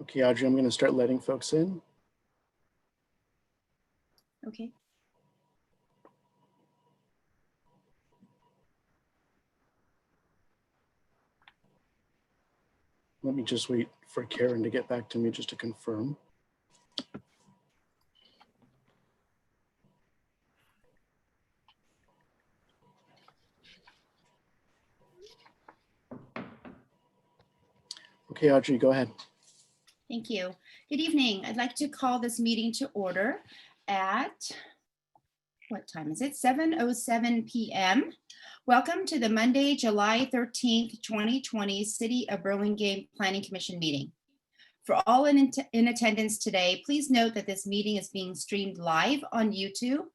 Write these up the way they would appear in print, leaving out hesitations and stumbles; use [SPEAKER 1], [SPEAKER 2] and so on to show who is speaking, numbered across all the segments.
[SPEAKER 1] Okay, Audrey, I'm going to start letting folks in.
[SPEAKER 2] Okay.
[SPEAKER 1] Let me just wait for Karen to get back to me just to confirm. Okay, Audrey, go ahead.
[SPEAKER 2] Thank you. Good evening. I'd like to call this meeting to order at, what time is it? 7:07 p.m. Welcome to the Monday, July 13th, 2020 City of Burlingame Planning Commission meeting. For all in attendance today, please note that this meeting is being streamed live on YouTube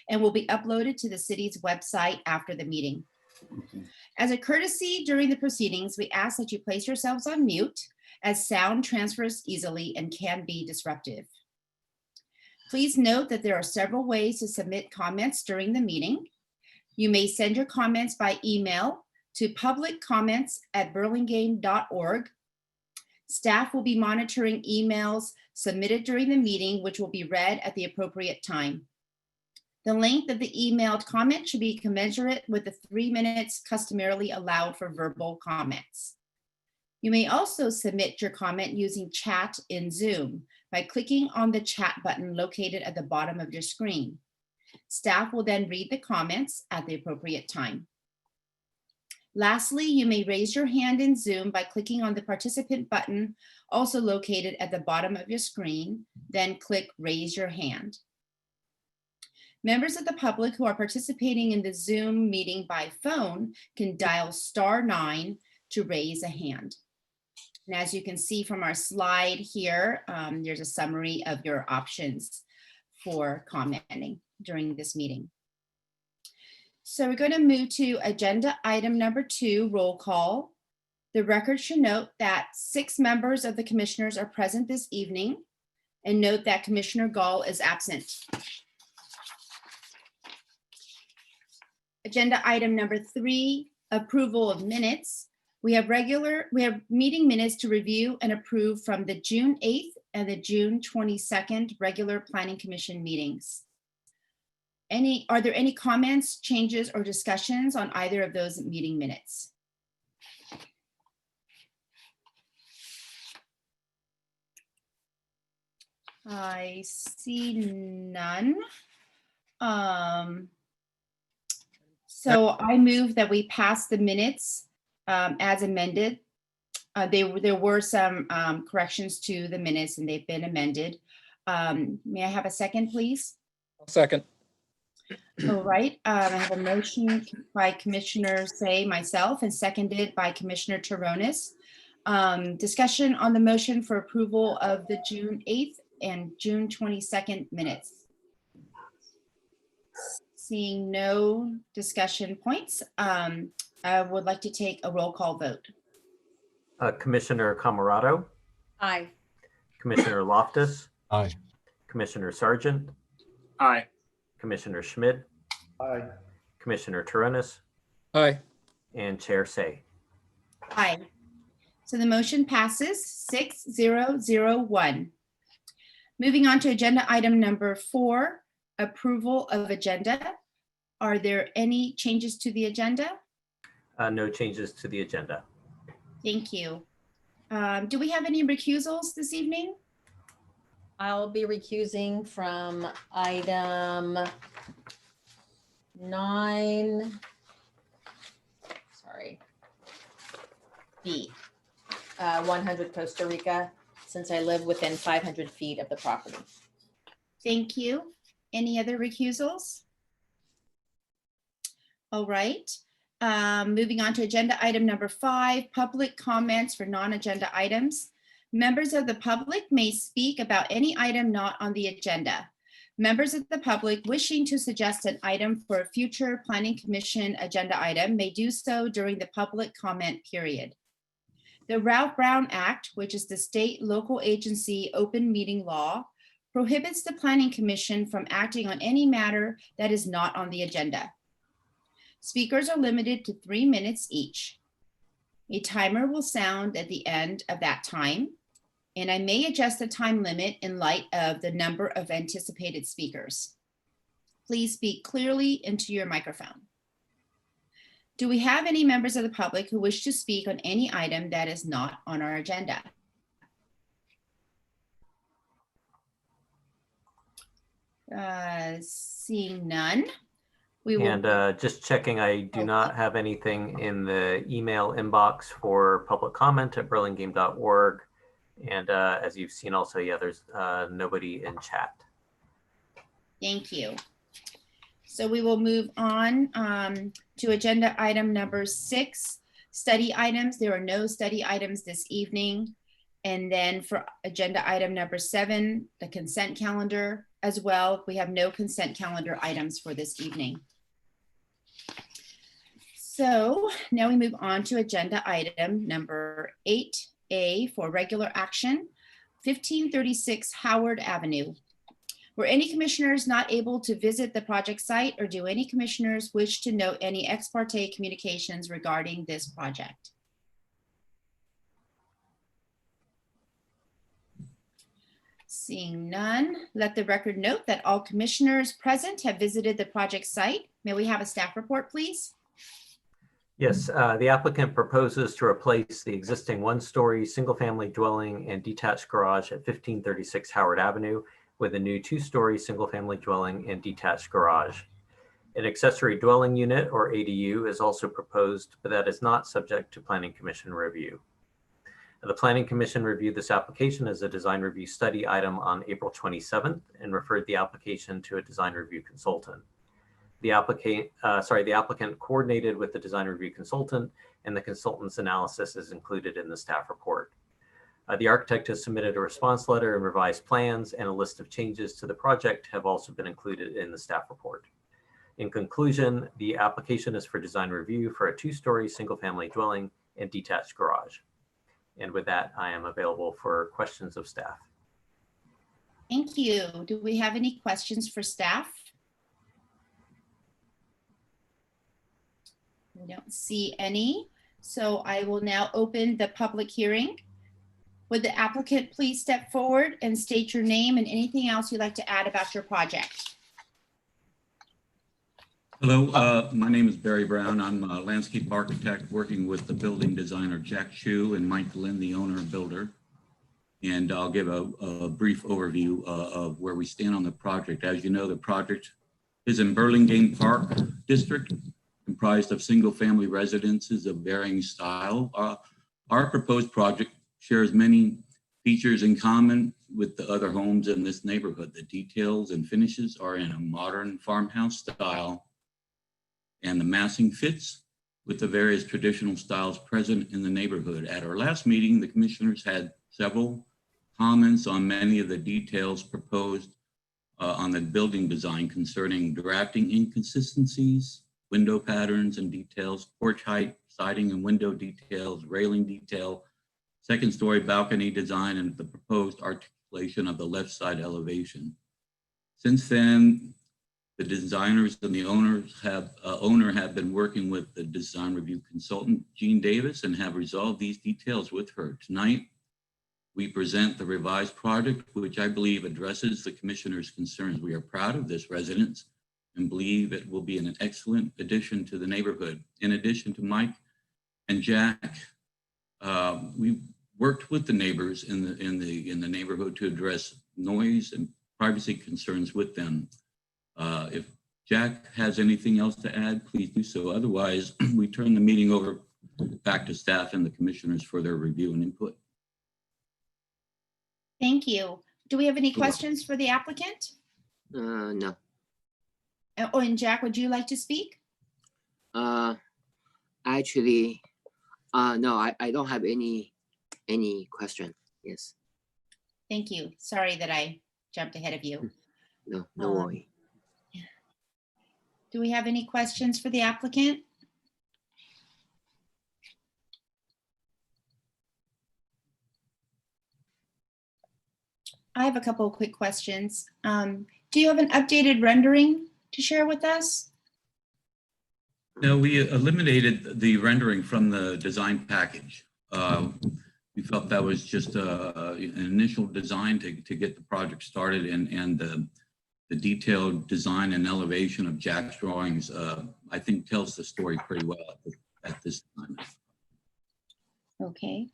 [SPEAKER 2] and will be uploaded to the city's website after the meeting. As a courtesy during the proceedings, we ask that you place yourselves on mute as sound transfers easily and can be disruptive. Please note that there are several ways to submit comments during the meeting. You may send your comments by email to publiccomments@burlingame.org. Staff will be monitoring emails submitted during the meeting, which will be read at the appropriate time. The length of the emailed comment should be commensurate with the 3 minutes customarily allowed for verbal comments. You may also submit your comment using chat in Zoom by clicking on the chat button located at the bottom of your screen. Staff will then read the comments at the appropriate time. Lastly, you may raise your hand in Zoom by clicking on the participant button also located at the bottom of your screen, then click raise your hand. Members of the public who are participating in the Zoom meeting by phone can dial *9 to raise a hand. And as you can see from our slide here, there's a summary of your options for commenting during this meeting. So we're going to move to agenda item number 2, roll call. The record should note that 6 members of the commissioners are present this evening, and note that Commissioner Gall is absent. Agenda item number 3, approval of minutes. We have meeting minutes to review and approve from the June 8th and the June 22nd regular Planning Commission meetings. Are there any comments, changes, or discussions on either of those meeting minutes? I see none. So I move that we pass the minutes as amended. There were some corrections to the minutes and they've been amended. May I have a second, please?
[SPEAKER 3] Second.
[SPEAKER 2] All right, I have a motion by Commissioner Say, myself, and seconded by Commissioner Terrones. Discussion on the motion for approval of the June 8th and June 22nd minutes. Seeing no discussion points, I would like to take a roll call vote.
[SPEAKER 4] Commissioner Camarado.
[SPEAKER 5] Aye.
[SPEAKER 4] Commissioner Loftus.
[SPEAKER 3] Aye.
[SPEAKER 4] Commissioner Sargent.
[SPEAKER 3] Aye.
[SPEAKER 4] Commissioner Schmidt.
[SPEAKER 3] Aye.
[SPEAKER 4] Commissioner Terrones.
[SPEAKER 3] Aye.
[SPEAKER 4] And Chair Say.
[SPEAKER 2] Aye. So the motion passes 6-0-0-1. Moving on to agenda item number 4, approval of agenda. Are there any changes to the agenda?
[SPEAKER 4] No changes to the agenda.
[SPEAKER 2] Thank you. Do we have any recusals this evening?
[SPEAKER 5] I'll be recusing from item 9, B, 100 Costa Rica, since I live within 500 feet of the property.
[SPEAKER 2] Thank you. Any other recusals? All right. Moving on to agenda item number 5, public comments for non-agenda items. Members of the public may speak about any item not on the agenda. Members of the public wishing to suggest an item for a future Planning Commission agenda item may do so during the public comment period. The Ralph Brown Act, which is the state local agency open meeting law, prohibits the Planning Commission from acting on any matter that is not on the agenda. Speakers are limited to 3 minutes each. A timer will sound at the end of that time. and I may adjust the time limit in light of the number of anticipated speakers. Please speak clearly into your microphone. Do we have any members of the public who wish to speak on any item that is not on our agenda? Seeing none, we will.
[SPEAKER 4] And just checking, I do not have anything in the email inbox for public comment at burlingame.org. And as you've seen also, yeah, there's nobody in chat.
[SPEAKER 2] Thank you. So we will move on to agenda item number 6, study items. There are no study items this evening. And then for agenda item number 7, the consent calendar as well. We have no consent calendar items for this evening. So now we move on to agenda item number 8A for regular action, 1536 Howard Avenue. Were any commissioners not able to visit the project site, or do any commissioners wish to note any ex parte communications regarding this project? Seeing none, let the record note that all commissioners present have visited the project site. May we have a staff report, please?
[SPEAKER 4] Yes, the applicant proposes to replace the existing one-story single-family dwelling and detached garage at 1536 Howard Avenue with a new 2-story single-family dwelling and detached garage. An accessory dwelling unit, or ADU, is also proposed, but that is not subject to Planning Commission review. The Planning Commission reviewed this application as a design review study item on April 27th and referred the application to a design review consultant. The applicant coordinated with the design review consultant, and the consultant's analysis is included in the staff report. The architect has submitted a response letter and revised plans, and a list of changes to the project have also been included in the staff report. In conclusion, the application is for design review for a 2-story single-family dwelling and detached garage. And with that, I am available for questions of staff.
[SPEAKER 2] Thank you. Do we have any questions for staff? We don't see any. So I will now open the public hearing. Would the applicant please step forward and state your name and anything else you'd like to add about your project?
[SPEAKER 6] Hello, my name is Barry Brown. I'm a landscape architect working with the building designer Jack Chu and Mike Lynn, the owner and builder. And I'll give a brief overview of where we stand on the project. As you know, the project is in Burlingame Park District, comprised of single-family residences of varying style. Our proposed project shares many features in common with the other homes in this neighborhood. The details and finishes are in a modern farmhouse style, and the massing fits with the various traditional styles present in the neighborhood. At our last meeting, the commissioners had several comments on many of the details proposed on the building design concerning drafting inconsistencies, window patterns and details, porch height, siding and window details, railing detail, second-story balcony design, and the proposed articulation of the left side elevation. Since then, the designers and the owner have been working with the design review consultant, Jean Davis, and have resolved these details with her. Tonight, we present the revised project, which I believe addresses the commissioner's concerns. We are proud of this residence and believe it will be an excellent addition to the neighborhood. In addition to Mike and Jack, we worked with the neighbors in the neighborhood to address noise and privacy concerns with them. If Jack has anything else to add, please do so. Otherwise, we turn the meeting over back to staff and the commissioners for their review and input.
[SPEAKER 2] Thank you. Do we have any questions for the applicant?
[SPEAKER 7] No.
[SPEAKER 2] Oh, and Jack, would you like to speak?
[SPEAKER 7] Actually, no, I don't have any question. Yes.
[SPEAKER 2] Thank you. Sorry that I jumped ahead of you.
[SPEAKER 7] No worry.
[SPEAKER 2] Do we have any questions for the applicant? I have a couple of quick questions. Do you have an updated rendering to share with us?
[SPEAKER 6] No, we eliminated the rendering from the design package. We felt that was just an initial design to get the project started, and the detailed design and elevation of Jack's drawings, I think tells the story pretty well at this time.
[SPEAKER 2] Okay.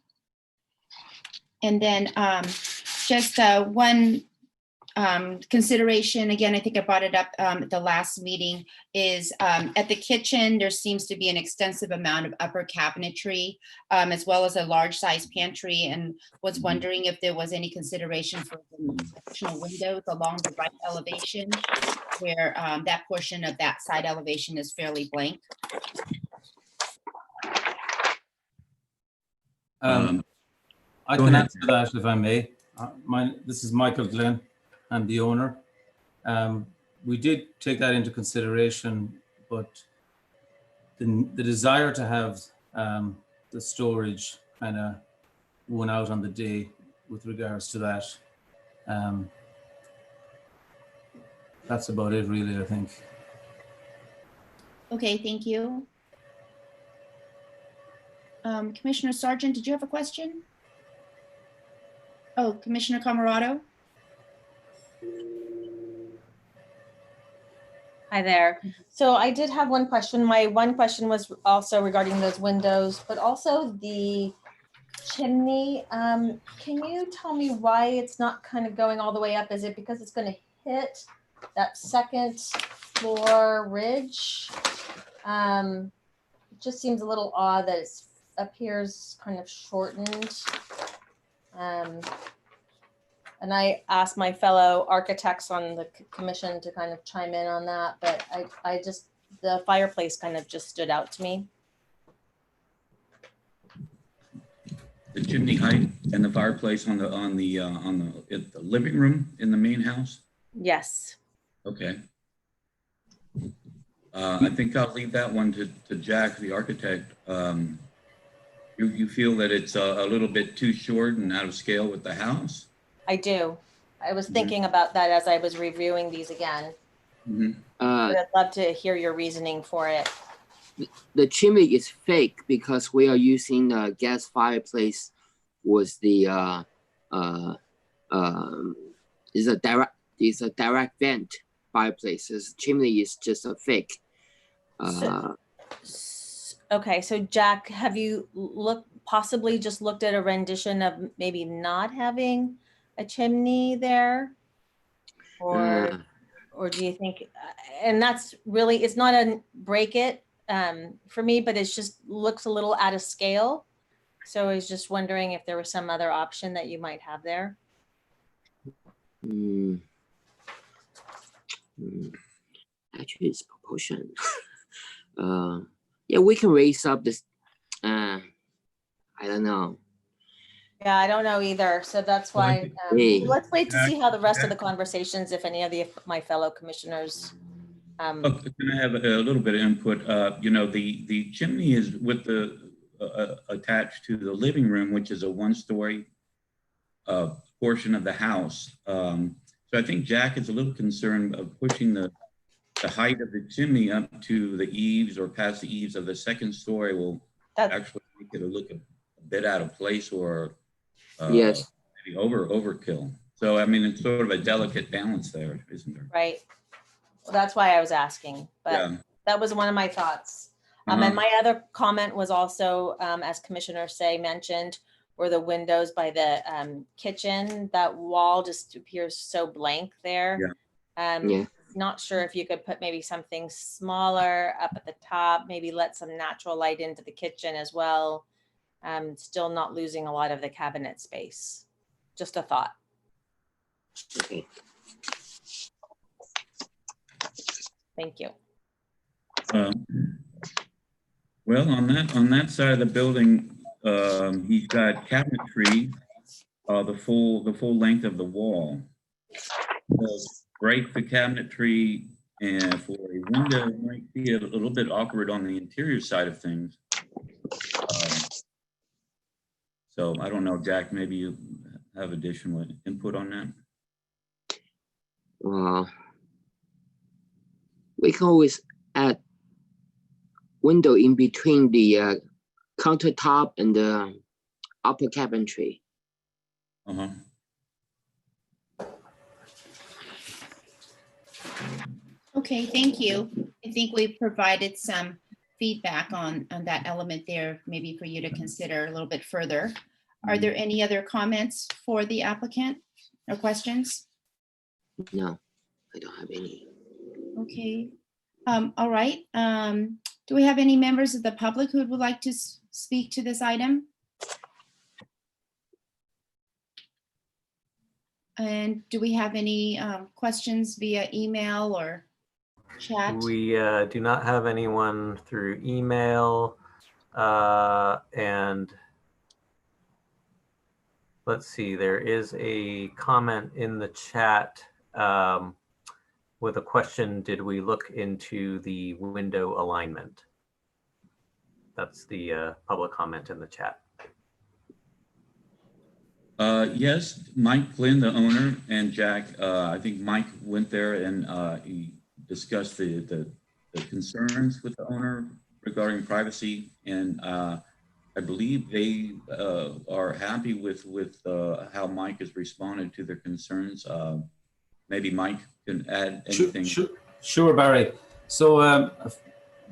[SPEAKER 2] And then just one consideration, again, I think I brought it up at the last meeting, is at the kitchen, there seems to be an extensive amount of upper cabinetry, as well as a large size pantry, and was wondering if there was any consideration for additional windows along the right elevation, where that portion of that side elevation is fairly blank.
[SPEAKER 8] I
[SPEAKER 6] Go
[SPEAKER 8] can
[SPEAKER 6] ahead.
[SPEAKER 8] answer that if I may. This is Michael Glenn. I'm the owner. We did take that into consideration, but the desire to have the storage kind of won out on the day with regards to that. That's about it, really, I think.
[SPEAKER 2] Okay, thank you. Commissioner Sargent, did you have a question? Oh, Commissioner Camerado?
[SPEAKER 5] Hi there. So I did have one question. My one question was also regarding those windows, but also the chimney. Can you tell me why it's not kind of going all the way up? Is it because it's going to hit that second floor ridge? It just seems a little odd that it appears kind of shortened. And I asked my fellow architects on the commission to kind of chime in on that, but I just, the fireplace kind of just stood out to me.
[SPEAKER 6] The chimney height and the fireplace on the living room in the main house.
[SPEAKER 5] Yes.
[SPEAKER 6] Okay. I think I'll leave that one to Jack, the architect. You feel that it's a little bit too short and out of scale with the house?
[SPEAKER 5] I do. I was thinking about that as I was reviewing these again.
[SPEAKER 6] Mm-hmm.
[SPEAKER 5] But I'd love to hear your reasoning for it.
[SPEAKER 7] The chimney is fake because we are using the gas fireplace was the is a direct vent fireplace. This chimney is just a fake.
[SPEAKER 5] Okay, so Jack, have you possibly just looked at a rendition of maybe not having a chimney there? Or do you think, and that's really, it's not a break it for me, but it's just looks a little out of scale. So I was just wondering if there was some other option that you might have there.
[SPEAKER 7] Actually, it's proportion. Yeah, we can raise up this. I don't know.
[SPEAKER 5] Yeah, I don't know either. So that's why let's wait to see how the rest of the conversations, if any of my fellow commissioners.
[SPEAKER 6] Can I have a little bit of input? You know, the chimney is with the attached to the living room, which is a one-story portion of the house. So I think Jack is a little concerned of pushing the height of the chimney up to the eaves or past the eaves of the second story will actually make it look a bit out of place or
[SPEAKER 7] yes,
[SPEAKER 6] maybe overkill. So I mean, it's sort of a delicate balance there, isn't there?
[SPEAKER 5] Right. Well, that's why I was asking, but that was one of my thoughts. And my other comment was also, as Commissioner Say mentioned, were the windows by the kitchen. That wall just appears so blank there. Not sure if you could put maybe something smaller up at the top, maybe let some natural light into the kitchen as well. Still not losing a lot of the cabinet space. Just a thought.
[SPEAKER 7] okay.
[SPEAKER 5] Thank you.
[SPEAKER 6] Well, on that side of the building, he's got cabinetry, the full length of the wall. Break the cabinetry and for a window might be a little bit awkward on the interior side of things. So I don't know, Jack, maybe you have additional input on that?
[SPEAKER 7] We can always add window in between the countertop and the upper cabinetry.
[SPEAKER 6] Uh-huh.
[SPEAKER 2] Okay, thank you. I think we've provided some feedback on that element there, maybe for you to consider a little bit further. Are there any other comments for the applicant or questions?
[SPEAKER 7] No, I don't have any.
[SPEAKER 2] Okay, all right. Do we have any members of the public who would like to speak to this item? And do we have any questions via email or chat?
[SPEAKER 4] We do not have anyone through email. And let's see, there is a comment in the chat with a question, did we look into the window alignment? That's the public comment in the chat.
[SPEAKER 6] Yes, Mike Glenn, the owner, and Jack, I think Mike went there and he discussed the concerns with the owner regarding privacy. And I believe they are happy with how Mike has responded to their concerns. Maybe Mike can add anything.
[SPEAKER 8] Sure, Barry. So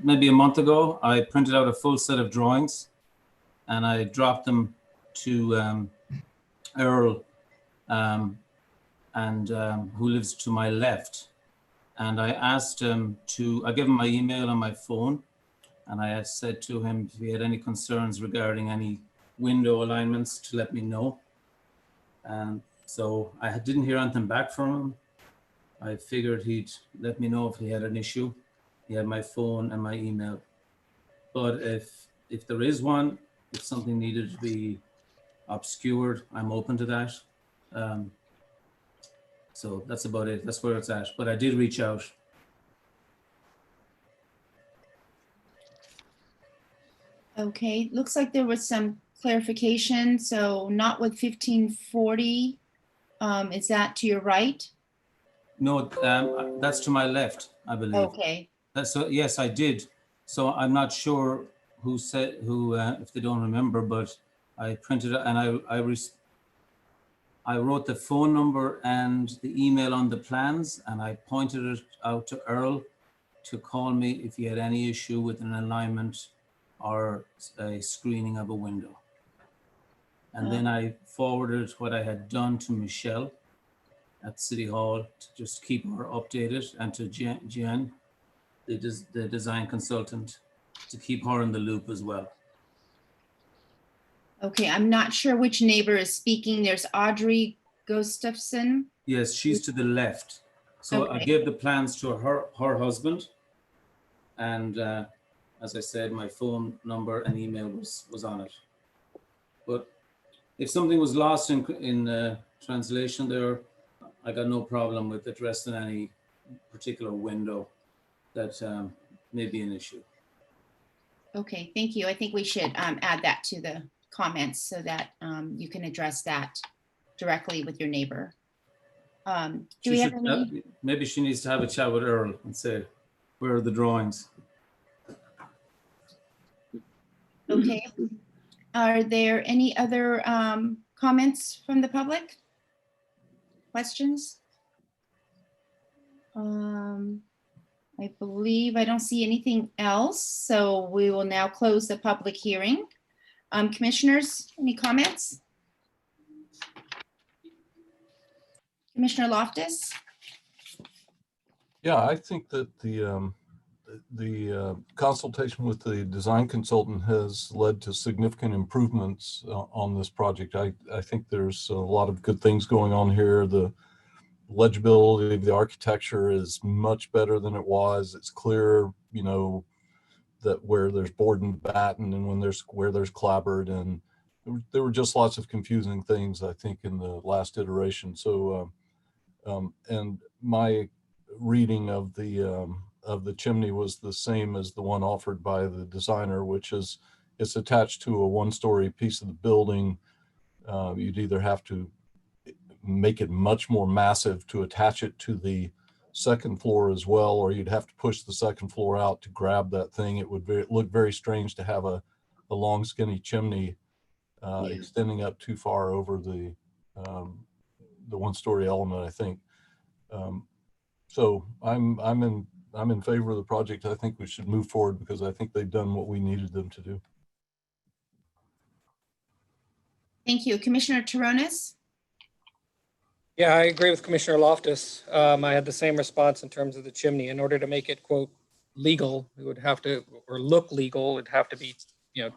[SPEAKER 8] maybe a month ago, I printed out a full set of drawings and I dropped them to Earl, who lives to my left. And I asked him I gave him my email and my phone. And I had said to him if he had any concerns regarding any window alignments to let me know. And so I didn't hear anything back from him. I figured he'd let me know if he had an issue. He had my phone and my email. But if there is one, if something needed to be obscured, I'm open to that. So that's about it. That's where it's at. But I did reach out.
[SPEAKER 2] Okay, looks like there was some clarification. So not with 1540. Is that to your right?
[SPEAKER 8] No, that's to my left, I believe.
[SPEAKER 2] Okay.
[SPEAKER 8] So yes, I did. So I'm not sure who said if they don't remember, but I printed it and I wrote the phone number and the email on the plans, and I pointed it out to Earl to call me if he had any issue with an alignment or a screening of a window. And then I forwarded what I had done to Michelle at City Hall to just keep her updated, and to Jen, the design consultant, to keep her in the loop as well.
[SPEAKER 2] Okay, I'm not sure which neighbor is speaking. There's Audrey Gustafson.
[SPEAKER 8] Yes, she's to the left. So
[SPEAKER 2] Okay.
[SPEAKER 8] I gave the plans to her husband, and as I said, my phone number and email was on it. But if something was lost in translation there, I got no problem with addressing any particular window that may be an issue.
[SPEAKER 2] Okay, thank you. I think we should add that to the comments so that you can address that directly with your neighbor. Do we have any?
[SPEAKER 8] Maybe she needs to have a chat with Earl and say, where are the drawings?
[SPEAKER 2] Okay. Are there any other comments from the public? Questions? I believe I don't see anything else, so we will now close the public hearing. Commissioners, any comments? Commissioner Loftus?
[SPEAKER 9] Yeah, I think that the consultation with the design consultant has led to significant improvements on this project. I think there's a lot of good things going on here. The legibility of the architecture is much better than it was. It's clear, you know, that where there's board and batten and where there's clapboard, and there were just lots of confusing things, I think, in the last iteration. So, and my reading of the chimney was the same as the one offered by the designer, which is it's attached to a one-story piece of the building. You'd either have to make it much more massive to attach it to the second floor as well, or you'd have to push the second floor out to grab that thing. It would look very strange to have a long skinny chimney
[SPEAKER 7] Yeah.
[SPEAKER 9] extending up too far over the one-story element, I think. So I'm in favor of the project. I think we should move forward because I think they've done what we needed them to do.
[SPEAKER 2] Thank you. Commissioner Torrones?
[SPEAKER 3] Yeah, I agree with Commissioner Loftus. I had the same response in terms of the chimney. In order to make it, quote, legal, it would have to, or look legal, it'd have to be,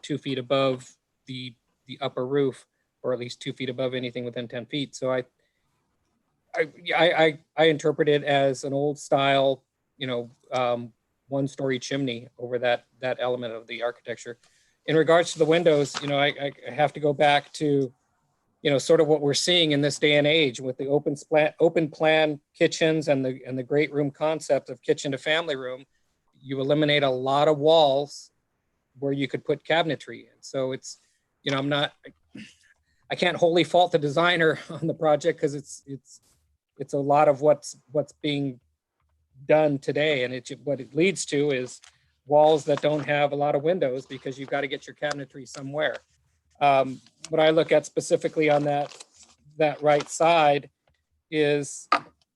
[SPEAKER 3] 2 feet above the upper roof, or at least 2 feet above anything within 10 feet. So I interpret it as an old style, one-story chimney over that element of the architecture. In regards to the windows, I have to go back to, sort of what we're seeing in this day and age with the open plan kitchens and the great room concept of kitchen to family room. You eliminate a lot of walls where you could put cabinetry in. So it's, I can't wholly fault the designer on the project because it's a lot of what's being done today, and what it leads to is walls that don't have a lot of windows because you've got to get your cabinetry somewhere. What I look at specifically on that right side is,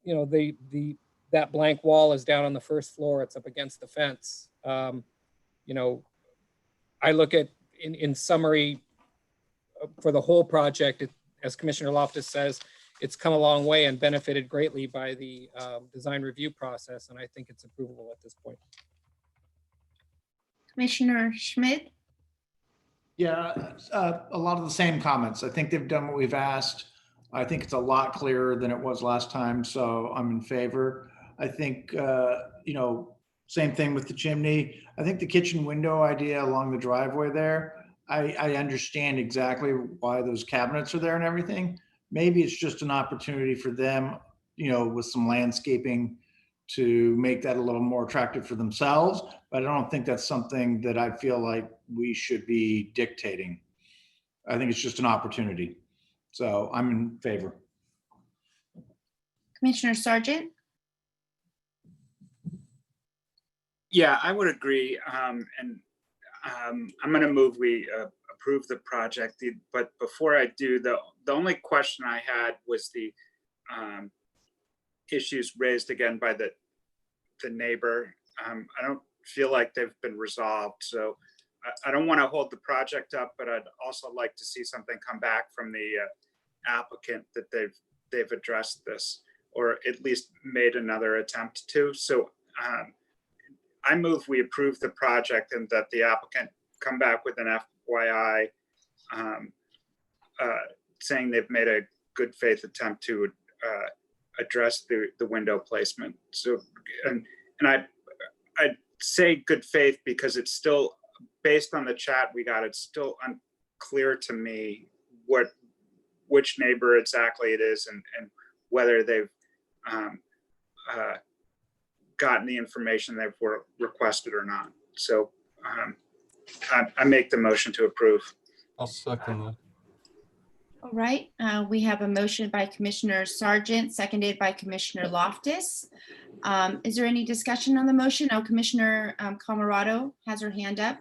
[SPEAKER 3] that blank wall is down on the first floor. It's up against the fence. I look at in summary for the whole project, as Commissioner Loftus says, it's come a long way and benefited greatly by the design review process, and I think it's approvable at this point.
[SPEAKER 2] Commissioner Schmidt?
[SPEAKER 10] Yeah, a lot of the same comments. I think they've done what we've asked. I think it's a lot clearer than it was last time, so I'm in favor. I think, same thing with the chimney. I think the kitchen window idea along the driveway there, I understand exactly why those cabinets are there and everything. Maybe it's just an opportunity for them, with some landscaping to make that a little more attractive for themselves. But I don't think that's something that I feel like we should be dictating. I think it's just an opportunity. So I'm in favor.
[SPEAKER 2] Commissioner Sargent?
[SPEAKER 11] Yeah, I would agree. I'm going to move we approve the project. But before I do, the only question I had was the issues raised again by the neighbor. I don't feel like they've been resolved. So I don't want to hold the project up, but I'd also like to see something come back from the applicant that they've addressed this, or at least made another attempt to. So I move we approve the project and that the applicant come back with an FYI saying they've made a good faith attempt to address the window placement. So, and I'd say good faith because it's still, based on the chat we got, it's still unclear to me which neighbor exactly it is and whether they've gotten the information they've requested or not. So I make the motion to approve.
[SPEAKER 9] I'll second that.
[SPEAKER 2] All right, we have a motion by Commissioner Sargent, seconded by Commissioner Loftus. Is there any discussion on the motion? Oh, Commissioner Camarado has her hand up.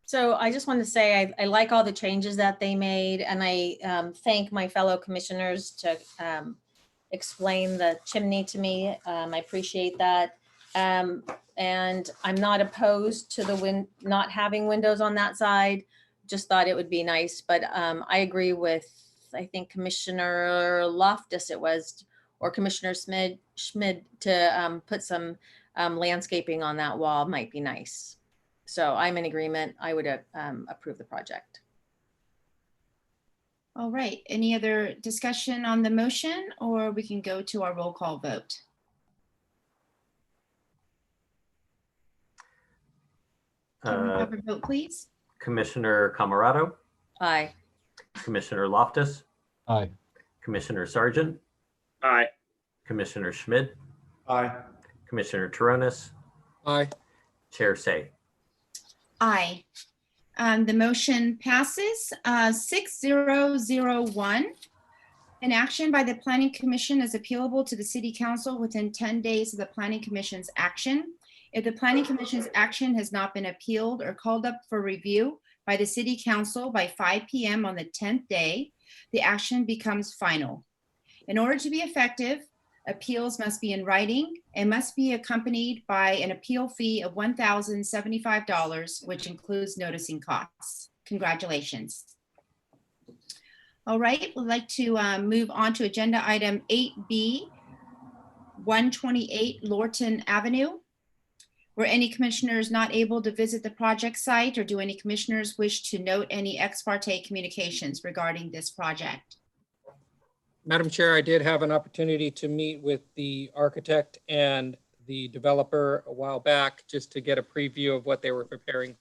[SPEAKER 5] So I just want to say I like all the changes that they made, and I thank my fellow commissioners to explain the chimney to me. I appreciate that. And I'm not opposed to the not having windows on that side. Just thought it would be nice, but I agree with, I think Commissioner Loftus it was, or Commissioner Schmid to put some landscaping on that wall might be nice. So I'm in agreement. I would approve the project.
[SPEAKER 2] All right, any other discussion on the motion, or we can go to our roll call vote? Can we have a vote, please?
[SPEAKER 4] Commissioner Camarado,
[SPEAKER 5] Aye.
[SPEAKER 4] Commissioner Loftus,
[SPEAKER 9] Aye.
[SPEAKER 4] Commissioner Sargent,
[SPEAKER 11] Aye.
[SPEAKER 4] Commissioner Schmid,
[SPEAKER 10] Aye.
[SPEAKER 4] Commissioner Torrones,
[SPEAKER 3] Aye.
[SPEAKER 4] Chair Say.
[SPEAKER 2] Aye. The motion passes 6-0-0-1. An action by the Planning Commission is appealable to the City Council within 10 days of the Planning Commission's action. If the Planning Commission's action has not been appealed or called up for review by the City Council by 5 p.m. on the 10th day, the action becomes final. In order to be effective, appeals must be in writing and must be accompanied by an appeal fee of $1,075, which includes noticing costs. Congratulations. All right, we'd like to move on to agenda item 8B, 128 Lorton Avenue. Were any commissioners not able to visit the project site, or do any commissioners wish to note any ex parte communications regarding this project?
[SPEAKER 3] Madam Chair, I did have an opportunity to meet with the architect and the developer a while back, just to get a preview of what they were preparing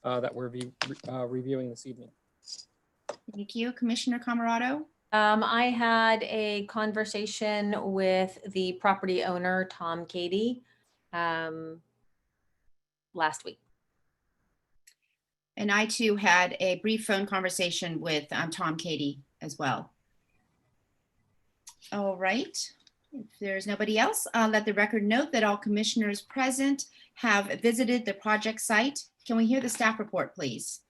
[SPEAKER 3] that we're reviewing this evening.
[SPEAKER 2] Thank you. Commissioner Camerado?
[SPEAKER 5] I had a conversation with the property owner, Tom Cady, last week.
[SPEAKER 2] And I too had a brief phone conversation with Tom Cady as well. All right. If there's nobody else, let the record note that all commissioners present have visited the project site. Can we hear the staff report, please?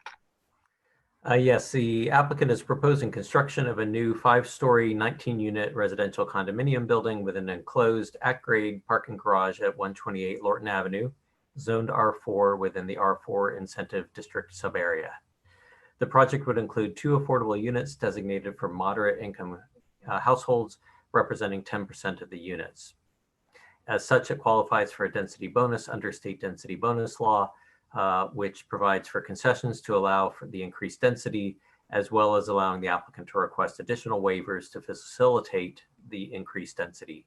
[SPEAKER 4] Yes, the applicant is proposing construction of a new 5-story, 19-unit residential condominium building with an enclosed at-grade parking garage at 128 Lorton Avenue, zoned R4 within the R4 Incentive District subarea. The project would include 2 affordable units designated for moderate income households, representing 10% of the units. As such, it qualifies for a density bonus under state density bonus law, which provides for concessions to allow for the increased density, as well as allowing the applicant to request additional waivers to facilitate the increased density.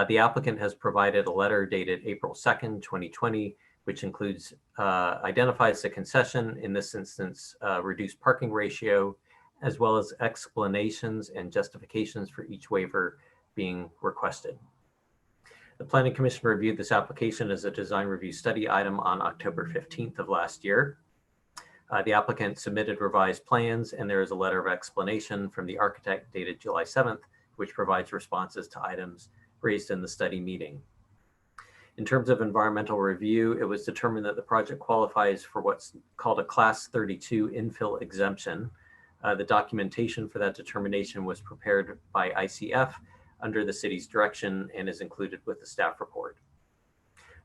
[SPEAKER 4] The applicant has provided a letter dated April 2nd, 2020, which identifies the concession, in this instance, reduced parking ratio, as well as explanations and justifications for each waiver being requested. The Planning Commission reviewed this application as a design review study item on October 15th of last year. The applicant submitted revised plans, and there is a letter of explanation from the architect dated July 7th, which provides responses to items raised in the study meeting. In terms of environmental review, it was determined that the project qualifies for what's called a Class 32 infill exemption. The documentation for that determination was prepared by ICF under the city's direction and is included with the staff report.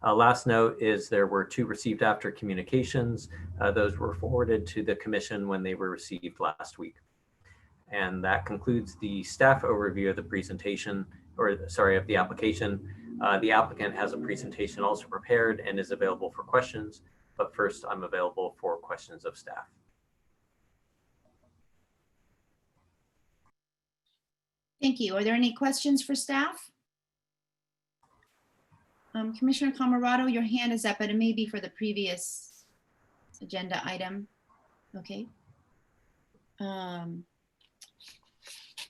[SPEAKER 4] Last note is there were 2 received after communications. Those were forwarded to the commission when they were received last week. And that concludes the staff overview of the presentation, or sorry, of the application. The applicant has a presentation also prepared and is available for questions, but first I'm available for questions of staff.
[SPEAKER 2] Thank you. Are there any questions for staff? Commissioner Camerado, your hand is up, but it may be for the previous agenda item. Okay.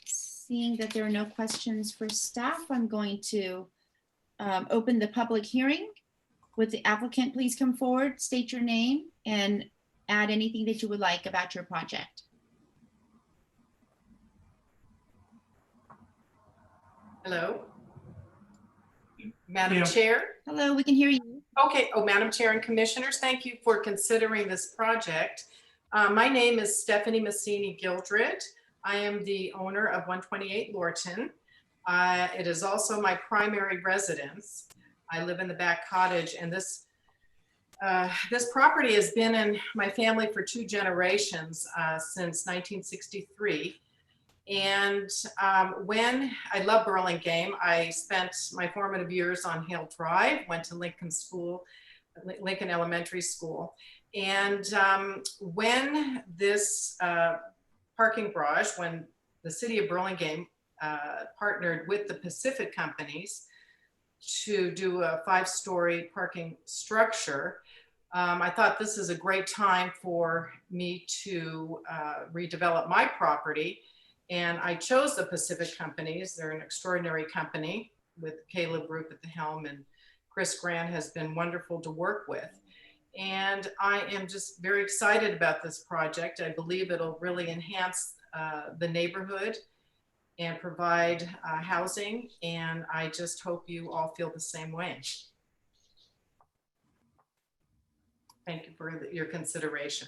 [SPEAKER 2] Seeing that there are no questions for staff, I'm going to open the public hearing. Would the applicant please come forward, state your name, and add anything that you would like about your project?
[SPEAKER 12] Hello. Madam Chair.
[SPEAKER 2] Hello, we can hear you.
[SPEAKER 12] Okay. Oh, Madam Chair and Commissioners, thank you for considering this project. My name is Stephanie Massini Gildred. I am the owner of 128 Lorton. It is also my primary residence. I live in the back cottage, and this property has been in my family for 2 generations since 1963. And when I love Burlingame, I spent my formative years on Hale Drive, went to Lincoln Elementary School. And when this parking garage, when the city of Burlingame partnered with the Pacific companies to do a 5-story parking structure, I thought this is a great time for me to redevelop my property. And I chose the Pacific companies. They're an extraordinary company with Caleb Group at the helm, and Chris Grant has been wonderful to work with. And I am just very excited about this project. I believe it'll really enhance the neighborhood and provide housing. And I just hope you all feel the same way. Thank you for your consideration.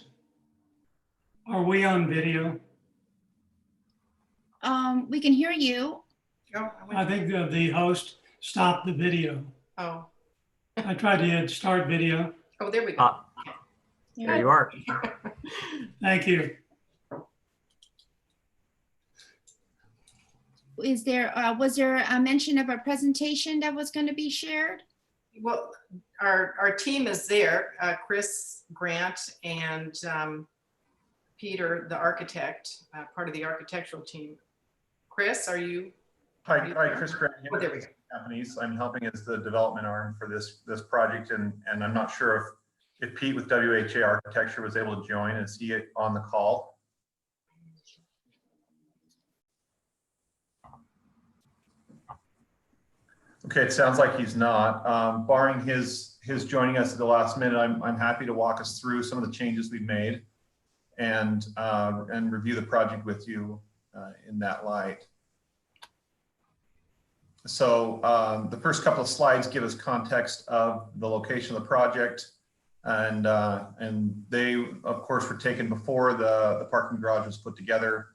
[SPEAKER 13] Are we on video?
[SPEAKER 2] We can hear you.
[SPEAKER 12] Oh,
[SPEAKER 13] I think the host stopped the video.
[SPEAKER 12] oh,
[SPEAKER 13] I tried to hit start video.
[SPEAKER 12] oh, there we go.
[SPEAKER 4] Ah, there you are.
[SPEAKER 13] Thank you.
[SPEAKER 2] Was there a mention of a presentation that was going to be shared?
[SPEAKER 12] Well, our team is there, Chris, Grant, and Peter, the architect, part of the architectural team. Chris, are you?
[SPEAKER 14] Hi, Chris Grant here.
[SPEAKER 12] Oh, there we go.
[SPEAKER 14] Companies. I'm helping as the development arm for this project, and I'm not sure if Pete with WHA Architecture was able to join. Is he on the call? Okay, it sounds like he's not. Barring his joining us at the last minute, I'm happy to walk us through some of the changes we've made and review the project with you in that light. So the first couple of slides give us context of the location of the project, and they of course were taken before the parking garage was put together.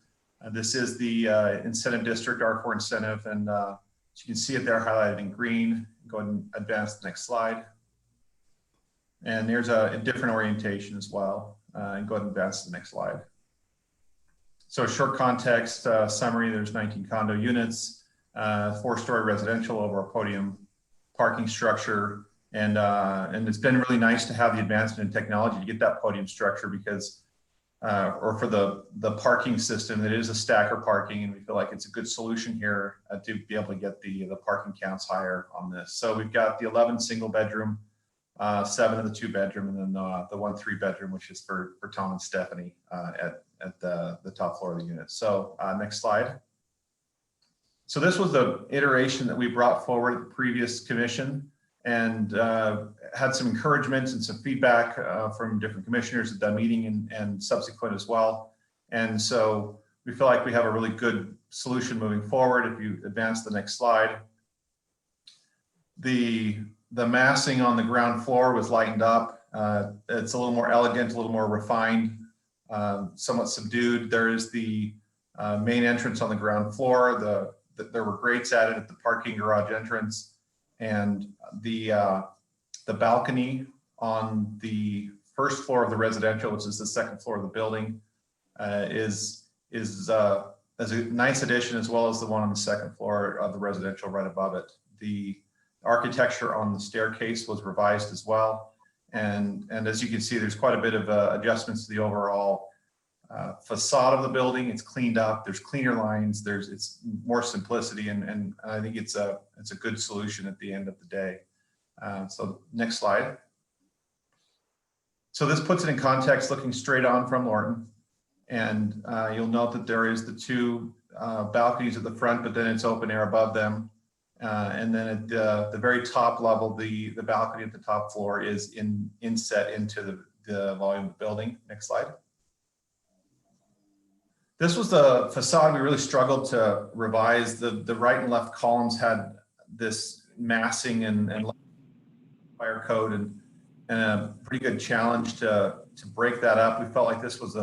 [SPEAKER 14] This is the incentive district, R4 incentive, and so you can see it there highlighted in green. Go ahead and advance the next slide. And there's a different orientation as well. And go ahead and advance to the next slide. So short context summary, there's 19 condo units, 4-story residential over a podium parking structure. And it's been really nice to have the advancement in technology to get that podium structure because or for the parking system, it is a stacker parking, and we feel like it's a good solution here to be able to get the parking counts higher on this. So we've got the 11 single bedroom, 7 in the 2-bedroom, and then the 1 3-bedroom, which is for Tom and Stephanie at the top floor of the unit. So next slide. So this was the iteration that we brought forward at the previous commission, and had some encouragement and some feedback from different commissioners at that meeting and subsequent as well. And so we feel like we have a really good solution moving forward. If you advance the next slide, the massing on the ground floor was lightened up. It's a little more elegant, a little more refined, somewhat subdued. There is the main entrance on the ground floor. There were grates added at the parking garage entrance. And the balcony on the first floor of the residential, which is the second floor of the building, is a nice addition, as well as the one on the second floor of the residential right above it. The architecture on the staircase was revised as well. And as you can see, there's quite a bit of adjustments to the overall facade of the building. It's cleaned up. There's cleaner lines. It's more simplicity, and I think it's a good solution at the end of the day. So next slide. So this puts it in context, looking straight on from Lorton, and you'll note that there is the 2 balconies at the front, but then it's open air above them, and then at the very top level, the balcony at the top floor is inset into the volume of the building. Next slide. This was the facade we really struggled to revise. The right and left columns had this massing and fire code, and a pretty good challenge to break that up. We felt like this was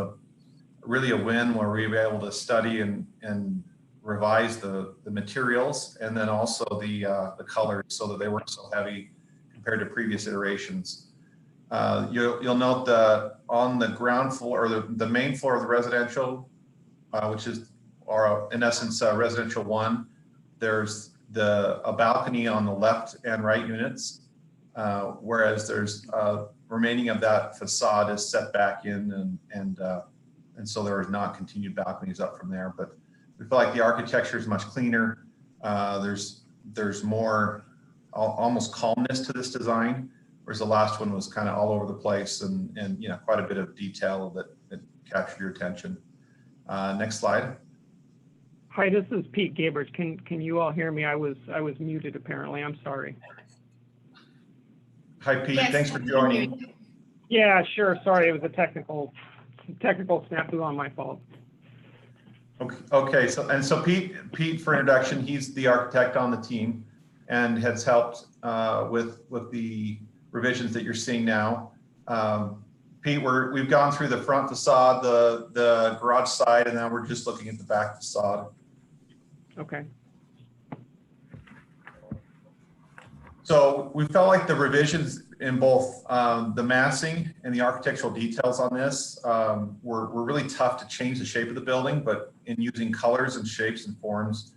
[SPEAKER 14] really a win where we were able to study and revise the materials, and then also the colors so that they weren't so heavy compared to previous iterations. You'll note that on the ground floor, or the main floor of the residential, which is, in essence, residential 1, there's a balcony on the left and right units, whereas there's remaining of that facade is set back in, and so there is not continued balconies up from there. But we feel like the architecture is much cleaner. There's more almost calmness to this design, whereas the last one was kind of all over the place and quite a bit of detail that captured your attention. Next slide.
[SPEAKER 15] Hi, this is Pete Gabers. Can you all hear me? I was muted apparently. I'm sorry.
[SPEAKER 14] Hi, Pete.
[SPEAKER 2] Yes,
[SPEAKER 14] Thanks for joining.
[SPEAKER 15] Yeah, sure. Sorry, it was a technical snafu on my fault.
[SPEAKER 14] Okay. So Pete, for introduction, he's the architect on the team and has helped with the revisions that you're seeing now. Pete, we've gone through the front facade, the garage side, and now we're just looking at the back facade.
[SPEAKER 15] Okay.
[SPEAKER 14] So we felt like the revisions in both the massing and the architectural details on this were really tough to change the shape of the building, but in using colors and shapes and forms,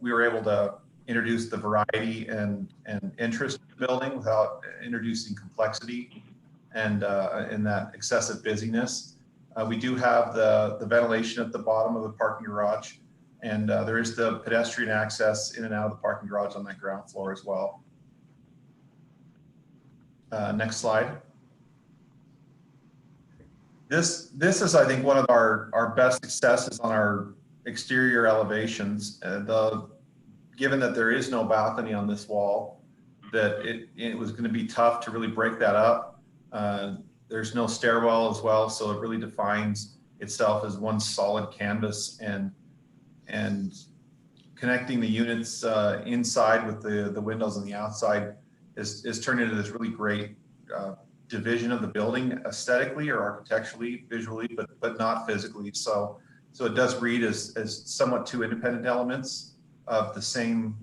[SPEAKER 14] we were able to introduce the variety and interest in the building without introducing complexity and in that excessive busyness. We do have the ventilation at the bottom of the parking garage, and there is the pedestrian access in and out of the parking garage on that ground floor as well. Next slide. This is, I think, one of our best successes on our exterior elevations. Given that there is no balcony on this wall, that it was going to be tough to really break that up. There's no stairwell as well, so it really defines itself as one solid canvas, and connecting the units inside with the windows on the outside is turned into this really great division of the building aesthetically or architecturally, visually, but not physically. So it does read as somewhat two independent elements of the same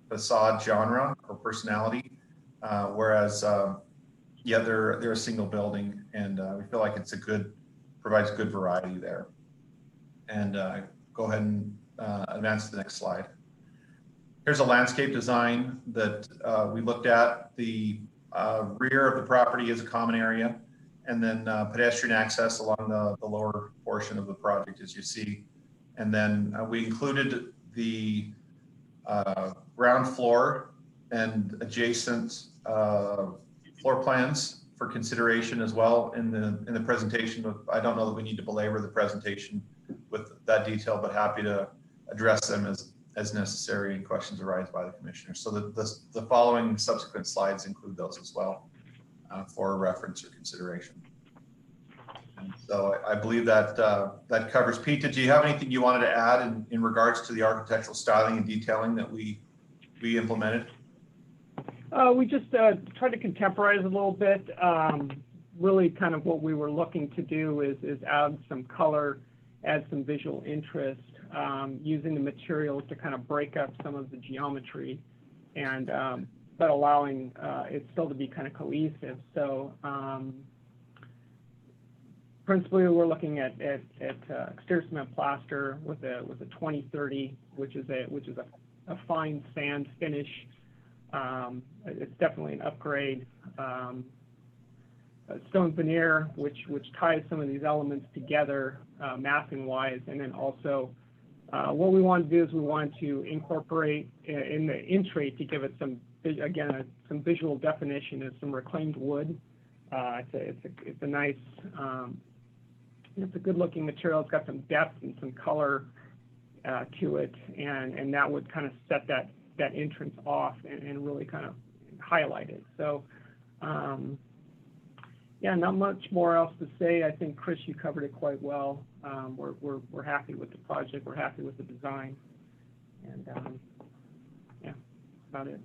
[SPEAKER 14] facade genre or personality, whereas yeah, they're a single building, and we feel like provides good variety there. And go ahead and advance to the next slide. Here's a landscape design that we looked at. The rear of the property is a common area, and then pedestrian access along the lower portion of the project, as you see. And then we included the ground floor and adjacent floor plans for consideration as well in the presentation. I don't know that we need to belabor the presentation with that detail, but happy to address them as necessary and questions arise by the commissioner. So the following subsequent slides include those as well for reference or consideration. And so I believe that that covers. Pete, did you have anything you wanted to add in regards to the architectural styling and detailing that we implemented?
[SPEAKER 15] We just tried to contemporize a little bit. Really kind of what we were looking to do is add some color, add some visual interest, using the materials to kind of break up some of the geometry, and but allowing it still to be kind of cohesive. So principally, we're looking at exterior cement plaster with a 2030, which is a fine sand finish. It's definitely an upgrade. Stone veneer, which ties some of these elements together massing wise, and then also what we want to do is we want to incorporate in the entry to give it some visual definition is some reclaimed wood. It's a nice, it's a good looking material. It's got some depth and some color to it, and that would kind of set that entrance off and really kind of highlight it. So yeah, not much more else to say. I think, Chris, you covered it quite well. We're happy with the project. We're happy with the design, and yeah, that's about it.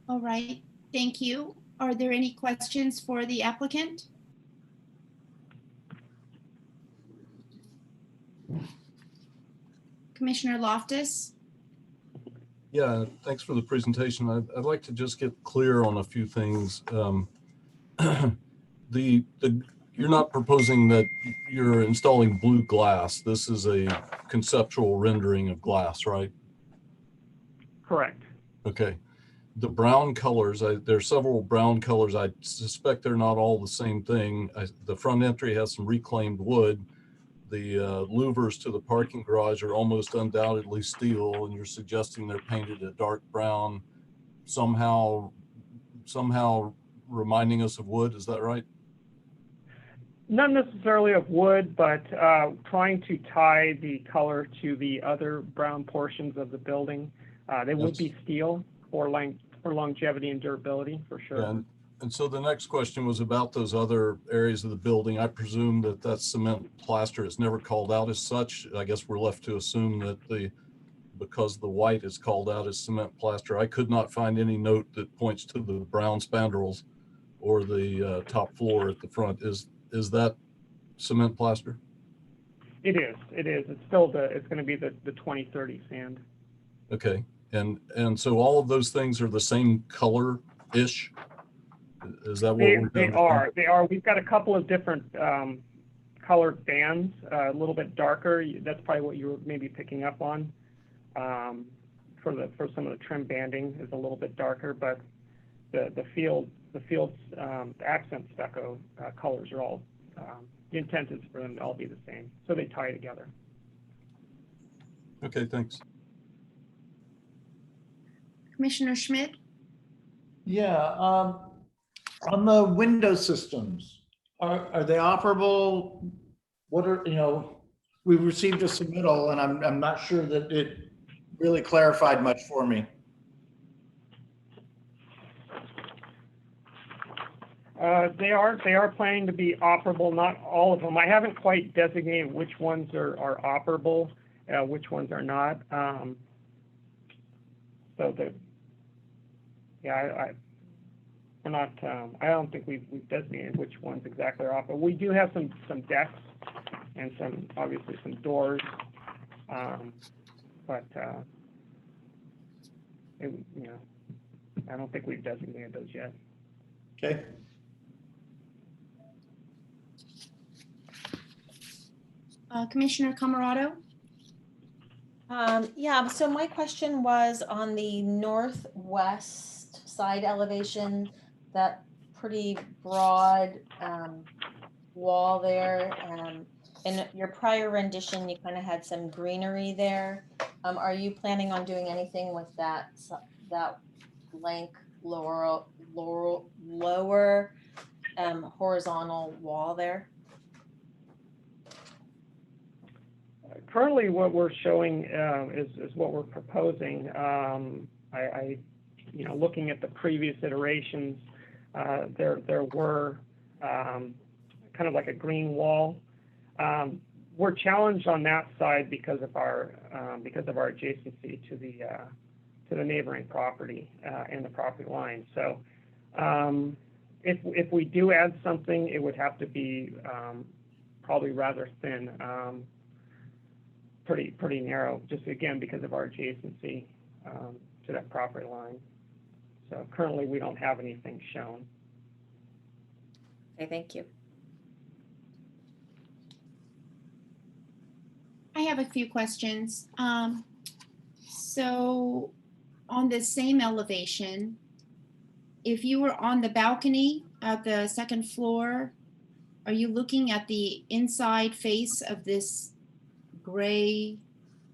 [SPEAKER 2] All right, thank you. Are there any questions for the applicant? Commissioner Loftus?
[SPEAKER 9] Yeah, thanks for the presentation. I'd like to just get clear on a few things. You're not proposing that you're installing blue glass. This is a conceptual rendering of glass, right?
[SPEAKER 15] Correct.
[SPEAKER 9] Okay. The brown colors, there are several brown colors. I suspect they're not all the same thing. The front entry has some reclaimed wood. The louvers to the parking garage are almost undoubtedly steel, and you're suggesting they're painted a dark brown, somehow reminding us of wood. Is that right?
[SPEAKER 15] Not necessarily of wood, but trying to tie the color to the other brown portions of the building. They would be steel for longevity and durability, for sure.
[SPEAKER 9] Yeah, and so the next question was about those other areas of the building. I presume that cement plaster is never called out as such. I guess we're left to assume that because the white is called out as cement plaster. I could not find any note that points to the brown spandrels or the top floor at the front. Is that cement plaster?
[SPEAKER 15] It is. It's still it's going to be the 2030 sand.
[SPEAKER 9] Okay. And so all of those things are the same color-ish? Is that what we're
[SPEAKER 15] They are. We've got a couple of different colored bands, a little bit darker. That's probably what you were maybe picking up on. For some of the trim banding is a little bit darker, but the field's accent stucco colors are all, the intent is for them to all be the same. So they tie together.
[SPEAKER 9] Okay, thanks.
[SPEAKER 2] Commissioner Schmidt?
[SPEAKER 10] Yeah, on the window systems, are they operable? What are, we received a submittal and I'm not sure that it really clarified much for me.
[SPEAKER 15] They are planning to be operable, not all of them. I haven't quite designated which ones are operable, which ones are not. We're not. I don't think we've designated which ones exactly are operable. We do have some decks and obviously some doors, but I don't think we've designated those yet.
[SPEAKER 10] Okay.
[SPEAKER 2] Commissioner Camarado?
[SPEAKER 5] Yeah, so my question was on the northwest side elevation, that pretty broad wall there. In your prior rendition, you kind of had some greenery there. Are you planning on doing anything with that blank lower horizontal wall there?
[SPEAKER 15] Currently, what we're showing is what we're proposing. Looking at the previous iterations, there were kind of like a green wall. We're challenged on that side because of our adjacency to the neighboring property and the property line. So, if we do add something, it would have to be probably rather thin. Pretty narrow, just again because of our adjacency to that property line. So currently we don't have anything shown.
[SPEAKER 5] Okay, thank you.
[SPEAKER 2] I have a few questions. So on the same elevation, if you were on the balcony at the second floor, are you looking at the inside face of this gray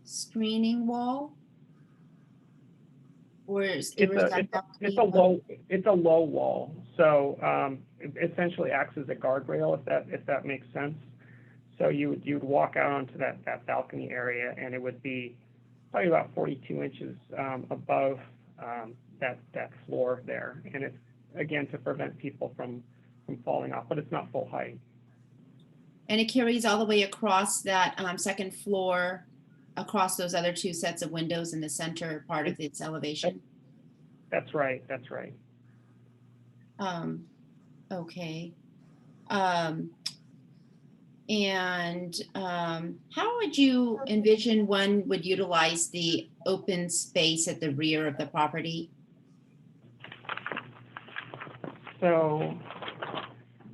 [SPEAKER 2] screening wall? Or it's a low wall, so it essentially acts as a guardrail, if that makes sense. So you'd walk out onto that balcony area, and it would be probably about 42 inches above that floor there, and it's again to prevent people from falling off, but it's not full height. And it carries all the way across that second floor, across those other two sets of windows in the center part of its elevation?
[SPEAKER 15] That's right.
[SPEAKER 2] Okay. How would you envision one would utilize the open space at the rear of the property?
[SPEAKER 15] So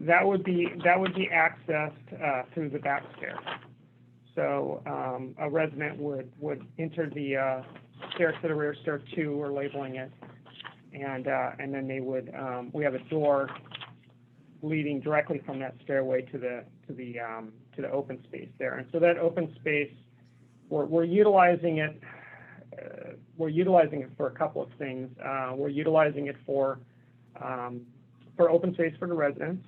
[SPEAKER 15] that would be accessed through the back stair. So a resident would enter the stairs to the rear, stair 2, we're labeling it, and then they would. We have a door leading directly from that stairway to the open space there, and so that open space, we're utilizing it. We're utilizing it for a couple of things. We're utilizing it for open space for the residents,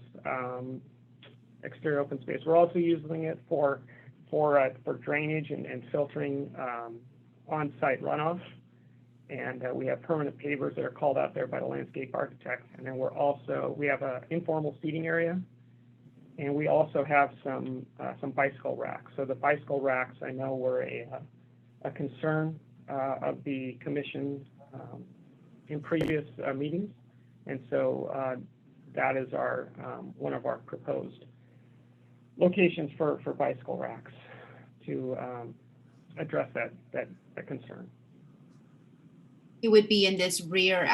[SPEAKER 15] exterior open space. We're also using it for drainage and filtering on-site runoff. And we have permanent pavers that are called out there by the landscape architect. And then we have an informal seating area, and we also have some bicycle racks. So the bicycle racks, I know, were a concern of the commission in previous meetings. And so that is our one of our proposed locations for bicycle racks to address that concern.
[SPEAKER 2] It would be in this rear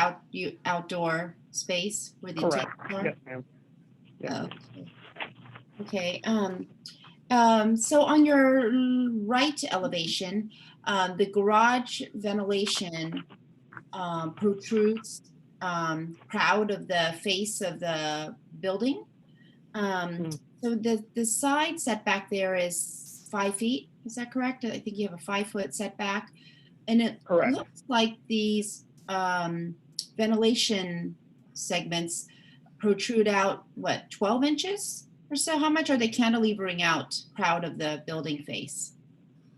[SPEAKER 2] outdoor space where the
[SPEAKER 15] Correct.
[SPEAKER 2] tables are?
[SPEAKER 15] Yes, ma'am. Yeah.
[SPEAKER 2] Okay. So on your right elevation, the garage ventilation protrudes proud of the face of the building. So the side setback there is 5 feet. Is that correct? I think you have a 5-foot setback. And it
[SPEAKER 15] Correct.
[SPEAKER 2] looks like these ventilation segments protrude out, what, 12 inches or so? How much are they cantilevering out proud of the building face?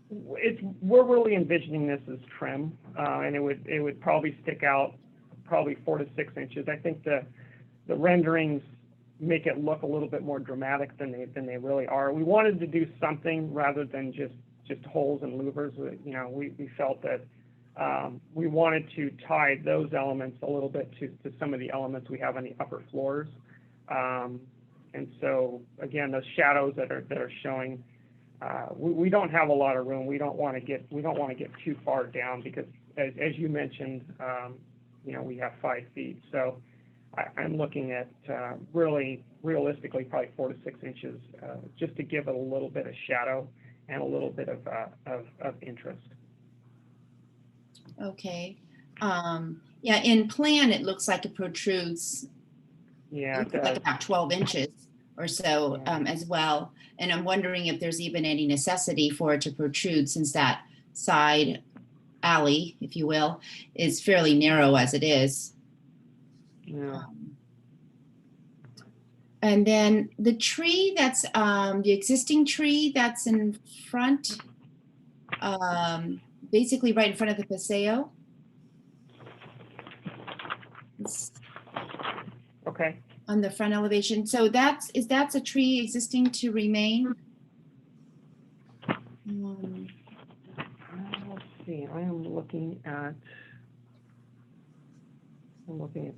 [SPEAKER 15] We're really envisioning this as trim, and it would probably stick out probably 4 to 6 inches. I think the renderings make it look a little bit more dramatic than they really are. We wanted to do something rather than just holes and louvers. You know, we felt that we wanted to tie those elements a little bit to some of the elements we have on the upper floors. And so again, those shadows that are showing, we don't have a lot of room. We don't want to get too far down because as you mentioned, you know, we have 5 feet. So I'm looking at really realistically probably 4 to 6 inches just to give it a little bit of shadow and a little bit of interest.
[SPEAKER 2] Okay. Yeah, in plan, it looks like it protrudes.
[SPEAKER 15] Yeah,
[SPEAKER 2] it looks like about 12 inches or so as well. And I'm wondering if there's even any necessity for it to protrude since that side alley, if you will, is fairly narrow as it is.
[SPEAKER 15] Yeah.
[SPEAKER 2] And then the tree that's the existing tree that's in front, basically right in front of the paseo. It's
[SPEAKER 15] okay.
[SPEAKER 2] On the front elevation. So that's a tree existing to remain?
[SPEAKER 15] Let's see. I'm looking at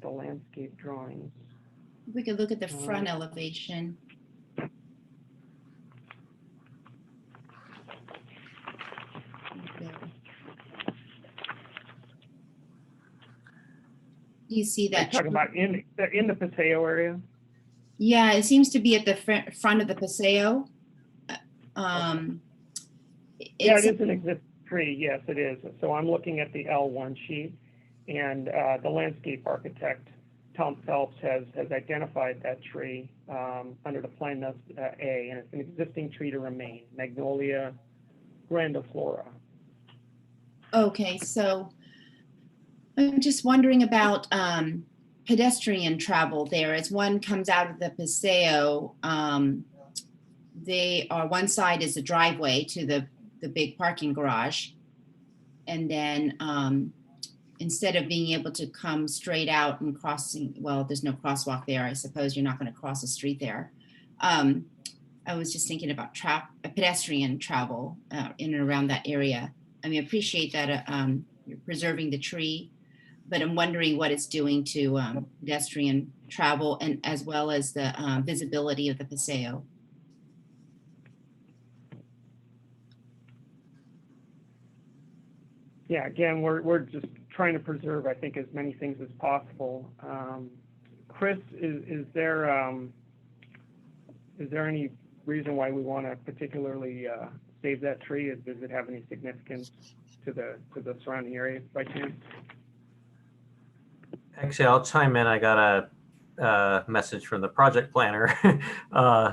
[SPEAKER 15] the landscape drawings.
[SPEAKER 2] We could look at the front elevation. Do you see that?
[SPEAKER 15] Talking about in the paseo area?
[SPEAKER 2] Yeah, it seems to be at the front of the paseo.
[SPEAKER 15] Yeah, it is an existing tree. Yes, it is. So I'm looking at the L1 sheet, and the landscape architect, Tom Phelps, has identified that tree under the plan notes A, and it's an existing tree to remain, Magnolia grandiflora.
[SPEAKER 2] Okay, so I'm just wondering about pedestrian travel there. As one comes out of the paseo, one side is a driveway to the big parking garage. And then instead of being able to come straight out and crossing, well, there's no crosswalk there. I suppose you're not going to cross a street there. I was just thinking about pedestrian travel in and around that area. I mean, I appreciate that you're preserving the tree, but I'm wondering what it's doing to pedestrian travel and as well as the visibility of the paseo.
[SPEAKER 15] Yeah, again, we're just trying to preserve, I think, as many things as possible. Chris, is there any reason why we want to particularly save that tree? Does it have any significance to the surrounding area by chance?
[SPEAKER 4] Actually, I'll chime in. I got a message from the project planner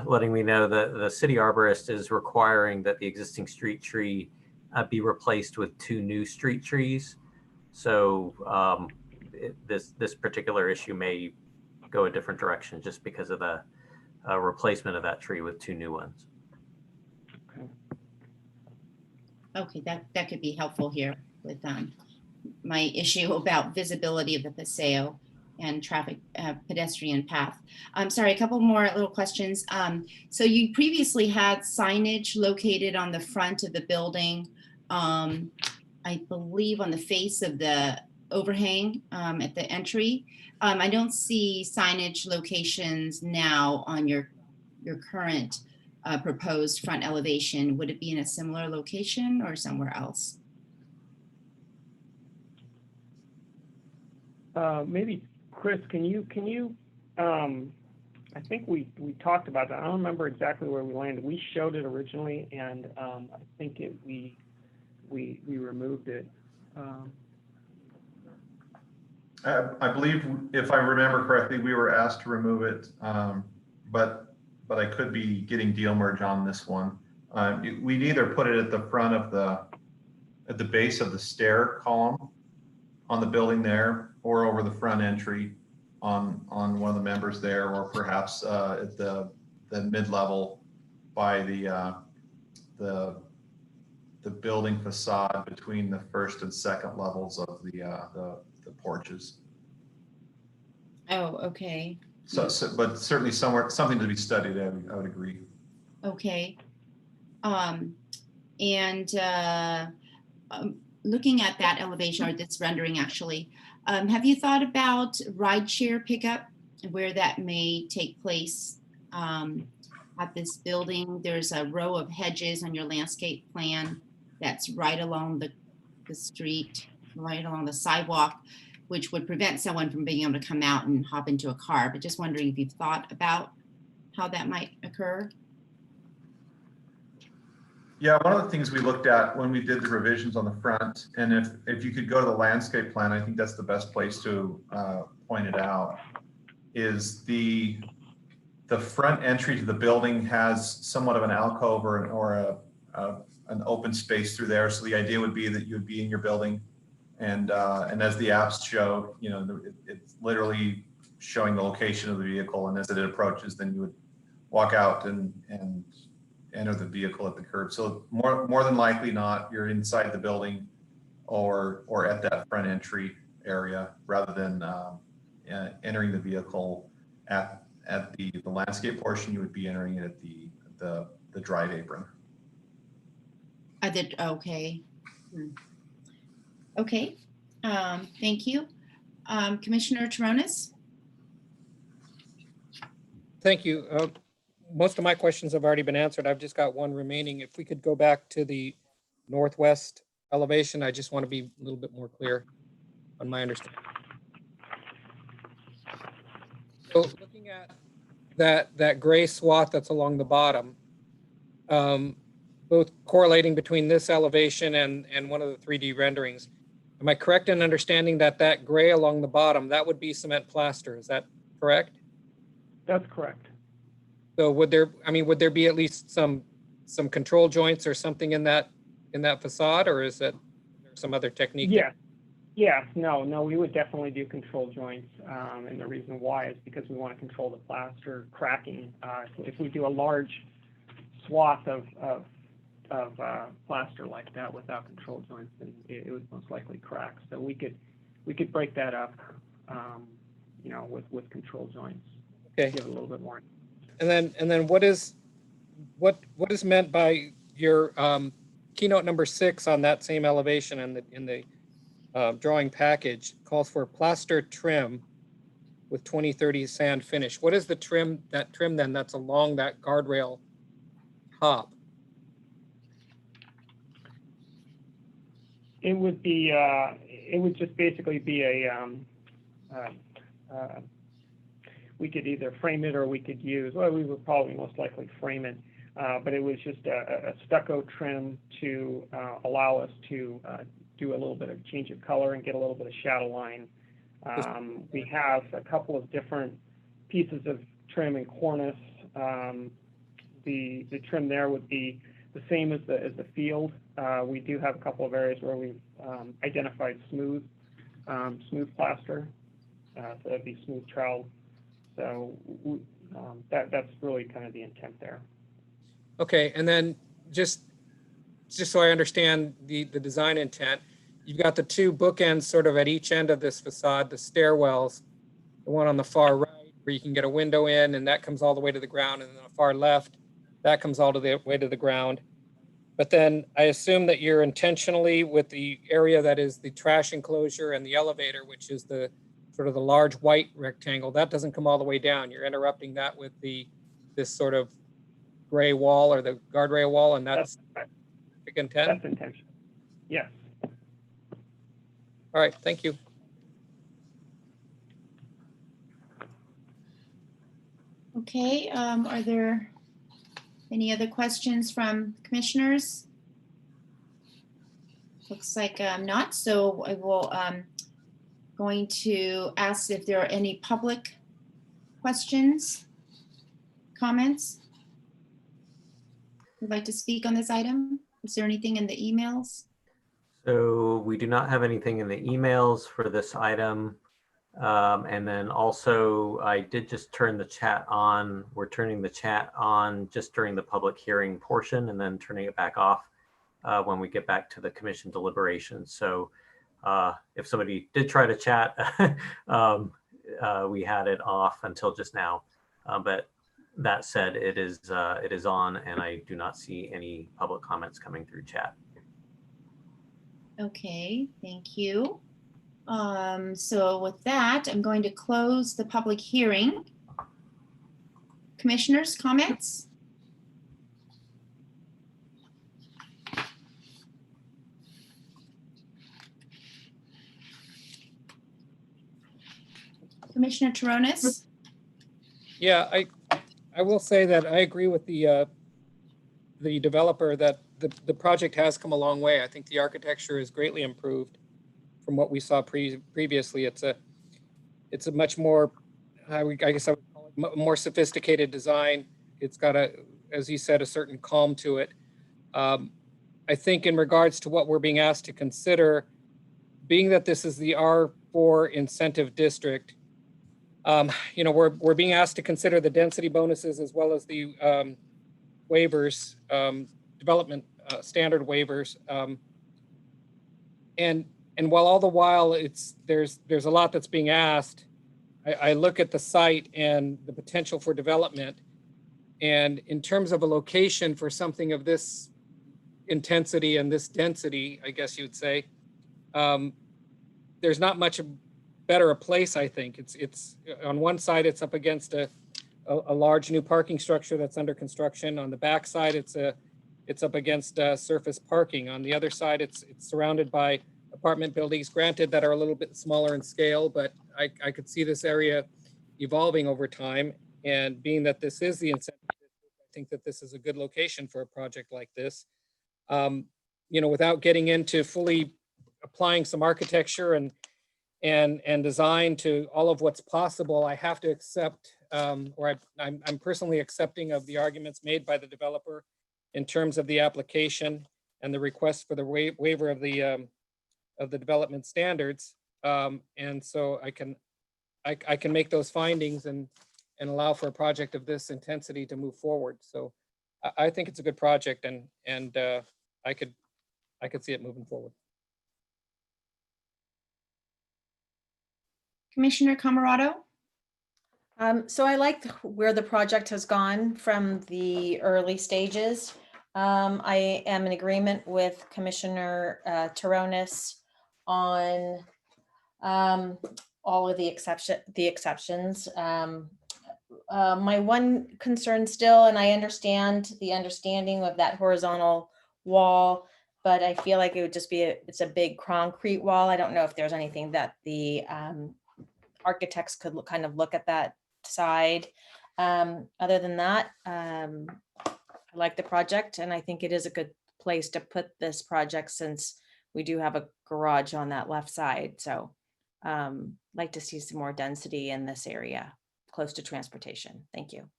[SPEAKER 4] letting me know that the city arborist is requiring that the existing street tree be replaced with 2 new street trees. So this particular issue may go a different direction just because of the replacement of that tree with 2 new ones.
[SPEAKER 2] Okay, that could be helpful here with my issue about visibility of the paseo and traffic pedestrian path. I'm sorry, a couple more little questions. So you previously had signage located on the front of the building I believe on the face of the overhang at the entry. I don't see signage locations now on your current proposed front elevation. Would it be in a similar location or somewhere else?
[SPEAKER 15] Maybe Chris, can you I think we talked about that. I don't remember exactly where we landed. We showed it originally, and I think we removed it.
[SPEAKER 14] I believe, if I remember correctly, we were asked to remove it, but I could be getting deal merge on this one. We'd either put it at the front of at the base of the stair column on the building there, or over the front entry on one of the members there, or perhaps at the mid-level by the building facade between the first and second levels of the porches.
[SPEAKER 2] Oh, okay.
[SPEAKER 14] So, but certainly something to be studied. I would agree.
[SPEAKER 2] Okay. Looking at that elevation, or this rendering actually, have you thought about rideshare pickup, where that may take place at this building? There's a row of hedges on your landscape plan that's right along the street, right along the sidewalk, which would prevent someone from being able to come out and hop into a car. But just wondering if you've thought about how that might occur.
[SPEAKER 14] Yeah, one of the things we looked at when we did the revisions on the front, and if you could go to the landscape plan, I think that's the best place to point it out, is the front entry to the building has somewhat of an alcove or an open space through there. So the idea would be that you would be in your building, and as the apps show, you know, it's literally showing the location of the vehicle, and as it approaches, then you would walk out and enter the vehicle at the curb. So more than likely not, you're inside the building or at that front entry area, rather than entering the vehicle at the landscape portion. You would be entering it at the drive apron.
[SPEAKER 2] I did, okay. Okay, thank you. Commissioner Toronis?
[SPEAKER 3] Thank you. Most of my questions have already been answered. I've just got one remaining. If we could go back to the northwest elevation, I just want to be a little bit more clear on my understanding. So looking at that gray swath that's along the bottom, both correlating between this elevation and one of the 3D renderings, am I correct in understanding that gray along the bottom, that would be cement plaster? Is that correct?
[SPEAKER 15] That's correct.
[SPEAKER 3] So would there be at least some control joints or something in that facade, or is that some other technique?
[SPEAKER 15] Yeah. No, we would definitely do control joints. And the reason why is because we want to control the plaster cracking. If we do a large swath of plaster like that without control joints, then it would most likely crack. So we could break that up, you know, with control joints.
[SPEAKER 3] Okay.
[SPEAKER 15] Give it a little bit more.
[SPEAKER 3] And then what is meant by your keynote number 6 on that same elevation in the drawing package? Calls for plaster trim with 2030 sand finish. What is the trim? That trim then that's along that guardrail top?
[SPEAKER 15] It would be. It would just basically be a. We could either frame it or we could use. Well, we would probably most likely frame it, but it was just a stucco trim to allow us to do a little bit of change of color and get a little bit of shadow line. We have a couple of different pieces of trim and cornice. The trim there would be the same as the field. We do have a couple of areas where we've identified smooth plaster. So that'd be smooth trowel. So that's really kind of the intent there.
[SPEAKER 3] Okay, and then just so I understand the design intent, you've got the two bookends sort of at each end of this facade, the stairwells, the one on the far right where you can get a window in and that comes all the way to the ground, and then on the far left, that comes all the way to the ground. But then I assume that you're intentionally with the area that is the trash enclosure and the elevator, which is the sort of the large white rectangle, that doesn't come all the way down. You're interrupting that with this sort of gray wall or the guardrail wall, and that's intent?
[SPEAKER 15] That's intention. Yes.
[SPEAKER 3] All right, thank you.
[SPEAKER 2] Okay, are there any other questions from commissioners? Looks like not, so I will going to ask if there are any public questions, comments. Would like to speak on this item? Is there anything in the emails?
[SPEAKER 4] So we do not have anything in the emails for this item. And then also I did just turn the chat on. We're turning the chat on just during the public hearing portion and then turning it back off when we get back to the commission deliberations. So if somebody did try to chat, we had it off until just now. But that said, it is on, and I do not see any public comments coming through chat.
[SPEAKER 2] Okay, thank you. So with that, I'm going to close the public hearing. Commissioners, comments? Commissioner Taronis?
[SPEAKER 3] Yeah, I will say that I agree with the developer that the project has come a long way. I think the architecture is greatly improved from what we saw previously. It's a much more, I guess I would call it more sophisticated design. It's got as you said, a certain calm to it. I think in regards to what we're being asked to consider, being that this is the R4 incentive district, you know, we're being asked to consider the density bonuses as well as the waivers, development standard waivers. And while all the while there's a lot that's being asked, I look at the site and the potential for development. And in terms of a location for something of this intensity and this density, I guess you'd say, there's not much better a place, I think. It's on one side, it's up against a large new parking structure that's under construction. On the back side, it's up against surface parking. On the other side, it's surrounded by apartment buildings, granted that are a little bit smaller in scale, but I could see this area evolving over time. And being that this is the incentive district, I think that this is a good location for a project like this. You know, without getting into fully applying some architecture and design to all of what's possible, I have to accept, or I'm personally accepting of the arguments made by the developer in terms of the application and the request for the waiver of the development standards. And so I can make those findings and allow for a project of this intensity to move forward. So I think it's a good project, and I could see it moving forward.
[SPEAKER 2] Commissioner Camerado?
[SPEAKER 5] So I like where the project has gone from the early stages. I am in agreement with Commissioner Taronis on all of the exceptions. My one concern still, and I understand the understanding of that horizontal wall, but I feel like it would just be it's a big concrete wall. I don't know if there's anything that the architects could kind of look at that side. Other than that, I like the project, and I think it is a good place to put this project since we do have a garage on that left side. So like to see some more density in this area close to transportation. Thank you.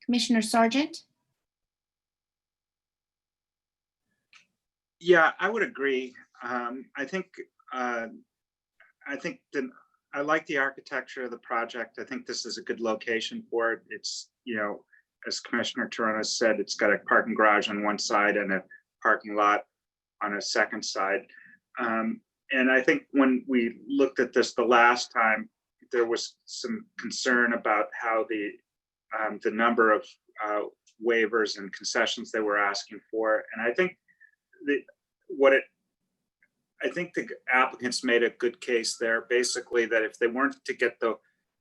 [SPEAKER 2] Commissioner Sargent?
[SPEAKER 11] Yeah, I would agree. I think that I like the architecture of the project. I think this is a good location for it. It's, you know, as Commissioner Taronis said, it's got a parking garage on one side and a parking lot on a second side. And I think when we looked at this the last time, there was some concern about how the the number of waivers and concessions they were asking for. And I think I think the applicants made a good case there, basically, that if they weren't to get the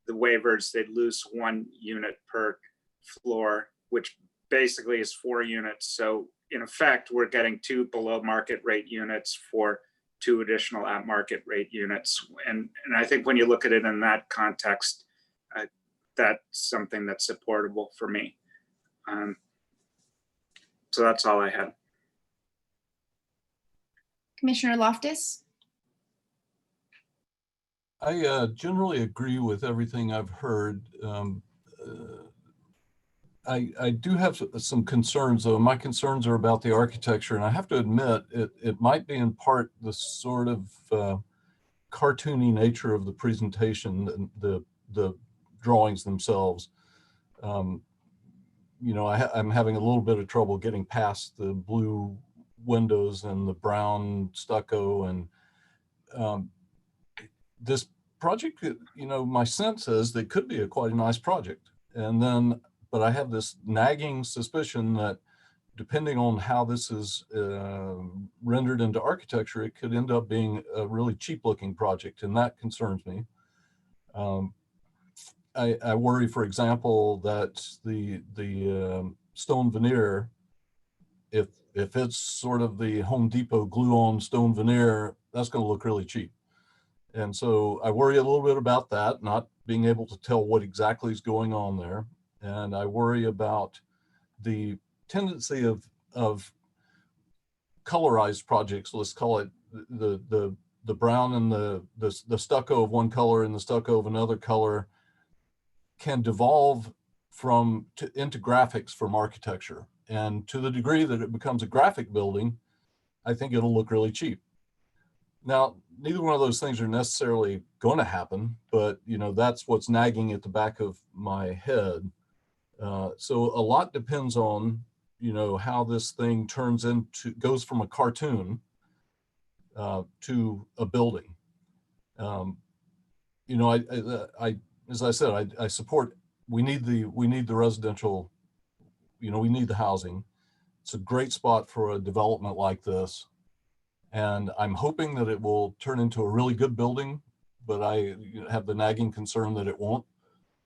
[SPEAKER 11] waivers, they'd lose 1 unit per floor, which basically is 4 units. So in effect, we're getting 2 below market rate units for 2 additional at market rate units. And I think when you look at it in that context, that's something that's supportable for me. So that's all I had.
[SPEAKER 2] Commissioner Loftus?
[SPEAKER 9] I generally agree with everything I've heard. I do have some concerns, though. My concerns are about the architecture, and I have to admit it might be in part the sort of cartoony nature of the presentation, the drawings themselves. You know, I'm having a little bit of trouble getting past the blue windows and the brown stucco, and this project, you know, my sense is that could be quite a nice project. And then, but I have this nagging suspicion that depending on how this is rendered into architecture, it could end up being a really cheap looking project, and that concerns me. I worry, for example, that the stone veneer, if it's sort of the Home Depot glue-on stone veneer, that's going to look really cheap. And so I worry a little bit about that, not being able to tell what exactly is going on there. And I worry about the tendency of colorized projects, let's call it the brown and the stucco of one color and the stucco of another color, can devolve into graphics from architecture. And to the degree that it becomes a graphic building, I think it'll look really cheap. Now, neither one of those things are necessarily going to happen, but you know, that's what's nagging at the back of my head. So a lot depends on, you know, how this thing goes from a cartoon to a building. You know, as I said, I support, we need the residential, you know, we need the housing. It's a great spot for a development like this. And I'm hoping that it will turn into a really good building, but I have the nagging concern that it won't.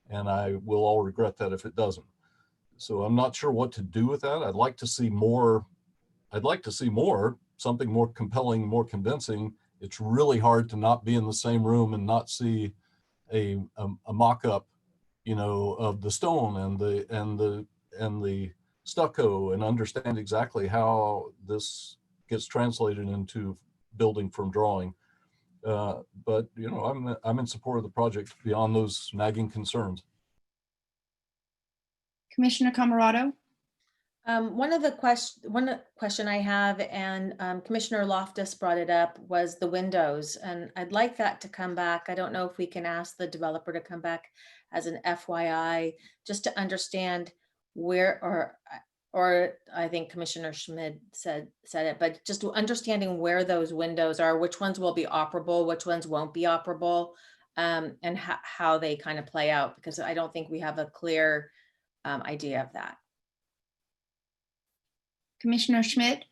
[SPEAKER 9] And I will all regret that if it doesn't. So I'm not sure what to do with that. I'd like to see more, something more compelling, more convincing. It's really hard to not be in the same room and not see a mock-up, you know, of the stone and the stucco, and understand exactly how this gets translated into building from drawing. But you know, I'm in support of the project beyond those nagging concerns.
[SPEAKER 2] Commissioner Camerado?
[SPEAKER 5] One question I have, and Commissioner Loftus brought it up, was the windows, and I'd like that to come back. I don't know if we can ask the developer to come back as an FYI, just to understand where, or I think Commissioner Schmidt said it, but just understanding where those windows are, which ones will be operable, which ones won't be operable, and how they kind of play out, because I don't think we have a clear idea of that.
[SPEAKER 2] Commissioner Schmidt?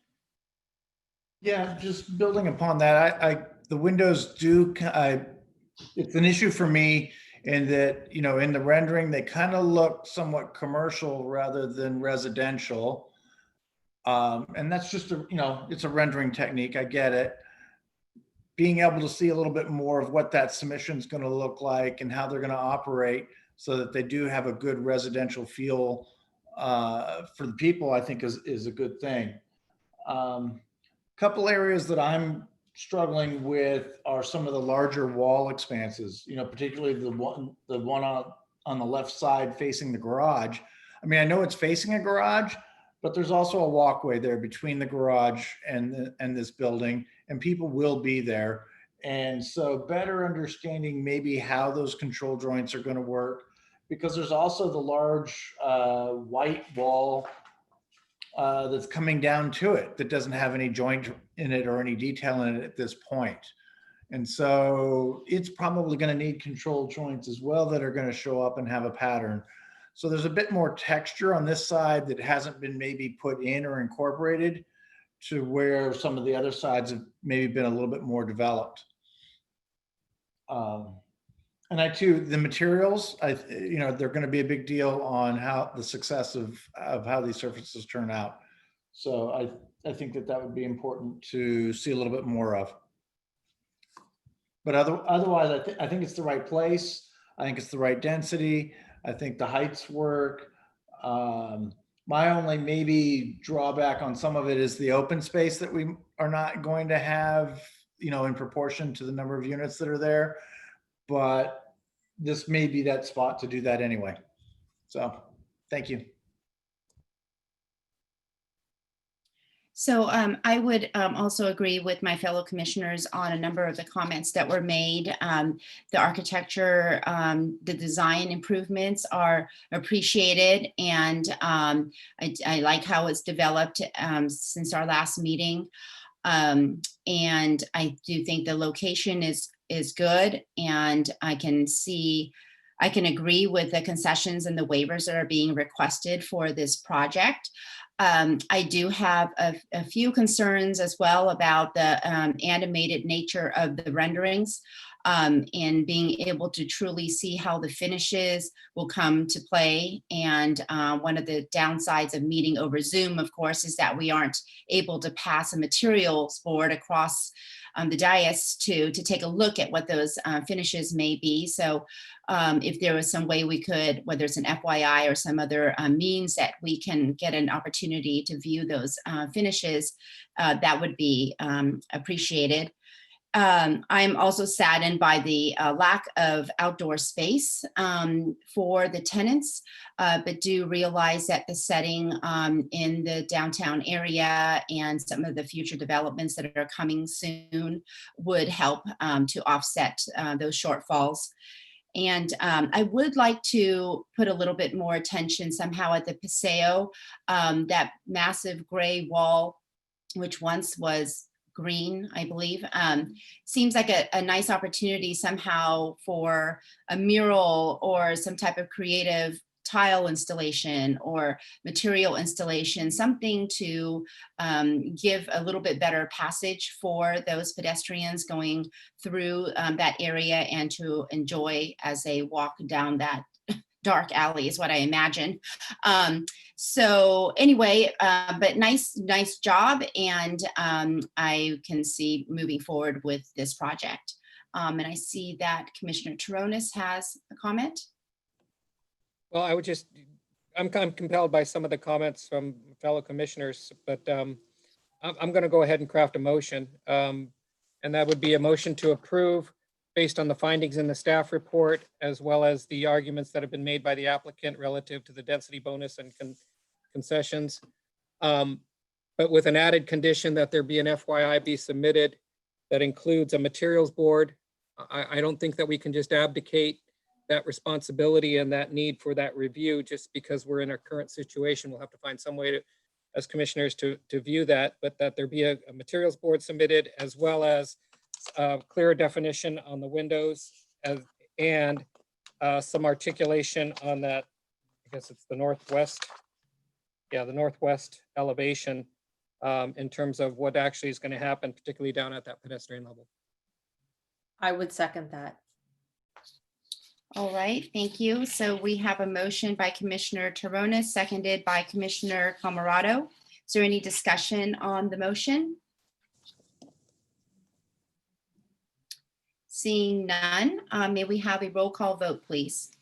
[SPEAKER 10] Yeah, just building upon that, the windows do, it's an issue for me in that, you know, in the rendering, they kind of look somewhat commercial rather than residential. And that's just, you know, it's a rendering technique, I get it. Being able to see a little bit more of what that submission is going to look like and how they're going to operate so that they do have a good residential feel for the people, I think is a good thing. Couple areas that I'm struggling with are some of the larger wall expanses, you know, particularly the one on the left side facing the garage. I mean, I know it's facing a garage, but there's also a walkway there between the garage and this building, and people will be there. And so better understanding maybe how those control joints are going to work, because there's also the large white wall that's coming down to it that doesn't have any joint in it or any detail in it at this point. And so it's probably going to need control joints as well that are going to show up and have a pattern. So there's a bit more texture on this side that hasn't been maybe put in or incorporated to where some of the other sides have maybe been a little bit more developed. And I too, the materials, they're going to be a big deal on how the success of how these surfaces turn out. So I think that would be important to see a little bit more of. But otherwise, I think it's the right place. I think it's the right density. I think the heights work. My only maybe drawback on some of it is the open space that we are not going to have, in proportion to the number of units that are there. But this may be that spot to do that anyway. So, thank you.
[SPEAKER 2] So I would also agree with my fellow commissioners on a number of the comments that were made. The architecture, the design improvements are appreciated, and I like how it's developed since our last meeting. And I do think the location is good, and I can agree with the concessions and the waivers that are being requested for this project. I do have a few concerns as well about the animated nature of the renderings, and being able to truly see how the finishes will come to play. And one of the downsides of meeting over Zoom, of course, is that we aren't able to pass a materials board across the dais to take a look at what those finishes may be. So if there was some way we could, whether it's an FYI or some other means that we can get an opportunity to view those finishes, that would be appreciated. I'm also saddened by the lack of outdoor space for the tenants, but do realize that the setting in the downtown area and some of the future developments that are coming soon would help to offset those shortfalls. And I would like to put a little bit more attention somehow at the Paseo, that massive gray wall, which once was green, I believe, seems like a nice opportunity somehow for a mural or some type of creative tile installation or material installation, something to give a little bit better passage for those pedestrians going through that area and to enjoy as they walk down that dark alley is what I imagine. So anyway, but nice job. And I can see moving forward with this project. And I see that Commissioner Taronis has a comment.
[SPEAKER 3] Well, I'm kind of compelled by some of the comments from fellow commissioners, but I'm going to go ahead and craft a motion. And that would be a motion to approve based on the findings in the staff report, as well as the arguments that have been made by the applicant relative to the density bonus and concessions. But with an added condition that there be an FYI be submitted that includes a materials board. I don't think that we can just abdicate that responsibility and that need for that review just because we're in our current situation. We'll have to find some way to, as commissioners, to view that, but that there be a materials board submitted, as well as clearer definition on the windows and some articulation on that, I guess it's the northwest. Yeah, the northwest elevation in terms of what actually is going to happen, particularly down at that pedestrian level.
[SPEAKER 5] I would second that.
[SPEAKER 2] All right, thank you. So we have a motion by Commissioner Taronis, seconded by Commissioner Camarado. Is there any discussion on the motion? Seeing none, may we have a roll call vote, please?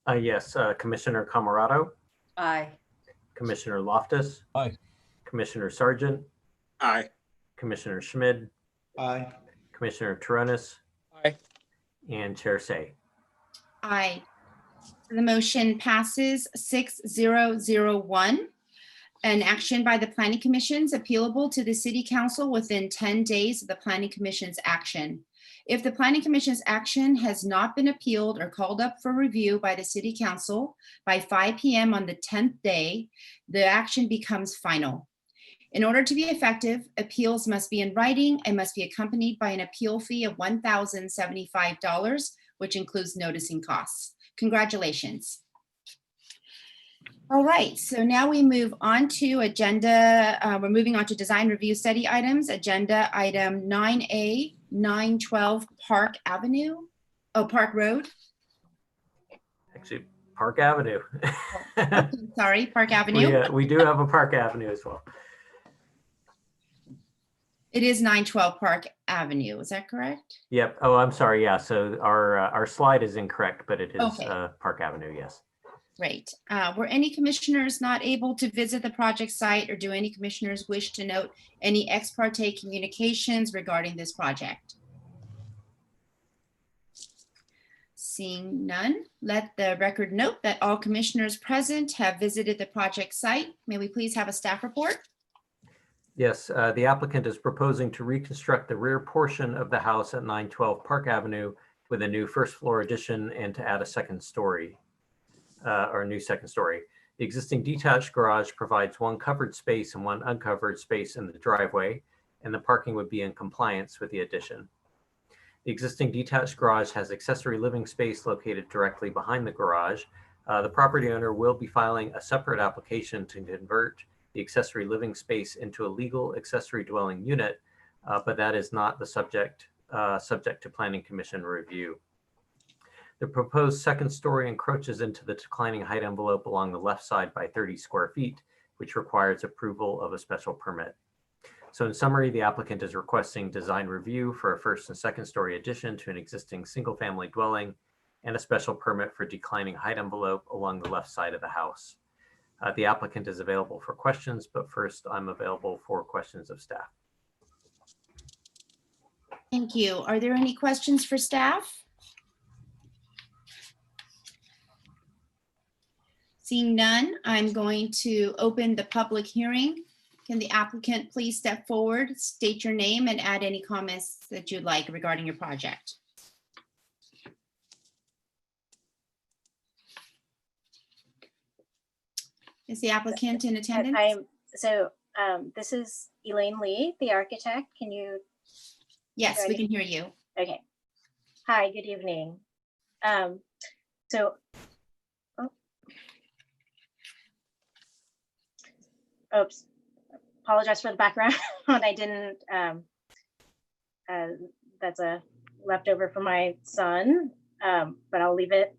[SPEAKER 4] Yes, Commissioner Camarado,
[SPEAKER 5] Aye.
[SPEAKER 4] Commissioner Loftus.
[SPEAKER 9] Aye.
[SPEAKER 4] Commissioner Sargent.
[SPEAKER 16] Aye.
[SPEAKER 4] Commissioner Schmid.
[SPEAKER 10] Aye.
[SPEAKER 4] Commissioner Taronis.
[SPEAKER 3] Aye.
[SPEAKER 4] And Chair Say.
[SPEAKER 2] Aye. The motion passes 6-0-0-1. An action by the Planning Commission is appealable to the City Council within 10 days of the Planning Commission's action. If the Planning Commission's action has not been appealed or called up for review by the City Council by 5 p.m. on the 10th day, the action becomes final. In order to be effective, appeals must be in writing and must be accompanied by an appeal fee of $1,075, which includes noticing costs. Congratulations. All right, so now we move on to agenda, we're moving on to design review study items, agenda item 9A, 912 Park Avenue, Park Road.
[SPEAKER 4] Actually, Park Avenue.
[SPEAKER 2] Okay, sorry, Park Avenue.
[SPEAKER 4] We do have a Park Avenue as well.
[SPEAKER 2] It is 912 Park Avenue, is that correct?
[SPEAKER 4] Yep. Oh, I'm sorry. Yeah. So our slide is incorrect, but it is
[SPEAKER 2] Okay.
[SPEAKER 4] Park Avenue. Yes.
[SPEAKER 2] Great. Were any commissioners not able to visit the project site, or do any commissioners wish to note any ex parte communications regarding this project? Seeing none, let the record note that all commissioners present have visited the project site. May we please have a staff report?
[SPEAKER 4] Yes, the applicant is proposing to reconstruct the rear portion of the house at 912 Park Avenue with a new first floor addition and to add a second story, or a new second story. The existing detached garage provides one covered space and one uncovered space in the driveway, and the parking would be in compliance with the addition. The existing detached garage has accessory living space located directly behind the garage. The property owner will be filing a separate application to convert the accessory living space into a legal accessory dwelling unit, but that is not the subject to Planning Commission review. The proposed second story encroaches into the declining height envelope along the left side by 30 square feet, which requires approval of a special permit. So in summary, the applicant is requesting design review for a first and second story addition to an existing single family dwelling and a special permit for declining height envelope along the left side of the house. The applicant is available for questions, but first I'm available for questions of staff.
[SPEAKER 2] Thank you. Are there any questions for staff? Seeing none, I'm going to open the public hearing. Can the applicant please step forward, state your name, and add any comments that you'd like regarding your project? Is the applicant in attendance?
[SPEAKER 16] This is Elaine Lee, the architect. Can you?
[SPEAKER 2] Yes, we can hear you.
[SPEAKER 16] Okay. Hi, good evening. Oops, apologize for the background. I didn't, that's a leftover from my son, but I'll leave it.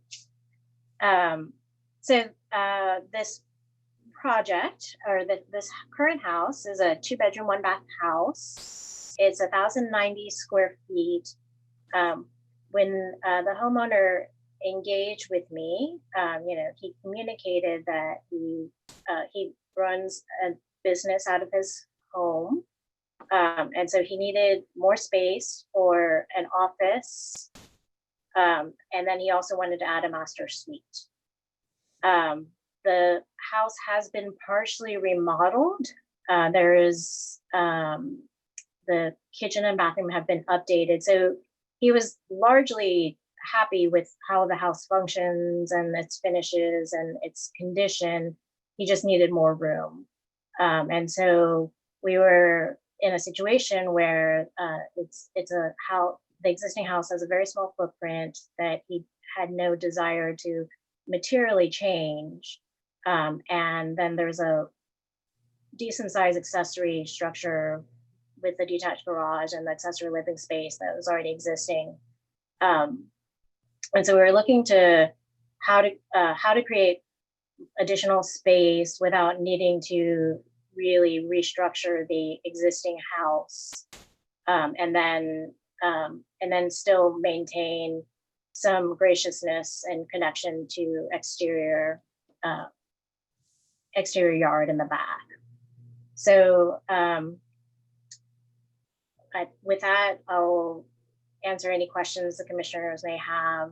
[SPEAKER 16] This project, or this current house, is a 2-bedroom, 1-bath house. It's 1,090 square feet. When the homeowner engaged with me, he communicated that he runs a business out of his home, and so he needed more space for an office, and then he also wanted to add a master suite. The house has been partially remodeled. There is the kitchen and bathroom have been updated. So he was largely happy with how the house functions and its finishes and its condition. He just needed more room. And so we were in a situation where it's a house, the existing house has a very small footprint that he had no desire to materially change. And then there's a decent sized accessory structure with the detached garage and the accessory living space that was already existing. And so we were looking to how to create additional space without needing to really restructure the existing house, and then still maintain some graciousness and connection to exterior yard in the back. So with that, I'll answer any questions the commissioners may have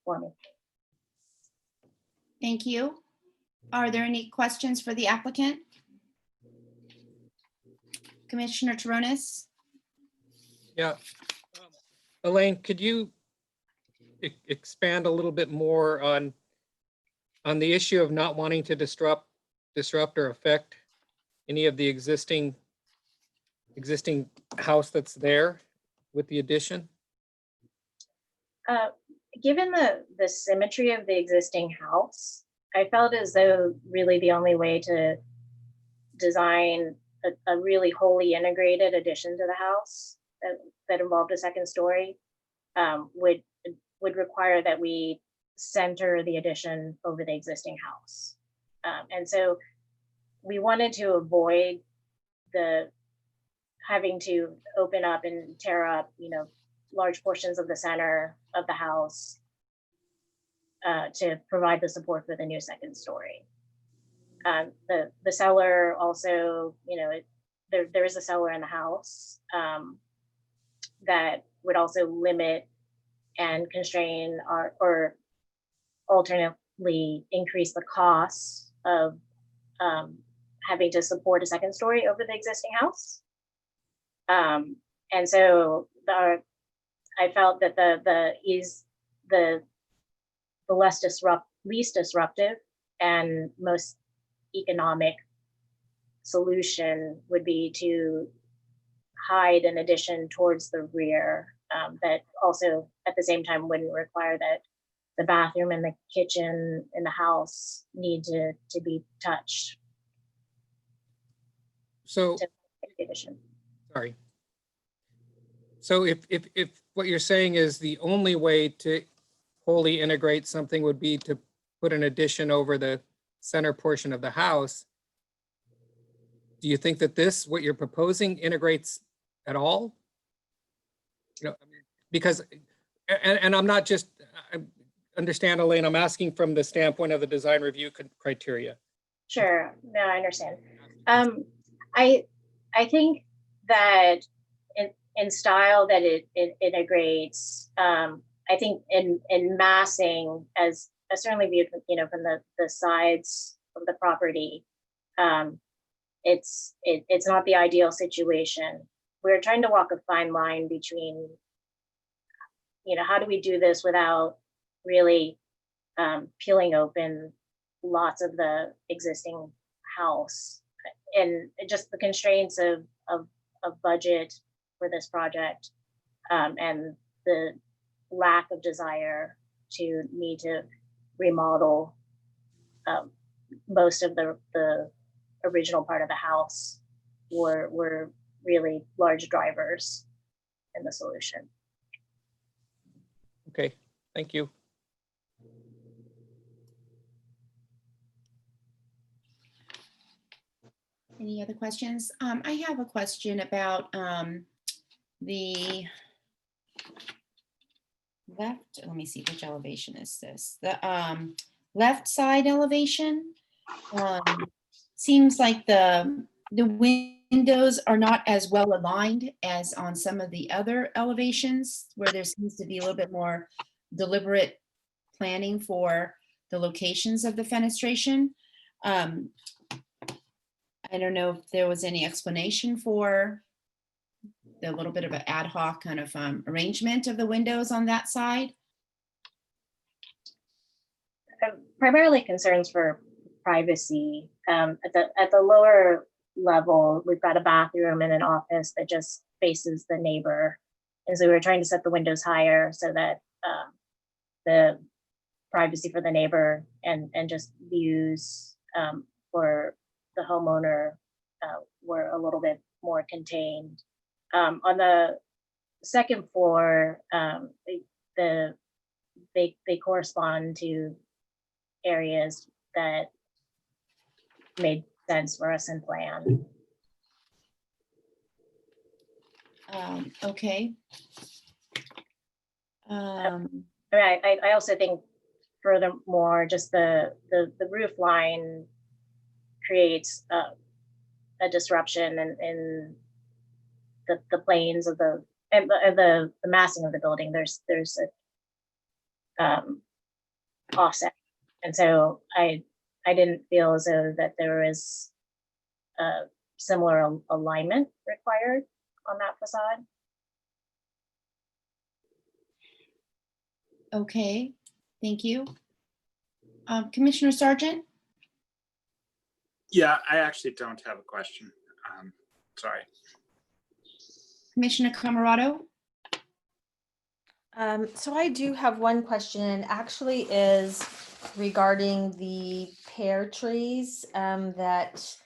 [SPEAKER 16] for me.
[SPEAKER 2] Thank you. Are there any questions for the applicant? Commissioner Taronis?
[SPEAKER 3] Yeah. Elaine, could you expand a little bit more on the issue of not wanting to disrupt or affect any of the existing house that's there with the addition?
[SPEAKER 16] given the symmetry of the existing house, I felt as though really the only way to design a really wholly integrated addition to the house that involved a second story would require that we center the addition over the existing house. And so we wanted to avoid the having to open up and tear up, large portions of the center of the house to provide the support for the new second story. The cellar also, there is a cellar in the house that would also limit and constrain or alternately increase the costs of having to support a second story over the existing house. And so I felt that the least disruptive and most economic solution would be to hide an addition towards the rear that also at the same time wouldn't require that the bathroom and the kitchen in the house need to be touched.
[SPEAKER 3] So, sorry. So if what you're saying is the only way to wholly integrate something would be to put an addition over the center portion of the house, do you think that what you're proposing integrates at all? Because, and I'm not just, understand, Elaine, I'm asking from the standpoint of the design review criteria.
[SPEAKER 16] Sure, no, I understand. I think that in style that it integrates, I think in massing, as certainly viewed, from the sides of the property, it's not the ideal situation. We're trying to walk a fine line between, how do we do this without really peeling open lots of the existing house, and just the constraints of budget for this project, and the lack of desire to need to remodel most of the original part of the house were really large drivers in the solution.
[SPEAKER 3] Okay, thank you.
[SPEAKER 2] Any other questions? I have a question about the left, let me see, which elevation is this? The left side elevation. Seems like the windows are not as well aligned as on some of the other elevations, where there seems to be a little bit more deliberate planning for the locations of the fenestration. I don't know if there was any explanation for the little bit of an ad hoc kind of arrangement of the windows on that side.
[SPEAKER 16] Primarily concerns for privacy. At the lower level, we've got a bathroom and an office that just faces the neighbor. And so we were trying to set the windows higher so that the privacy for the neighbor and just views for the homeowner were a little bit more contained. On the second floor, they correspond to areas that made sense for us in plan.
[SPEAKER 2] Okay.
[SPEAKER 16] I also think furthermore, just the roof line creates a disruption in the planes of the massing of the building. There's a offset, and so I didn't feel as though that there was a similar alignment required on that facade.
[SPEAKER 2] Okay, thank you. Commissioner Sargent?
[SPEAKER 11] Yeah, I actually don't have a question. Sorry.
[SPEAKER 2] Commissioner Camarado?
[SPEAKER 5] So I do have one question, and actually is regarding the pear trees that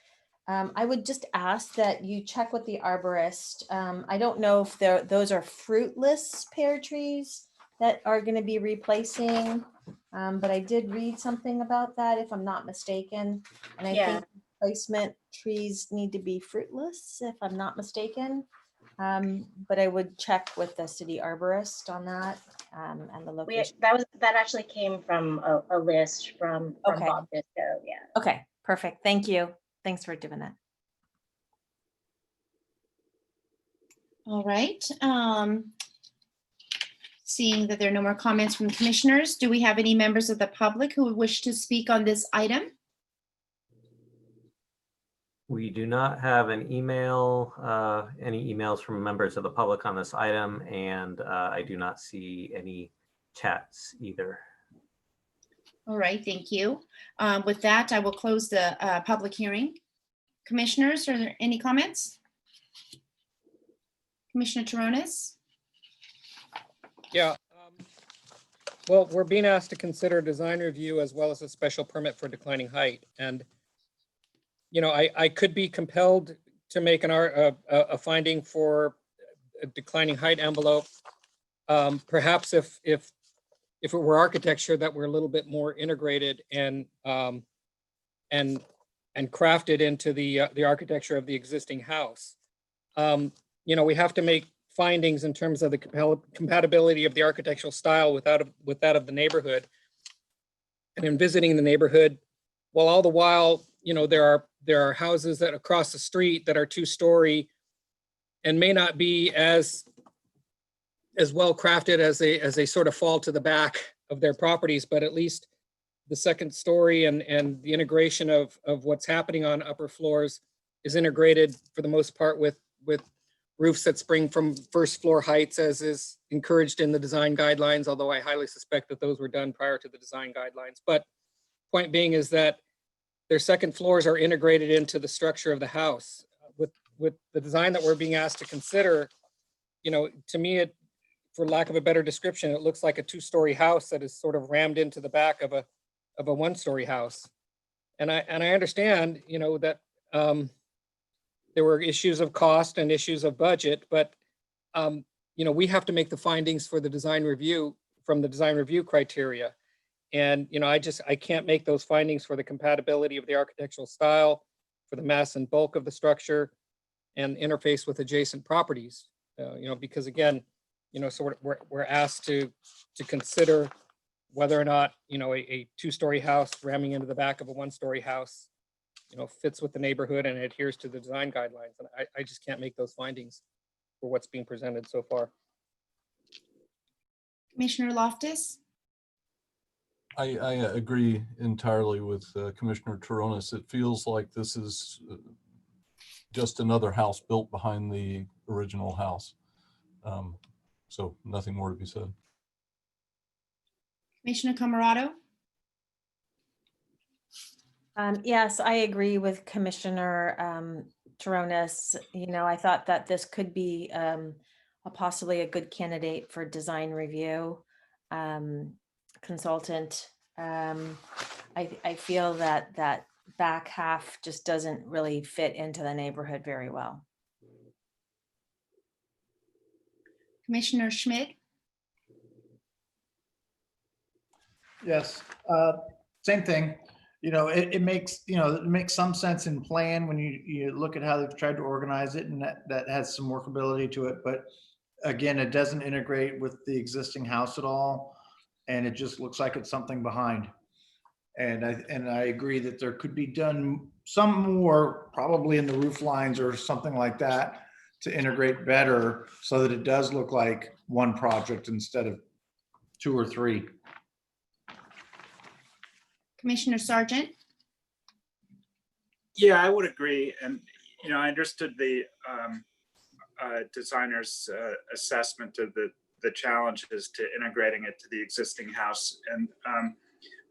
[SPEAKER 5] I would just ask that you check with the arborist. I don't know if those are fruitless pear trees that are going to be replacing, but I did read something about that, if I'm not mistaken. And I
[SPEAKER 16] Yeah.
[SPEAKER 5] think replacement trees need to be fruitless, if I'm not mistaken. But I would check with the city arborist on that and the location.
[SPEAKER 16] That actually came from a list from
[SPEAKER 5] Okay.
[SPEAKER 16] Bob Disco. Yeah.
[SPEAKER 5] Okay, perfect. Thank you. Thanks for doing that.
[SPEAKER 2] All right. Seeing that there are no more comments from commissioners, do we have any members of the public who would wish to speak on this item?
[SPEAKER 4] We do not have an email, any emails from members of the public on this item, and I do not see any chats either.
[SPEAKER 2] All right, thank you. With that, I will close the public hearing. Commissioners, are there any comments? Commissioner Taronis?
[SPEAKER 3] Yeah. Well, we're being asked to consider design review as well as a special permit for declining height. And, you know, I could be compelled to make a finding for a declining height envelope. Perhaps if it were architecture that were a little bit more integrated and crafted into the architecture of the existing house. You know, we have to make findings in terms of the compatibility of the architectural style with that of the neighborhood. And in visiting the neighborhood, well, all the while, you know, there are houses that across the street that are 2-story and may not be as well crafted as they sort of fall to the back of their properties, but at least the second story and the integration of what's happening on upper floors is integrated for the most part with roofs that spring from first floor heights, as is encouraged in the design guidelines, although I highly suspect that those were done prior to the design guidelines. But point being is that their second floors are integrated into the structure of the house. With the design that we're being asked to consider, you know, to me, for lack of a better description, it looks like a 2-story house that is sort of rammed into the back of a 1-story house. And I understand, you know, that there were issues of cost and issues of budget, but you know, we have to make the findings for the design review from the design review criteria. And, you know, I can't make those findings for the compatibility of the architectural style, for the mass and bulk of the structure, and interface with adjacent properties. You know, because again, you know, so we're asked to consider whether or not, you know, a 2-story house ramming into the back of a 1-story house, you know, fits with the neighborhood and adheres to the design guidelines. And I just can't make those findings for what's being presented so far.
[SPEAKER 2] Commissioner Loftus?
[SPEAKER 9] I agree entirely with Commissioner Taronis. It feels like this is just another house built behind the original house. So nothing more to be said.
[SPEAKER 2] Commissioner Camerado?
[SPEAKER 5] Yes, I agree with Commissioner Taronis. You know, I thought that this could be possibly a good candidate for design review consultant. I feel that back half just doesn't really fit into the neighborhood very well.
[SPEAKER 2] Commissioner Schmidt?
[SPEAKER 10] Yes, same thing. You know, it makes some sense in plan when you look at how they've tried to organize it, and that has some workability to it. But again, it doesn't integrate with the existing house at all, and it just looks like it's something behind. And I agree that there could be done some more, probably in the roof lines or something like that, to integrate better so that it does look like one project instead of 2 or 3.
[SPEAKER 2] Commissioner Sargent?
[SPEAKER 11] Yeah, I would agree. And, you know, I understood the designer's assessment of the challenges to integrating it to the existing house. And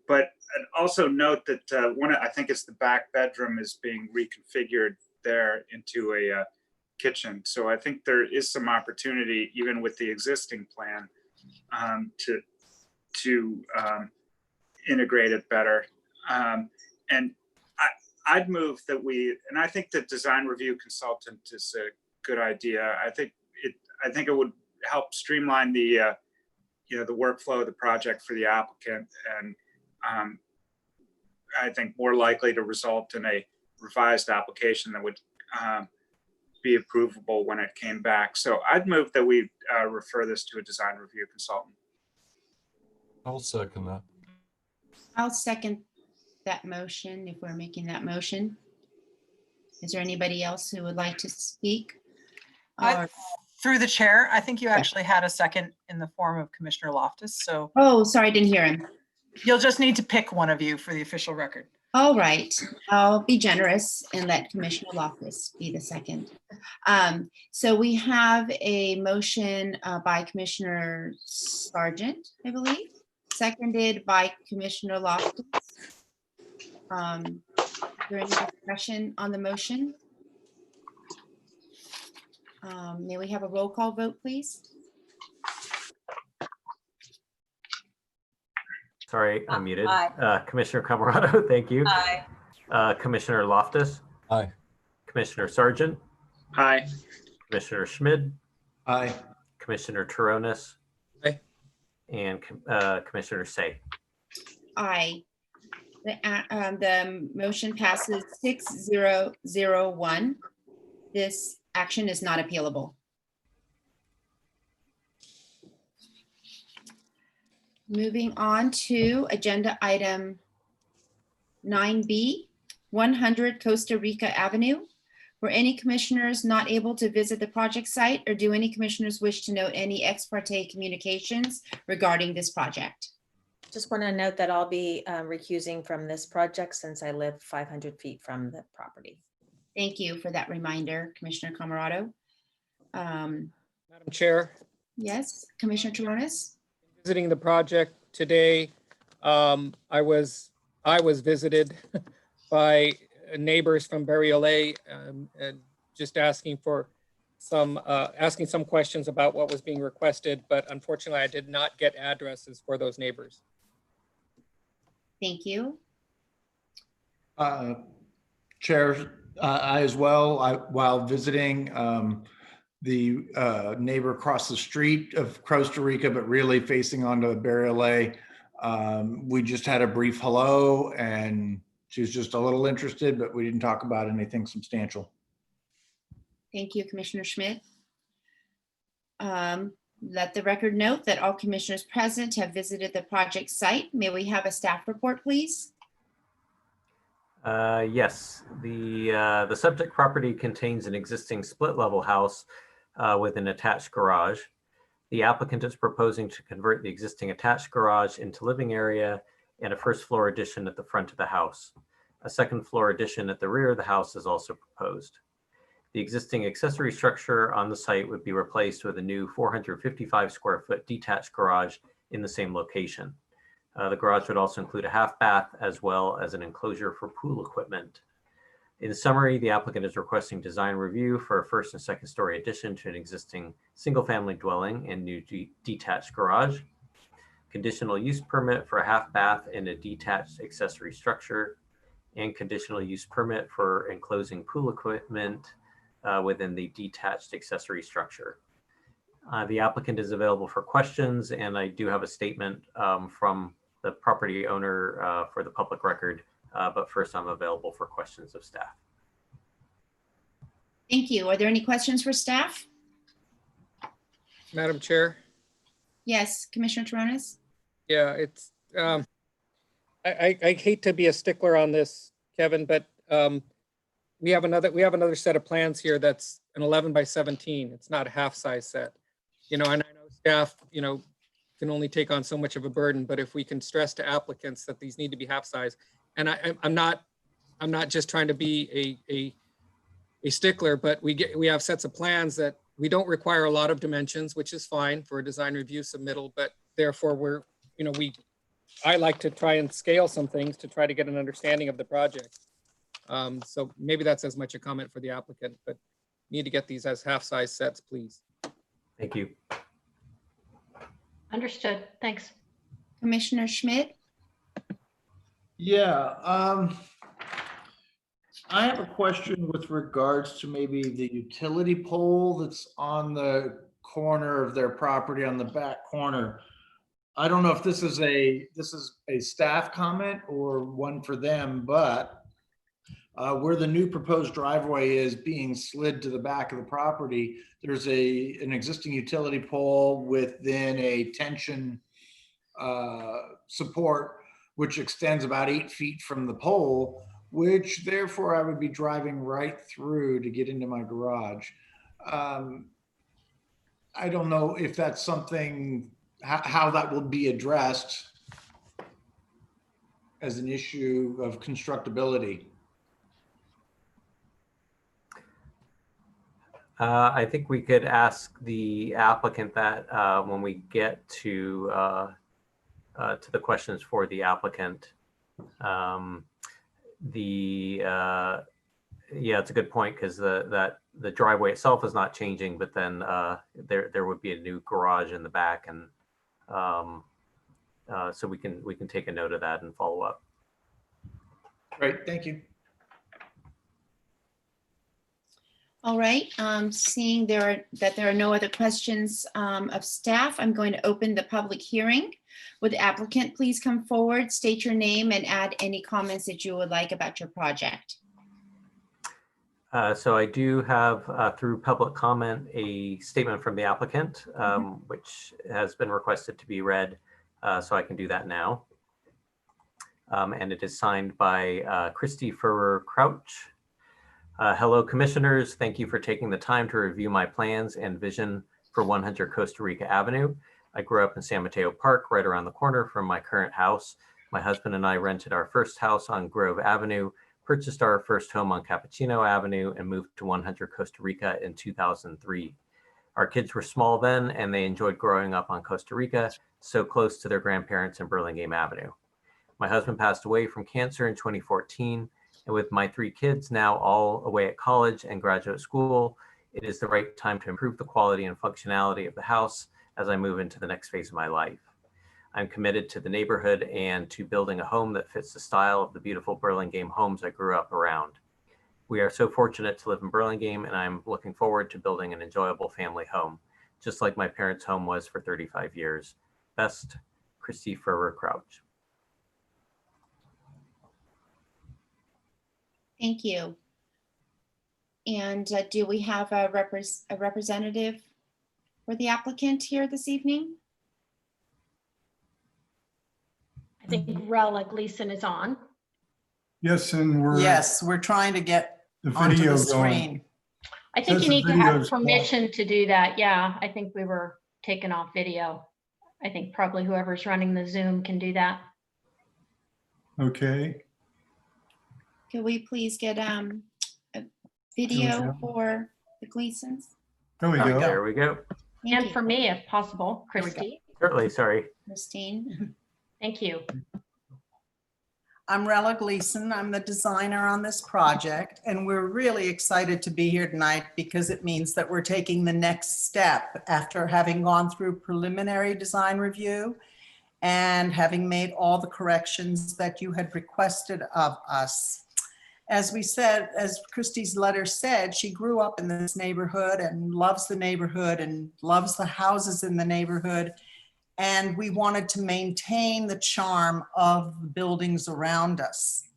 [SPEAKER 11] but I'd also note that I think it's the back bedroom is being reconfigured there into a kitchen. So I think there is some opportunity, even with the existing plan, to integrate it better. And I'd move that and I think the design review consultant is a good idea. I think it would help streamline the the workflow of the project for the applicant, and I think more likely to result in a revised application that would be approvable when it came back. So I'd move that we refer this to a design review consultant.
[SPEAKER 9] I'll second that.
[SPEAKER 2] I'll second that motion if we're making that motion. Is there anybody else who would like to speak?
[SPEAKER 17] Through the chair, I think you actually had a second in the form of Commissioner Loftus. So
[SPEAKER 2] Oh, sorry, I didn't hear him.
[SPEAKER 17] you'll just need to pick one of you for the official record.
[SPEAKER 2] All right, I'll be generous and let Commissioner Loftus be the second. So we have a motion by Commissioner Sargent, I believe, seconded by Commissioner Loftus. Is there any discussion on the motion? May we have a roll call vote, please?
[SPEAKER 4] Sorry, I'm muted.
[SPEAKER 5] Aye.
[SPEAKER 4] Commissioner Camarado, thank you.
[SPEAKER 5] Aye.
[SPEAKER 4] Commissioner Loftus.
[SPEAKER 9] Aye.
[SPEAKER 4] Commissioner Sargent.
[SPEAKER 11] Aye.
[SPEAKER 4] Commissioner Schmid.
[SPEAKER 10] Aye.
[SPEAKER 4] Commissioner Taronis.
[SPEAKER 3] Aye.
[SPEAKER 4] And Commissioner Say.
[SPEAKER 2] Aye. The motion passes 6-0-0-1. This action is not appealable. Moving on to agenda item 9B, 100 Costa Rica Avenue. Were any commissioners not able to visit the project site, or do any commissioners wish to note any ex parte communications regarding this project?
[SPEAKER 5] Just want to note that I'll be recusing from this project since I live 500 feet from the property.
[SPEAKER 2] Thank you for that reminder, Commissioner Camarado.
[SPEAKER 3] Madam Chair,
[SPEAKER 2] Yes, Commissioner Taronis?
[SPEAKER 3] visiting the project today, I was visited by neighbors from Barriolet, and just asking some questions about what was being requested, but unfortunately I did not get addresses for those neighbors.
[SPEAKER 2] Thank you.
[SPEAKER 10] Chair, I as well, while visiting the neighbor across the street of Costa Rica, but really facing onto Barriolet, we just had a brief hello, and she was just a little interested, but we didn't talk about anything substantial.
[SPEAKER 2] Thank you, Commissioner Schmidt. Let the record note that all commissioners present have visited the project site. May we have a staff report, please?
[SPEAKER 4] Yes, the subject property contains an existing split level house with an attached garage. The applicant is proposing to convert the existing attached garage into living area and a first floor addition at the front of the house. A second floor addition at the rear of the house is also proposed. The existing accessory structure on the site would be replaced with a new 455 square foot detached garage in the same location. The garage would also include a half bath as well as an enclosure for pool equipment. In summary, the applicant is requesting design review for a first and second story addition to an existing single family dwelling and new detached garage, conditional use permit for a half bath and a detached accessory structure, and conditional use permit for enclosing pool equipment within the detached accessory structure. The applicant is available for questions, and I do have a statement from the property owner for the public record, but first I'm available for questions of staff.
[SPEAKER 2] Thank you. Are there any questions for staff?
[SPEAKER 3] Madam Chair?
[SPEAKER 2] Yes, Commissioner Taronis?
[SPEAKER 3] Yeah, it's, I hate to be a stickler on this, Kevin, but we have another set of plans here that's an 11 by 17. It's not a half size set. And I know staff, can only take on so much of a burden, but if we can stress to applicants that these need to be half size, and I'm not just trying to be a stickler, but we have sets of plans that we don't require a lot of dimensions, which is fine for a design review submittal, but therefore I like to try and scale some things to try to get an understanding of the project. So maybe that's as much a comment for the applicant, but need to get these as half size sets, please.
[SPEAKER 4] Thank you.
[SPEAKER 18] Understood. Thanks.
[SPEAKER 2] Commissioner Schmidt?
[SPEAKER 10] Yeah, I have a question with regards to maybe the utility pole that's on the corner of their property on the back corner. I don't know if this is a staff comment or one for them, but where the new proposed driveway is being slid to the back of the property, there's an existing utility pole with then a tension support, which extends about 8 feet from the pole, which therefore I would be driving right through to get into my garage. I don't know if that's something, how that will be addressed as an issue of constructability.
[SPEAKER 4] I think we could ask the applicant that when we get to the questions for the applicant. Yeah, it's a good point, because the driveway itself is not changing, but then there would be a new garage in the back, and so we can take a note of that and follow up.
[SPEAKER 10] Great, thank you.
[SPEAKER 2] All right, seeing that there are no other questions of staff, I'm going to open the public hearing. Would the applicant please come forward, state your name, and add any comments that you would like about your project?
[SPEAKER 4] So I do have, through public comment, a statement from the applicant, which has been requested to be read, so I can do that now. And it is signed by Christy Ferrer-Crouch. Hello, commissioners. Thank you for taking the time to review my plans and vision for 100 Costa Rica Avenue. I grew up in San Mateo Park, right around the corner from my current house. My husband and I rented our first house on Grove Avenue, purchased our first home on Cappuccino Avenue, and moved to 100 Costa Rica in 2003. Our kids were small then, and they enjoyed growing up on Costa Rica, so close to their grandparents in Burlingame Avenue. My husband passed away from cancer in 2014, and with my 3 kids now all away at college and graduate school, it is the right time to improve the quality and functionality of the house as I move into the next phase of my life. I'm committed to the neighborhood and to building a home that fits the style of the beautiful Burlingame homes I grew up around. We are so fortunate to live in Burlingame, and I'm looking forward to building an enjoyable family home, just like my parents' home was for 35 years. Best, Christy Ferrer-Crouch.
[SPEAKER 2] Thank you. And do we have a representative for the applicant here this evening?
[SPEAKER 18] I think Rella Gleason is on.
[SPEAKER 19] Yes, and
[SPEAKER 20] we're trying to get
[SPEAKER 19] the
[SPEAKER 20] onto
[SPEAKER 19] video
[SPEAKER 20] the screen.
[SPEAKER 18] I think you need to have permission to do that. Yeah, I think we were taken off video. I think probably whoever's running the Zoom can do that.
[SPEAKER 19] Okay.
[SPEAKER 2] Can we please get a video for the Gleasons?
[SPEAKER 19] There we go.
[SPEAKER 4] There we go.
[SPEAKER 18] And for me, if possible, Christy.
[SPEAKER 4] Certainly, sorry.
[SPEAKER 2] Christine.
[SPEAKER 18] Thank you.
[SPEAKER 20] I'm Rella Gleason. I'm the designer on this project, and we're really excited to be here tonight because it means that we're taking the next step after having gone through preliminary design review and having made all the corrections that you had requested of us. As we said, as Christy's letter said, she grew up in this neighborhood and loves the neighborhood and loves the houses in the neighborhood. And we wanted to maintain the charm of the buildings around us.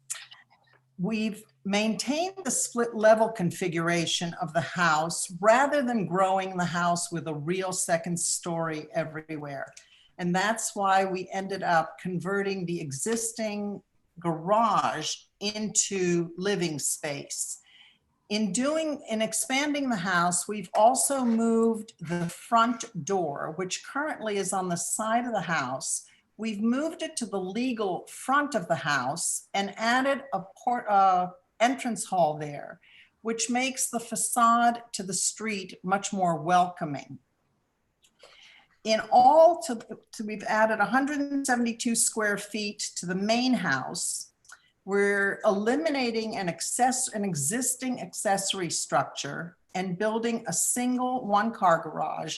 [SPEAKER 20] We've maintained the split level configuration of the house rather than growing the house with a real second story everywhere. And that's why we ended up converting the existing garage into living space. In expanding the house, we've also moved the front door, which currently is on the side of the house. We've moved it to the legal front of the house and added a entrance hall there, which makes the facade to the street much more welcoming. In all, we've added 172 square feet to the main house. We're eliminating an existing accessory structure and building a single one-car garage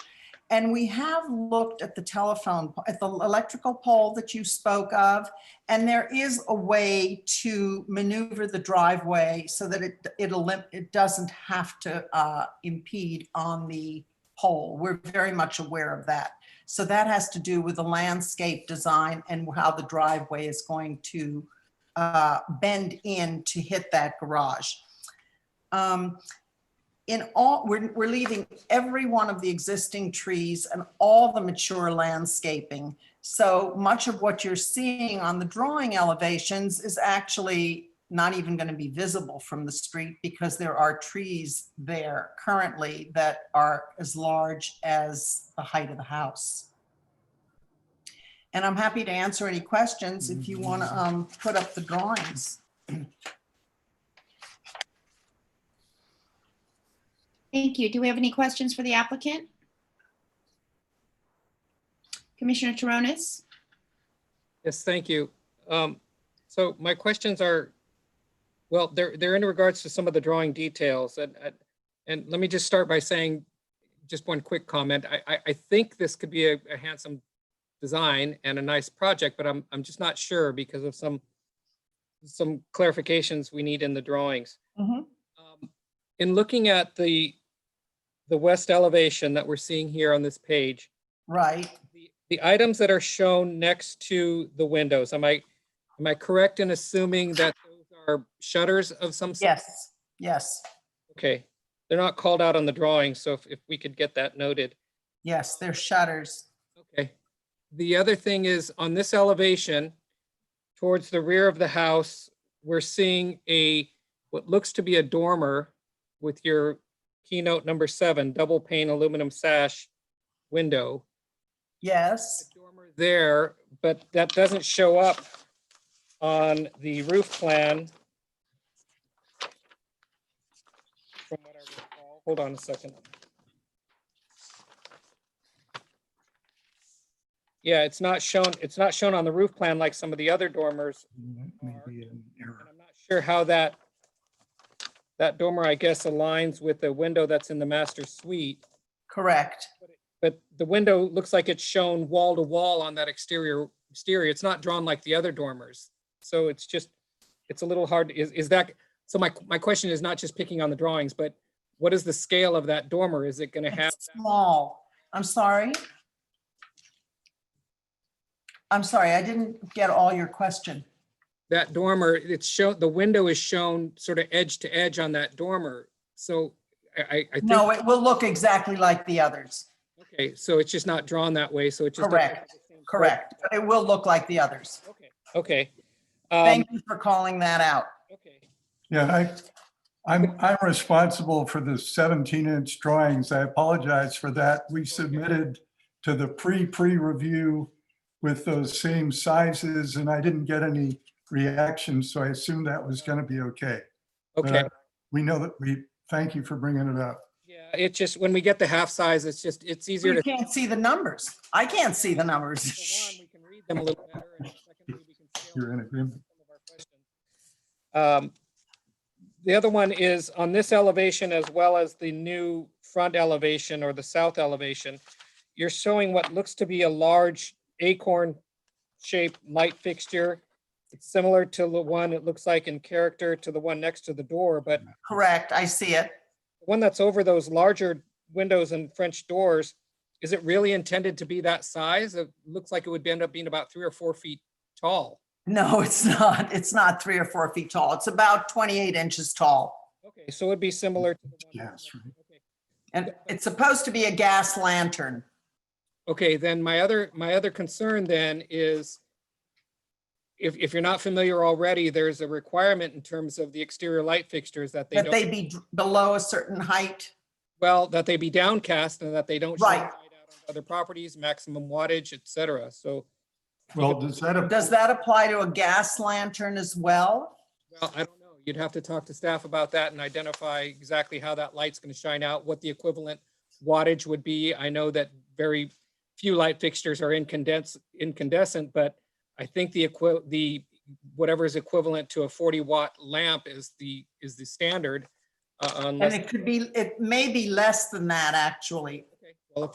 [SPEAKER 20] And we have looked at the telephone, at the electrical pole that you spoke of, and there is a way to maneuver the driveway so that it doesn't have to impede on the pole. We're very much aware of that. So that has to do with the landscape design and how the driveway is going to bend in to hit that garage. We're leaving every one of the existing trees and all the mature landscaping. So much of what you're seeing on the drawing elevations is actually not even going to be visible from the street because there are trees there currently that are as large as the height of the house. And I'm happy to answer any questions if you want to put up the drawings.
[SPEAKER 2] Thank you. Do we have any questions for the applicant? Commissioner Taronis?
[SPEAKER 3] Yes, thank you. So my questions are, well, they're in regards to some of the drawing details. And let me just start by saying just one quick comment. I think this could be a handsome design and a nice project, but I'm just not sure because of some clarifications we need in the drawings. In looking at the west elevation that we're seeing here on this page,
[SPEAKER 20] right?
[SPEAKER 3] The items that are shown next to the windows, am I correct in assuming that those are shutters of some sort?
[SPEAKER 20] Yes, yes.
[SPEAKER 3] Okay, they're not called out on the drawing, so if we could get that noted.
[SPEAKER 20] Yes, they're shutters.
[SPEAKER 3] Okay. The other thing is on this elevation, towards the rear of the house, we're seeing what looks to be a dormer with your keynote number 7, double pane aluminum sash window.
[SPEAKER 20] Yes.
[SPEAKER 3] The dormer there, but that doesn't show up on the roof plan. From what I recall. Hold on a second. Yeah, it's not shown on the roof plan like some of the other dormers.
[SPEAKER 19] Maybe an error.
[SPEAKER 3] I'm not sure how that dormer, I guess, aligns with the window that's in the master suite.
[SPEAKER 20] Correct.
[SPEAKER 3] But the window looks like it's shown wall to wall on that exterior. It's not drawn like the other dormers. So it's a little hard. So my question is not just picking on the drawings, but what is the scale of that dormer? Is it going to have?
[SPEAKER 20] Small. I'm sorry. I didn't get all your question.
[SPEAKER 3] That dormer, the window is shown sort of edge to edge on that dormer. So I think.
[SPEAKER 20] No, it will look exactly like the others.
[SPEAKER 3] Okay, so it's just not drawn that way. So it just.
[SPEAKER 20] Correct. But it will look like the others.
[SPEAKER 3] Okay.
[SPEAKER 20] Thank you for calling that out.
[SPEAKER 3] Okay.
[SPEAKER 19] Yeah, I'm responsible for the 17-inch drawings. I apologize for that. We submitted to the pre-review with those same sizes and I didn't get any reactions, so I assumed that was going to be okay.
[SPEAKER 3] Okay.
[SPEAKER 19] But we know that thank you for bringing it up.
[SPEAKER 3] Yeah, it's just when we get the half size, it's easier
[SPEAKER 20] You
[SPEAKER 3] to.
[SPEAKER 20] can't see the numbers. I can't see the numbers.
[SPEAKER 3] We can read them a little better. And secondly, we can scale
[SPEAKER 19] You're in agreement.
[SPEAKER 3] some of our questions. The other one is on this elevation as well as the new front elevation or the south elevation, you're showing what looks to be a large acorn shaped light fixture. It's similar to the one it looks like in character to the one next to the door, but
[SPEAKER 20] Correct, I see it.
[SPEAKER 3] the one that's over those larger windows and French doors, is it really intended to be that size? It looks like it would end up being about 3 or 4 feet tall.
[SPEAKER 20] No, it's not. It's not 3 or 4 feet tall. It's about 28 inches tall.
[SPEAKER 3] Okay, so it'd be similar to the one.
[SPEAKER 19] Yes, right.
[SPEAKER 3] Okay.
[SPEAKER 20] And it's supposed to be a gas lantern.
[SPEAKER 3] Okay, then my other concern then is if you're not familiar already, there's a requirement in terms of the exterior light fixtures that
[SPEAKER 20] That they be below a certain height.
[SPEAKER 3] well, that they be downcast and that they don't shine
[SPEAKER 20] Right.
[SPEAKER 3] light out on other properties, maximum wattage, et cetera. So,
[SPEAKER 19] Well, does
[SPEAKER 20] that apply to a gas lantern as well?
[SPEAKER 3] well, I don't know. You'd have to talk to staff about that and identify exactly how that light's going to shine out, what the equivalent wattage would be. I know that very few light fixtures are incandescent, but I think the whatever is equivalent to a 40-watt lamp is the standard.
[SPEAKER 20] And it may be less than that, actually.
[SPEAKER 3] Okay. Well,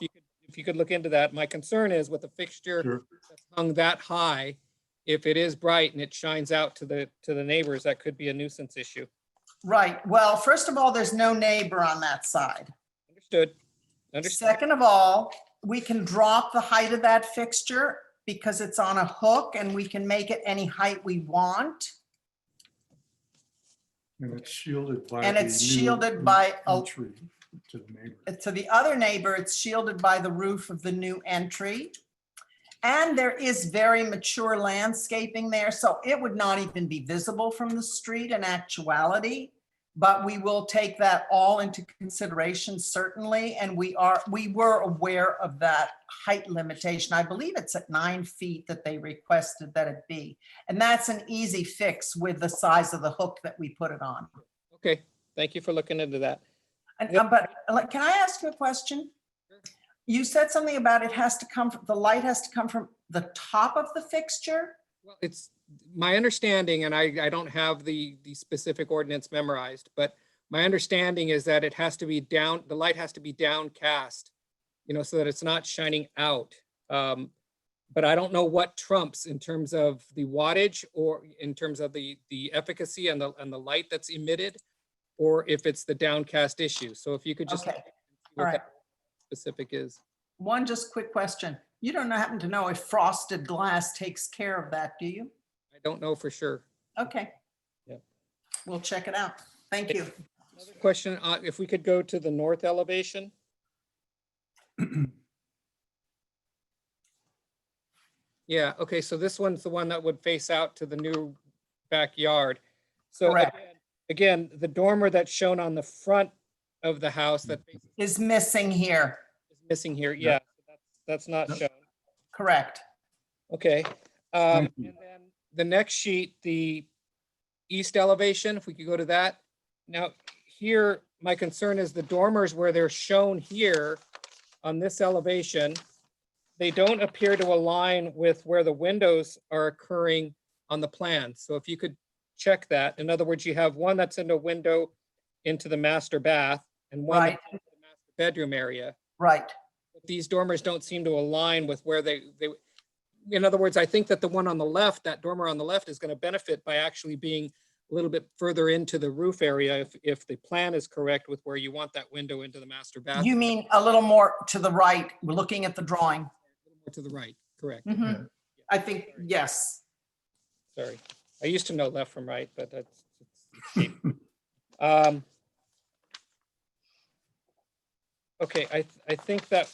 [SPEAKER 3] if if you could look into that. My concern is with a fixture
[SPEAKER 19] Sure.
[SPEAKER 3] that's hung that high, if it is bright and it shines out to the neighbors, that could be a nuisance issue.
[SPEAKER 20] Right. Well, first of all, there's no neighbor on that side.
[SPEAKER 3] Understood. Understood.
[SPEAKER 20] Second of all, we can drop the height of that fixture because it's on a hook and we can make it any height we want.
[SPEAKER 19] And it's shielded by.
[SPEAKER 20] And it's
[SPEAKER 19] the
[SPEAKER 20] shielded
[SPEAKER 19] new
[SPEAKER 20] by a-
[SPEAKER 19] entry to the neighbor.
[SPEAKER 20] To the other neighbor, it's shielded by the roof of the new entry. And there is very mature landscaping there, so it would not even be visible from the street in actuality. But we will take that all into consideration, certainly. And we were aware of that height limitation. I believe it's at 9 feet that they requested that it be. And that's an easy fix with the size of the hook that we put it on.
[SPEAKER 3] Okay, thank you for looking into that.
[SPEAKER 20] But can I ask you a question? You said something about it has to come, the light has to come from the top of the fixture?
[SPEAKER 3] Well, it's my understanding, and I don't have the specific ordinance memorized, but my understanding is that it has to be down, the light has to be downcast, so that it's not shining out. But I don't know what trumps in terms of the wattage or in terms of the efficacy and the light that's emitted, or if it's the downcast issue. So if you could just
[SPEAKER 20] Okay.
[SPEAKER 3] see
[SPEAKER 20] All
[SPEAKER 3] what
[SPEAKER 20] right.
[SPEAKER 3] that specific is.
[SPEAKER 20] One just quick question. You don't happen to know if frosted glass takes care of that, do you?
[SPEAKER 3] I don't know for sure.
[SPEAKER 20] Okay.
[SPEAKER 3] Yeah.
[SPEAKER 20] We'll check it out. Thank you.
[SPEAKER 3] Another question, if we could go to the north elevation. Yeah, okay, so this one's the one that would face out to the new backyard. So
[SPEAKER 20] Correct.
[SPEAKER 3] again, the dormer that's shown on the front of the house that
[SPEAKER 20] Is missing here.
[SPEAKER 3] is missing here, yeah, that's not shown.
[SPEAKER 20] Correct.
[SPEAKER 3] Okay. And then the next sheet, the east elevation, if we could go to that. Now, here, my concern is the dormers where they're shown here on this elevation, they don't appear to align with where the windows are occurring on the plan. So if you could check that. In other words, you have one that's in a window into the master bath and one
[SPEAKER 20] Right.
[SPEAKER 3] that's into the master bedroom area.
[SPEAKER 20] Right.
[SPEAKER 3] But these dormers don't seem to align with where they, in other words, I think that the one on the left, that dormer on the left is going to benefit by actually being a little bit further into the roof area if the plan is correct with where you want that window into the master bath.
[SPEAKER 20] You mean a little more to the right? We're looking at the drawing.
[SPEAKER 3] A little more to the right, correct.
[SPEAKER 20] Mhm. I think, yes.
[SPEAKER 3] Sorry. I used to know left from right, but that's, okay, I think that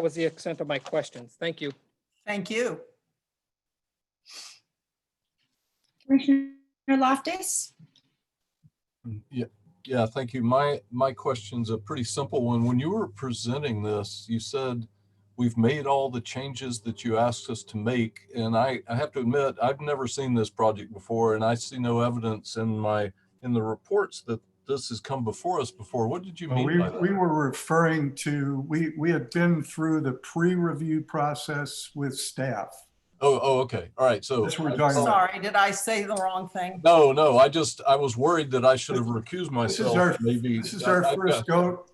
[SPEAKER 3] was the extent of my questions. Thank you.
[SPEAKER 20] Thank you.
[SPEAKER 2] Commissioner Loftus?
[SPEAKER 9] Yeah, thank you. My question's a pretty simple one. When you were presenting this, you said we've made all the changes that you asked us to make. And I have to admit, I've never seen this project before, and I see no evidence in the reports that this has come before us before. What did you mean by that?
[SPEAKER 19] We were referring to, we had been through the pre-review process with staff.
[SPEAKER 9] Oh, okay. All right. So
[SPEAKER 19] That's what we're talking about.
[SPEAKER 20] Sorry, did I say the wrong thing?
[SPEAKER 9] no, I was worried that I should have recused myself.
[SPEAKER 19] This is our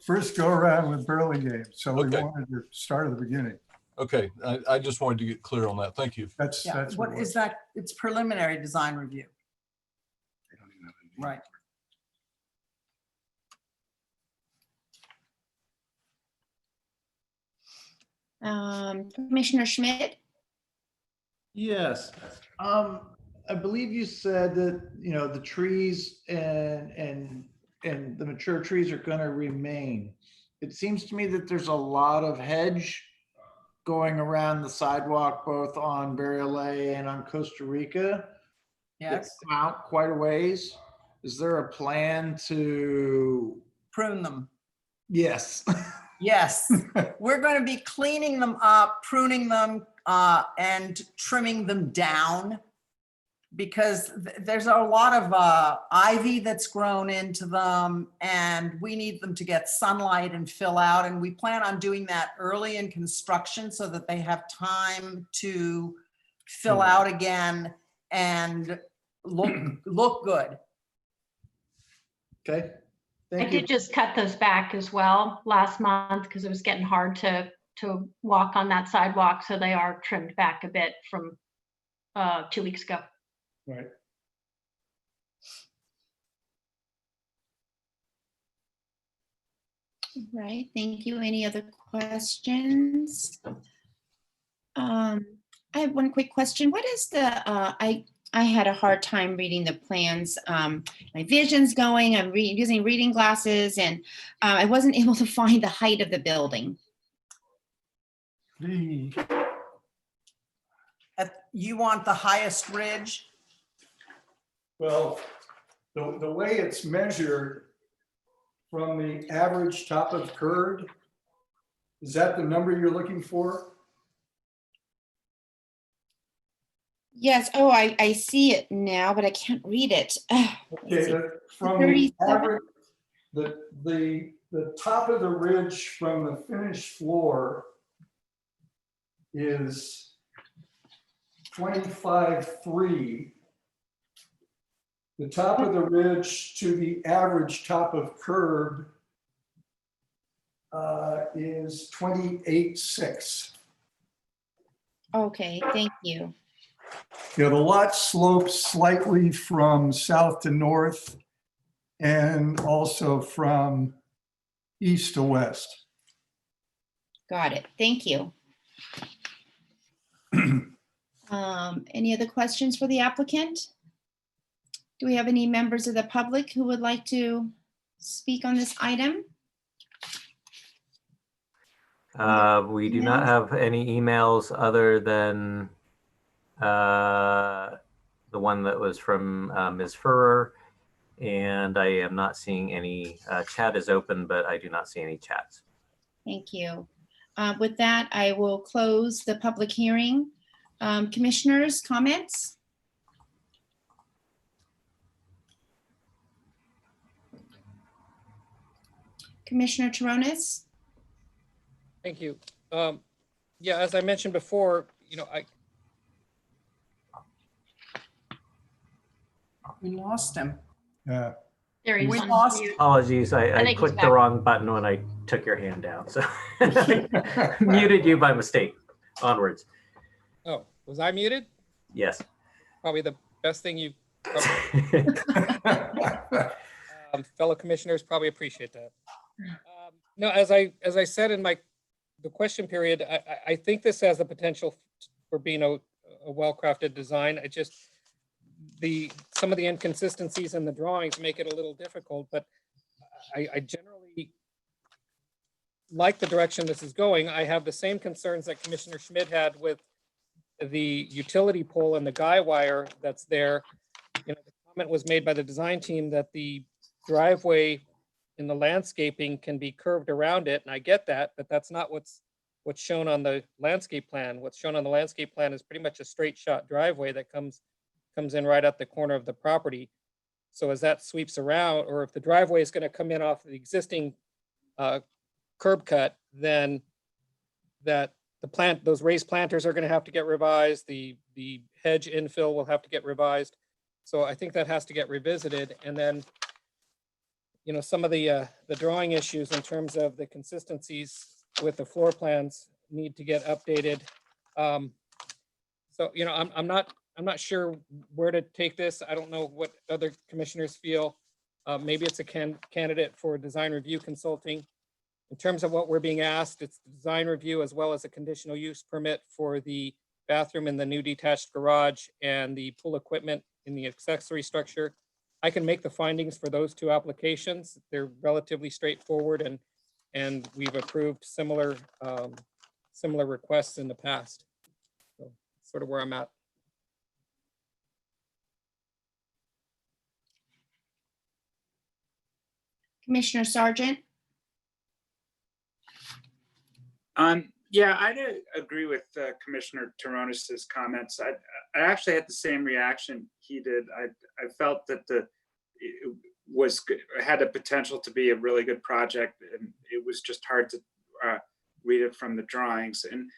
[SPEAKER 19] first go around with Burlingame. So we wanted to start at the beginning.
[SPEAKER 9] Okay. I just wanted to get clear on that. Thank you.
[SPEAKER 19] That's
[SPEAKER 20] What
[SPEAKER 19] it
[SPEAKER 20] is
[SPEAKER 19] was.
[SPEAKER 20] that? It's preliminary design review. Right.
[SPEAKER 2] Commissioner Schmidt?
[SPEAKER 10] Yes. I believe you said that, the trees and the mature trees are going to remain. It seems to me that there's a lot of hedge going around the sidewalk, both on Burial Lane and on Costa Rica.
[SPEAKER 20] Yes.
[SPEAKER 10] It's out quite a ways. Is there a plan to
[SPEAKER 20] Prune them.
[SPEAKER 10] Yes.
[SPEAKER 20] Yes. We're going to be cleaning them up, pruning them, and trimming them down because there's a lot of ivy that's grown into them and we need them to get sunlight and fill out. And we plan on doing that early in construction so that they have time to fill out again and look good.
[SPEAKER 10] Okay.
[SPEAKER 18] I
[SPEAKER 10] Thank you.
[SPEAKER 18] did just cut those back as well last month because it was getting hard to walk on that sidewalk. So they are trimmed back a bit from 2 weeks ago.
[SPEAKER 19] Right.
[SPEAKER 2] Right, thank you. Any other questions? I have one quick question. What is the, I had a hard time reading the plans. My vision's going, I'm using reading glasses, and I wasn't able to find the height of the building.
[SPEAKER 10] You want the highest ridge?
[SPEAKER 19] Well, the way it's measured from the average top of curve, is that the number you're looking for?
[SPEAKER 2] Yes, oh, I see it now, but I can't read it.
[SPEAKER 19] Okay, from the average, the top of the ridge from the finished floor is 25.3. The top of the ridge to the average top of curb is 28.6.
[SPEAKER 2] Okay, thank you.
[SPEAKER 19] Yeah, the lot slopes slightly from south to north and also from east to west.
[SPEAKER 2] Got it, thank you. Any other questions for the applicant? Do we have any members of the public who would like to speak on this item?
[SPEAKER 4] We do not have any emails other than the one that was from Ms. Furrer, and I am not seeing any. Chat is open, but I do not see any chats.
[SPEAKER 2] Thank you. With that, I will close the public hearing. Commissioners, comments? Commissioner Taronis?
[SPEAKER 3] Thank you. Yeah, as I mentioned before,
[SPEAKER 20] We lost him.
[SPEAKER 19] Yeah.
[SPEAKER 18] There he
[SPEAKER 20] We
[SPEAKER 18] is.
[SPEAKER 20] lost.
[SPEAKER 4] Apologies, I
[SPEAKER 18] think he's
[SPEAKER 4] clicked the
[SPEAKER 18] back.
[SPEAKER 4] wrong button when I took your hand down, so muted you by mistake. Onwards.
[SPEAKER 3] Oh, was I muted?
[SPEAKER 4] Yes.
[SPEAKER 3] Probably the best thing you fellow commissioners probably appreciate that. No, as I said in the question period, I think this has the potential for being a well-crafted design. I just some of the inconsistencies in the drawings make it a little difficult, but I generally like the direction this is going. I have the same concerns that Commissioner Schmidt had with the utility pole and the guy wire that's there. The comment was made by the design team that the driveway in the landscaping can be curved around it, and I get that, but that's not what's shown on the landscape plan. What's shown on the landscape plan is pretty much a straight shot driveway that comes in right at the corner of the property. So as that sweeps around, or if the driveway is going to come in off the existing curb cut, then those raised planters are going to have to get revised. The hedge infill will have to get revised. So I think that has to get revisited. And then, some of the drawing issues in terms of the consistencies with the floor plans need to get updated. So, I'm not sure where to take this. I don't know what other commissioners feel. Maybe it's a candidate for design review consulting. In terms of what we're being asked, it's the design review as well as a conditional use permit for the bathroom in the new detached garage and the pool equipment in the accessory structure. I can make the findings for those two applications. They're relatively straightforward, and we've approved similar requests in the past. So sort of where I'm at.
[SPEAKER 2] Commissioner Sargent?
[SPEAKER 11] Yeah, I agree with Commissioner Taronis's comments. I actually had the same reaction he did. I felt that it had the potential to be a really good project, and it was just hard to read it from the drawings. And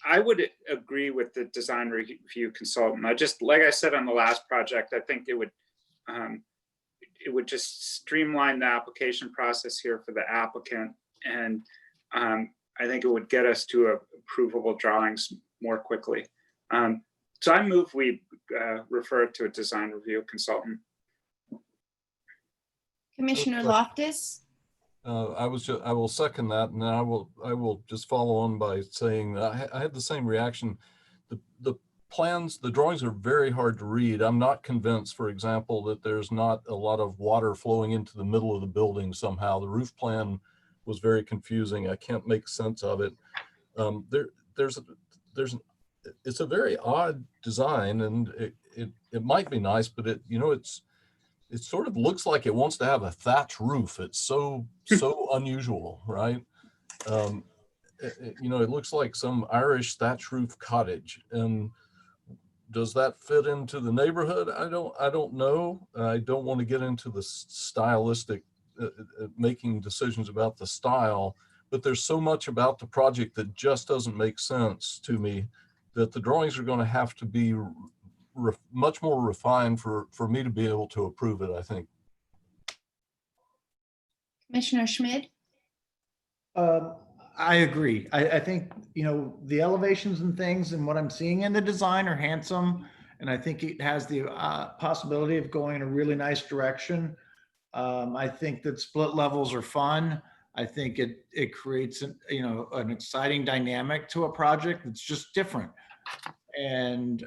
[SPEAKER 11] I would agree with the design review consultant. Like I said on the last project, I think it it would just streamline the application process here for the applicant. And I think it would get us to approvable drawings more quickly. So I move we refer it to a design review consultant.
[SPEAKER 2] Commissioner Loftus?
[SPEAKER 9] I will second that, and I will just follow on by saying that I had the same reaction. The plans, the drawings are very hard to read. I'm not convinced, for example, that there's not a lot of water flowing into the middle of the building somehow. The roof plan was very confusing. I can't make sense of it. It's a very odd design, and it might be nice, but it sort of looks like it wants to have a thatch roof. It's so unusual, right? It looks like some Irish thatch roof cottage. And does that fit into the neighborhood? I don't know. I don't want to get into the stylistic, making decisions about the style, but there's so much about the project that just doesn't make sense to me that the drawings are going to have to be much more refined for me to be able to approve it, I think.
[SPEAKER 2] Commissioner Schmidt?
[SPEAKER 10] I agree. I think, the elevations and things and what I'm seeing in the design are handsome. And I think it has the possibility of going in a really nice direction. I think that split levels are fun. I think it creates an exciting dynamic to a project that's just different. And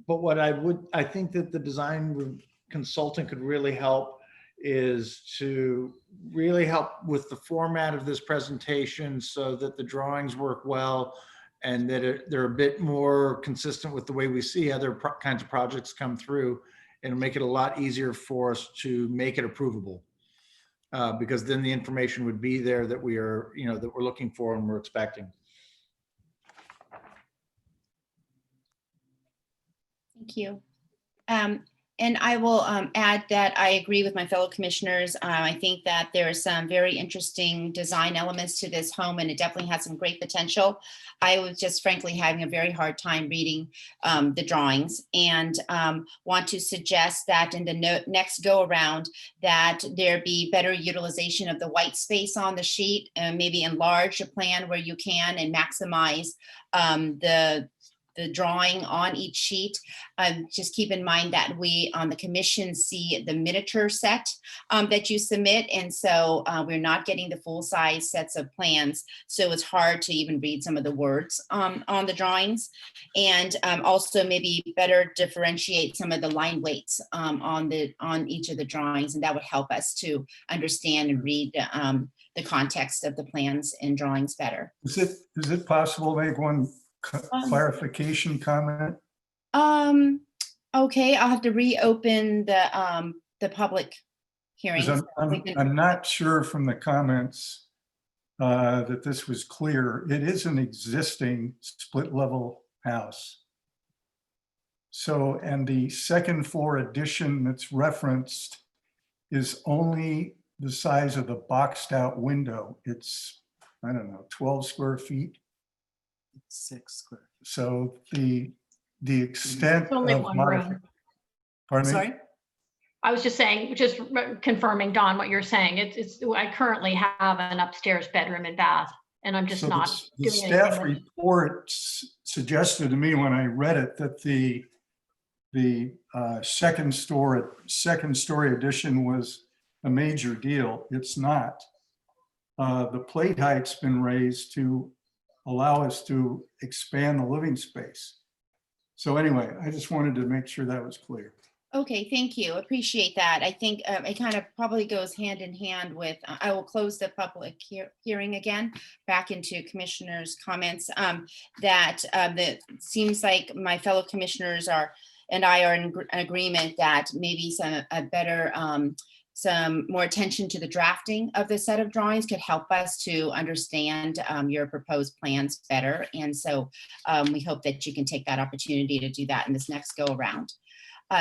[SPEAKER 10] but I think that the design consultant could really help is to really help with the format of this presentation so that the drawings work well and that they're a bit more consistent with the way we see other kinds of projects come through, and make it a lot easier for us to make it approvable. Because then the information would be there that we're looking for and we're expecting.
[SPEAKER 2] Thank you. And I will add that I agree with my fellow commissioners. I think that there are some very interesting design elements to this home, and it definitely has some great potential. I was just frankly having a very hard time reading the drawings, and want to suggest that in the next go around that there be better utilization of the white space on the sheet, and maybe enlarge the plan where you can and maximize the drawing on each sheet. Just keep in mind that we on the commission see the miniature set that you submit. And so we're not getting the full size sets of plans. So it's hard to even read some of the words on the drawings. And also maybe better differentiate some of the line weights on each of the drawings. And that would help us to understand and read the context of the plans and drawings better.
[SPEAKER 19] Is it possible to make one clarification comment?
[SPEAKER 2] Okay, I'll have to reopen the public hearing.
[SPEAKER 19] I'm not sure from the comments that this was clear. It is an existing split level house. So, and the second floor addition that's referenced is only the size of the boxed out window. It's, I don't know, 12 square feet.
[SPEAKER 20] 6 square.
[SPEAKER 19] So the extent
[SPEAKER 18] It's only
[SPEAKER 19] of
[SPEAKER 18] one room.
[SPEAKER 19] Pardon me?
[SPEAKER 20] Sorry?
[SPEAKER 18] I was just saying, just confirming, Don, what you're saying. I currently have an upstairs bedroom and bath, and I'm just
[SPEAKER 19] So
[SPEAKER 18] not
[SPEAKER 19] the
[SPEAKER 18] doing
[SPEAKER 19] staff
[SPEAKER 18] anything with it.
[SPEAKER 19] report suggested to me when I read it that the second story addition was a major deal. It's not. The plate height's been raised to allow us to expand the living space. So anyway, I just wanted to make sure that was clear.
[SPEAKER 2] Okay, thank you. Appreciate that. I think it kind of probably goes hand in hand with, I will close the public hearing again, back into commissioners' comments. That seems like my fellow commissioners and I are in agreement that maybe some more attention to the drafting of the set of drawings could help us to understand your proposed plans better. And so we hope that you can take that opportunity to do that in this next go around.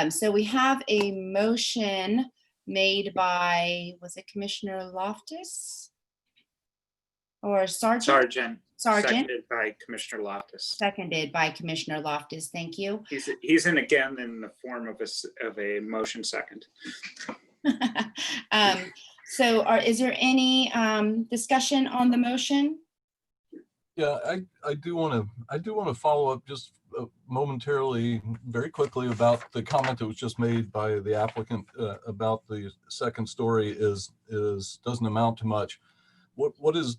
[SPEAKER 2] So we have a motion made by, was it Commissioner Loftus? Or Sergeant?
[SPEAKER 11] Seconded by Commissioner Loftus.
[SPEAKER 2] Seconded by Commissioner Loftus. Thank you.
[SPEAKER 11] He's in again in the form of a motion second.
[SPEAKER 2] So is there any discussion on the motion?
[SPEAKER 9] Yeah, I do want to follow up just momentarily, very quickly, about the comment that was just made by the applicant about the second story doesn't amount to much.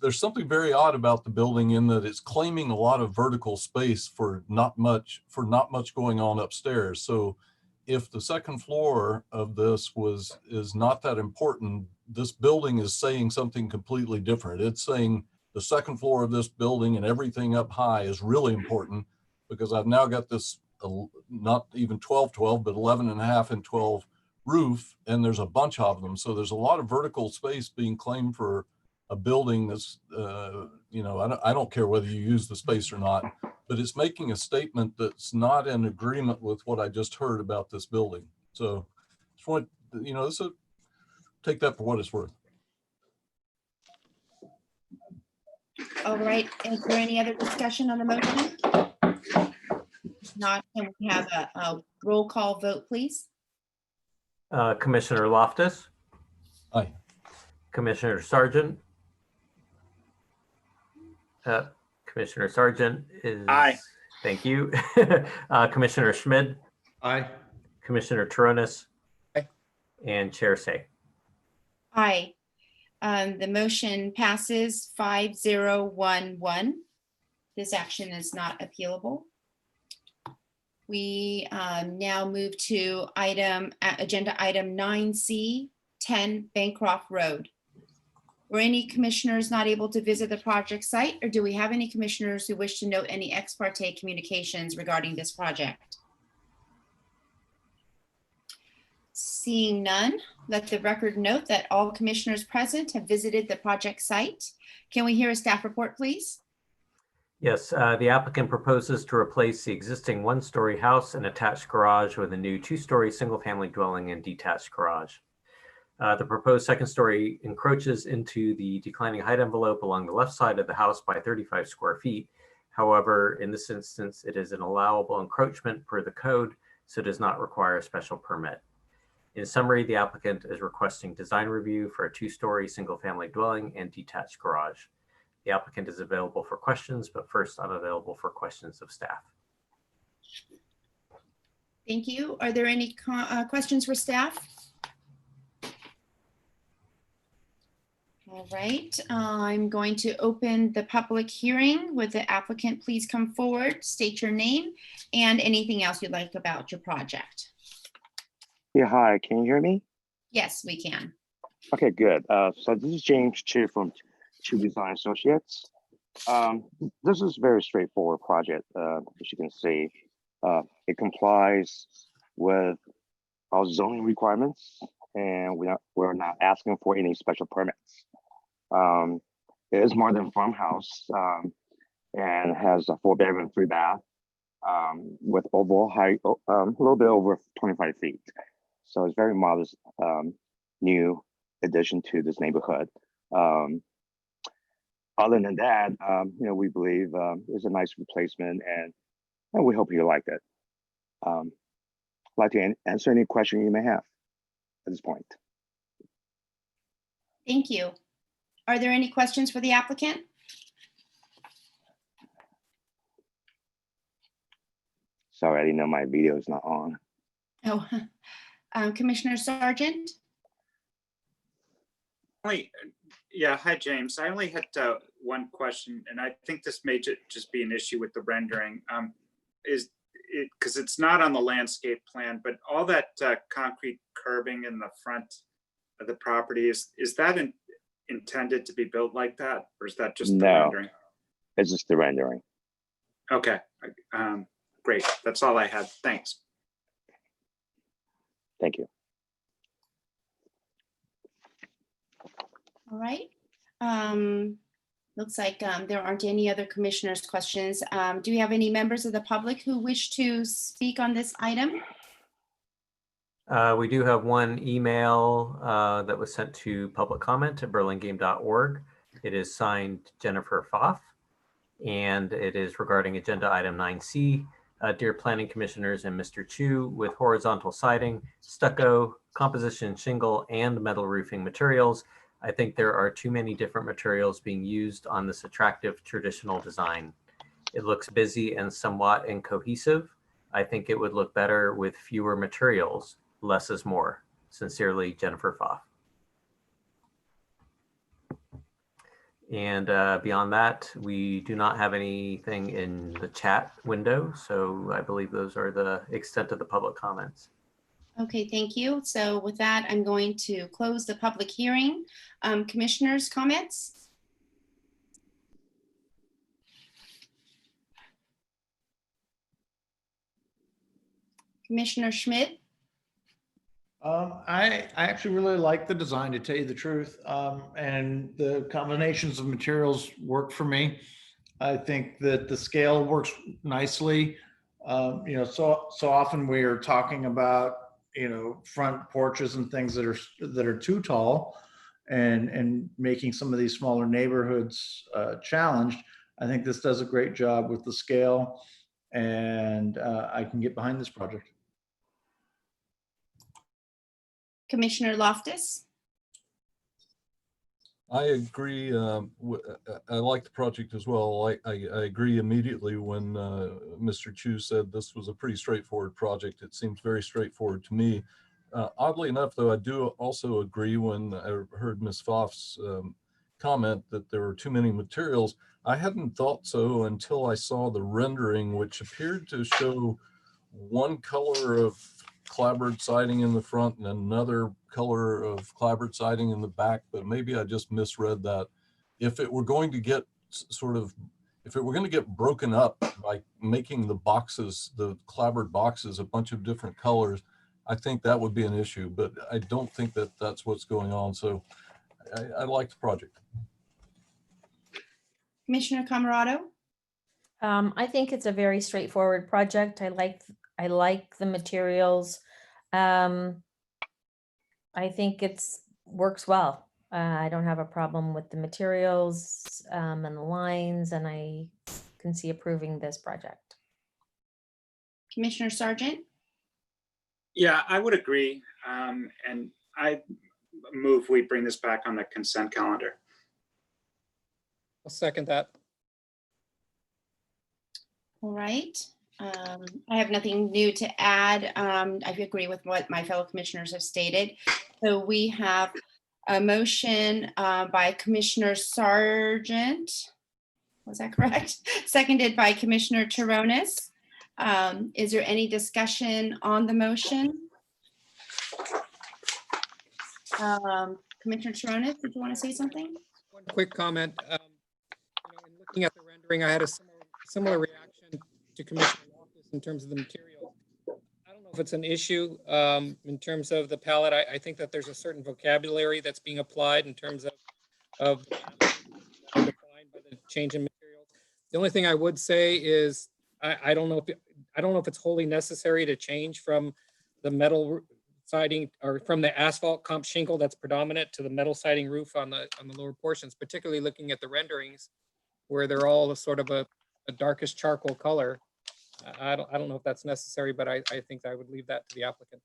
[SPEAKER 9] There's something very odd about the building in that it's claiming a lot of vertical space for not much going on upstairs. So if the second floor of this is not that important, this building is saying something completely different. It's saying the second floor of this building and everything up high is really important, because I've now got this not even 12, but 11 and a half and 12 roof, and there's a bunch of them. So there's a lot of vertical space being claimed for a building that's, I don't care whether you use the space or not, but it's making a statement that's not in agreement with what I just heard about this building. So just want, take that for what it's worth.
[SPEAKER 2] All right, is there any other discussion on the motion? If not, can we have a roll call vote, please?
[SPEAKER 4] Commissioner Loftus.
[SPEAKER 9] Aye.
[SPEAKER 4] Commissioner Sargent. Commissioner Sargent is.
[SPEAKER 11] Aye.
[SPEAKER 4] Thank you. Commissioner Schmid.
[SPEAKER 10] Aye.
[SPEAKER 4] Commissioner Taronis.
[SPEAKER 3] Aye.
[SPEAKER 4] And Chair Say.
[SPEAKER 2] Aye. The motion passes 5-0-1-1. This action is not appealable. We now move to agenda item 9C, 10 Bancroft Road. Were any commissioners not able to visit the project site, or do we have any commissioners who wish to note any ex parte communications regarding this project? Seeing none, let the record note that all commissioners present have visited the project site. Can we hear a staff report, please?
[SPEAKER 4] Yes, the applicant proposes to replace the existing one-story house and attached garage with a new two-story single-family dwelling and detached garage. The proposed second story encroaches into the declining height envelope along the left side of the house by 35 square feet. However, in this instance, it is an allowable encroachment per the code, so does not require a special permit. In summary, the applicant is requesting design review for a two-story single-family dwelling and detached garage. The applicant is available for questions, but first I'm available for questions of staff.
[SPEAKER 2] Thank you. Are there any questions for staff? All right, I'm going to open the public hearing. Would the applicant please come forward, state your name and anything else you'd like about your project?
[SPEAKER 21] Yeah, hi, can you hear me?
[SPEAKER 2] Yes, we can.
[SPEAKER 21] Okay, good. So this is James Chu from Chu Design Associates. This is a very straightforward project, as you can see. It complies with our zoning requirements, and we're not asking for any special permits. It is more than a farmhouse, and has a 4-bedroom, 3-bath, with overall height a little bit over 25 feet. So it's very modest, new addition to this neighborhood. Other than that, we believe it's a nice replacement, and we hope you like it. I'd like to answer any question you may have at this point.
[SPEAKER 2] Thank you. Are there any questions for the applicant?
[SPEAKER 21] Sorry, I didn't know my video is not on.
[SPEAKER 2] Oh, Commissioner Sargent?
[SPEAKER 11] Yeah, hi, James. I only had one question, and I think this may just be an issue with the rendering. Is it because it's not on the landscape plan, but all that concrete curbing in the front of the property, is that intended to be built like that, or is that just the rendering?
[SPEAKER 21] It's just the rendering.
[SPEAKER 11] Okay, great. That's all I had. Thanks.
[SPEAKER 21] Thank you.
[SPEAKER 2] All right. Looks like there aren't any other commissioners' questions. Do we have any members of the public who wish to speak on this item?
[SPEAKER 4] We do have one email that was sent to public comment at burlingame.org. It is signed Jennifer Pfaff, and it is regarding agenda item 9C, dear planning commissioners and Mr. Chu, with horizontal siding, stucco, composition shingle, and metal roofing materials, I think there are too many different materials being used on this attractive traditional design. It looks busy and somewhat incohesive. I think it would look better with fewer materials. Less is more. Sincerely, Jennifer Pfaff. And beyond that, we do not have anything in the chat window. So I believe those are the extent of the public comments.
[SPEAKER 2] Okay, thank you. So with that, I'm going to close the public hearing. Commissioners' comments? Commissioner Schmidt?
[SPEAKER 10] I actually really like the design, to tell you the truth, and the combinations of materials work for me. I think that the scale works nicely. So often we are talking about front porches and things that are too tall, and making some of these smaller neighborhoods challenged. I think this does a great job with the scale, and I can get behind this project.
[SPEAKER 2] Commissioner Loftus?
[SPEAKER 9] I agree. I like the project as well. I agree immediately when Mr. Chu said this was a pretty straightforward project. It seems very straightforward to me. Oddly enough, though, I do also agree when I heard Ms. Pfaff's comment that there were too many materials. I hadn't thought so until I saw the rendering, which appeared to show one color of clapboard siding in the front and another color of clapboard siding in the back, but maybe I just misread that. If it were going to get broken up by making the boxes, the clapboard boxes, a bunch of different colors, I think that would be an issue, but I don't think that that's what's going on. So I like the project.
[SPEAKER 2] Commissioner Camerado?
[SPEAKER 5] I think it's a very straightforward project. I like the materials. I think works well. I don't have a problem with the materials and the lines, and I can see approving this project.
[SPEAKER 2] Commissioner Sargent?
[SPEAKER 11] Yeah, I would agree. And I move we bring this back on the consent calendar.
[SPEAKER 3] I'll second that.
[SPEAKER 2] All right. I have nothing new to add. I agree with what my fellow commissioners have stated. So we have a motion by Commissioner Sargent. Was that correct? Seconded by Commissioner Taronis. Is there any discussion on the motion? Commissioner Taronis, did you want to say something?
[SPEAKER 3] One quick comment. In looking at the rendering, I had a similar reaction to Commissioner Loftus in terms of the material. I don't know if it's an issue in terms of the palette. I think that there's a certain vocabulary that's being applied in terms of defined by the change in materials. The only thing I would say is I don't know if it's wholly necessary to change from the metal siding or from the asphalt comp shingle that's predominant to the metal siding roof on the lower portions, particularly looking at the renderings where they're all sort of a darkish charcoal color. I don't know if that's necessary, but I think I would leave that to the applicant.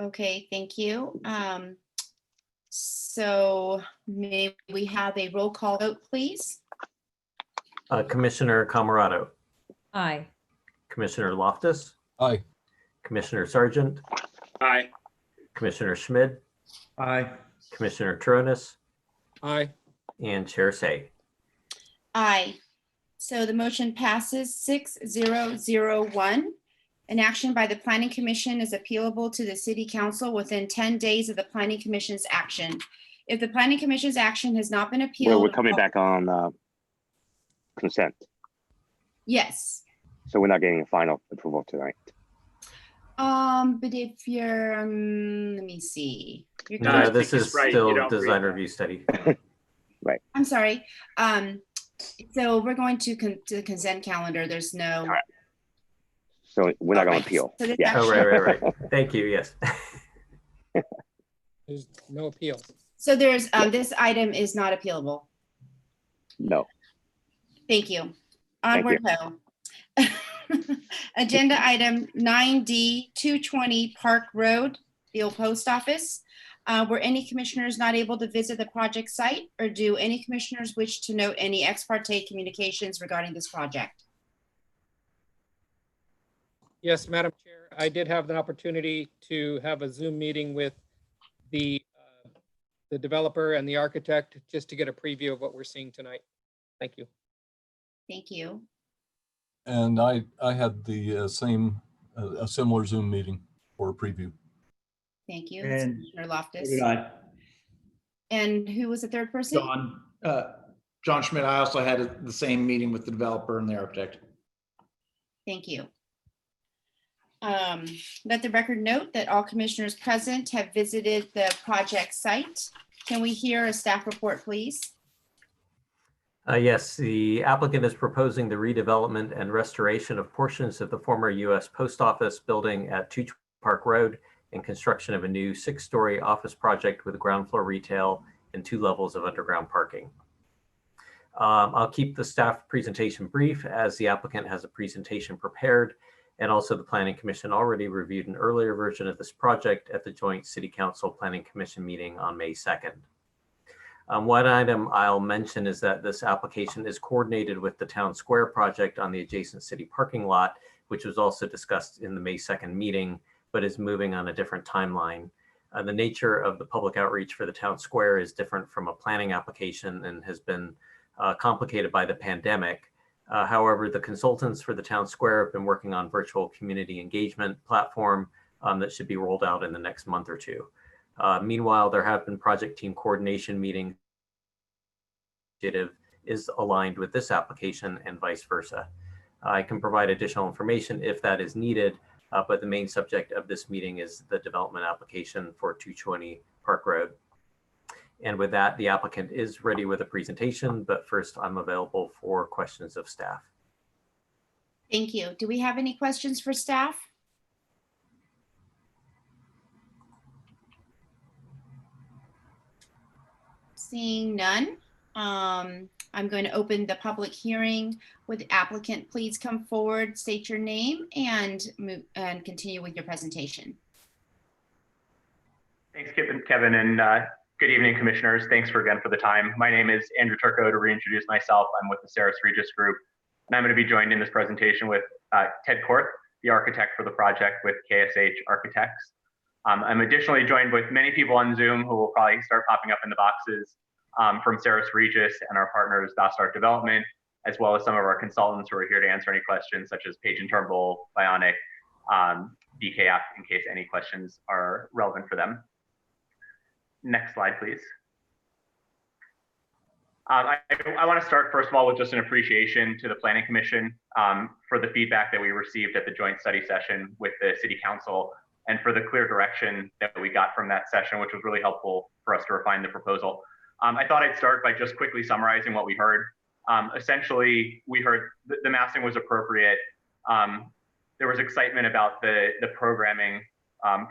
[SPEAKER 2] Okay, thank you. So may we have a roll call vote, please?
[SPEAKER 4] Commissioner Camerado.
[SPEAKER 5] Aye.
[SPEAKER 4] Commissioner Loftus.
[SPEAKER 9] Aye.
[SPEAKER 4] Commissioner Sargent.
[SPEAKER 11] Aye.
[SPEAKER 4] Commissioner Schmidt.
[SPEAKER 10] Aye.
[SPEAKER 4] Commissioner Taronis.
[SPEAKER 3] Aye.
[SPEAKER 4] And Chair Say.
[SPEAKER 2] Aye. So the motion passes 6-0-0-1. An action by the Planning Commission is appealable to the City Council within 10 days of the Planning Commission's action. If the Planning Commission's action has not been appealed.
[SPEAKER 21] Well, we're coming back on consent.
[SPEAKER 2] Yes.
[SPEAKER 21] So we're not getting a final approval tonight.
[SPEAKER 2] But if you're, let me see.
[SPEAKER 4] No, this is still design review study.
[SPEAKER 21] Right.
[SPEAKER 2] I'm sorry. So we're going to the consent calendar. There's no.
[SPEAKER 21] All right. So we're not going to appeal.
[SPEAKER 2] So
[SPEAKER 21] yeah.
[SPEAKER 4] Oh, right. Thank you. Yes.
[SPEAKER 3] There's no appeals.
[SPEAKER 2] So there's this item is not appealable.
[SPEAKER 21] No.
[SPEAKER 2] Thank you. Onward ho. Agenda item 9D 220 Park Road, the old post office. Were any commissioners not able to visit the project site, or do any commissioners wish to note any ex parte communications regarding this project?
[SPEAKER 3] Yes, Madam Chair, I did have the opportunity to have a Zoom meeting with the developer and the architect just to get a preview of what we're seeing tonight. Thank you.
[SPEAKER 2] Thank you.
[SPEAKER 9] And I had the a similar Zoom meeting for a preview.
[SPEAKER 2] Thank you.
[SPEAKER 10] And
[SPEAKER 2] Commissioner Loftus.
[SPEAKER 10] so did I.
[SPEAKER 2] And who was the third person?
[SPEAKER 10] John Schmidt. I also had the same meeting with the developer and the architect.
[SPEAKER 2] Thank you. Let the record note that all commissioners present have visited the project site. Can we hear a staff report, please?
[SPEAKER 4] Yes, the applicant is proposing the redevelopment and restoration of portions of the former U.S. Post Office building at 2 Park Road and construction of a new 6-story office project with ground floor retail and 2 levels of underground parking. I'll keep the staff presentation brief as the applicant has a presentation prepared, and also the Planning Commission already reviewed an earlier version of this project at the joint City Council Planning Commission meeting on May 2nd. One item I'll mention is that this application is coordinated with the Town Square project on the adjacent city parking lot, which was also discussed in the May 2nd meeting, but is moving on a different timeline. The nature of the public outreach for the Town Square is different from a planning application and has been complicated by the pandemic. However, the consultants for the Town Square have been working on virtual community engagement platform that should be rolled out in the next month or two. Meanwhile, there have been project team coordination meetings. Is aligned with this application and vice versa. I can provide additional information if that is needed, but the main subject of this meeting is the development application for 220 Park Road. And with that, the applicant is ready with a presentation, but first I'm available for questions of staff.
[SPEAKER 2] Thank you. Do we have any questions for staff? Seeing none, I'm going to open the public hearing. Would the applicant please come forward, state your name, and continue with your presentation.
[SPEAKER 1] Thanks, Kevin, and good evening, commissioners. Thanks again for the time. My name is Andrew Turco. To reintroduce myself, I'm with the Saris Regis Group, and I'm going to be joined in this presentation with Ted Korth, the architect for the project with KSH Architects. I'm additionally joined with many people on Zoom who will probably start popping up in the boxes from Saris Regis and our partners, Dostart Development, as well as some of our consultants who are here to answer any questions such as Page and Turnbull, Bionic, DKF, in case any questions are relevant for them. Next slide, please. I want to start, first of all, with just an appreciation to the Planning Commission for the feedback that we received at the joint study session with the City Council, and for the clear direction that we got from that session, which was really helpful for us to refine the proposal. I thought I'd start by just quickly summarizing what we heard. Essentially, we heard the massing was appropriate. There was excitement about the programming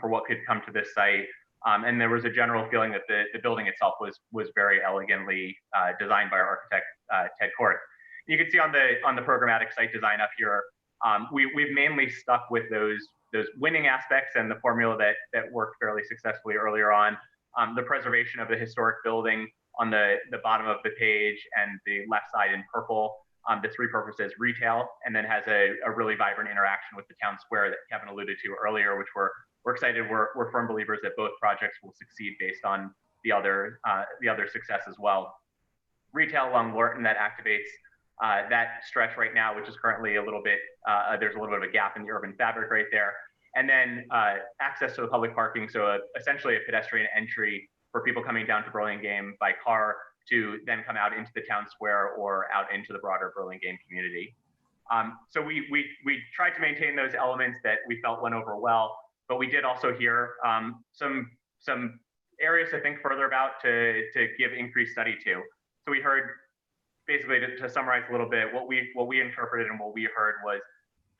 [SPEAKER 1] for what could come to this site. And there was a general feeling that the building itself was very elegantly designed by our architect, Ted Korth. You can see on the programmatic site design up here, we've mainly stuck with those winning aspects and the formula that worked fairly successfully earlier on. The preservation of the historic building on the bottom of the page and the left side in purple that's repurposed as retail, and then has a really vibrant interaction with the town square that Kevin alluded to earlier, which we're excited. We're firm believers that both projects will succeed based on the other success as well. Retail along Lorton that activates that stretch right now, which is currently a little bit, there's a little bit of a gap in the urban fabric right there. And then access to the public parking, so essentially a pedestrian entry for people coming down to Burlingame by car to then come out into the town square or out into the broader Burlingame community. So we tried to maintain those elements that we felt went over well, but we did also hear some areas to think further about to give increased study to. So we heard, basically to summarize a little bit, what we interpreted and what we heard was,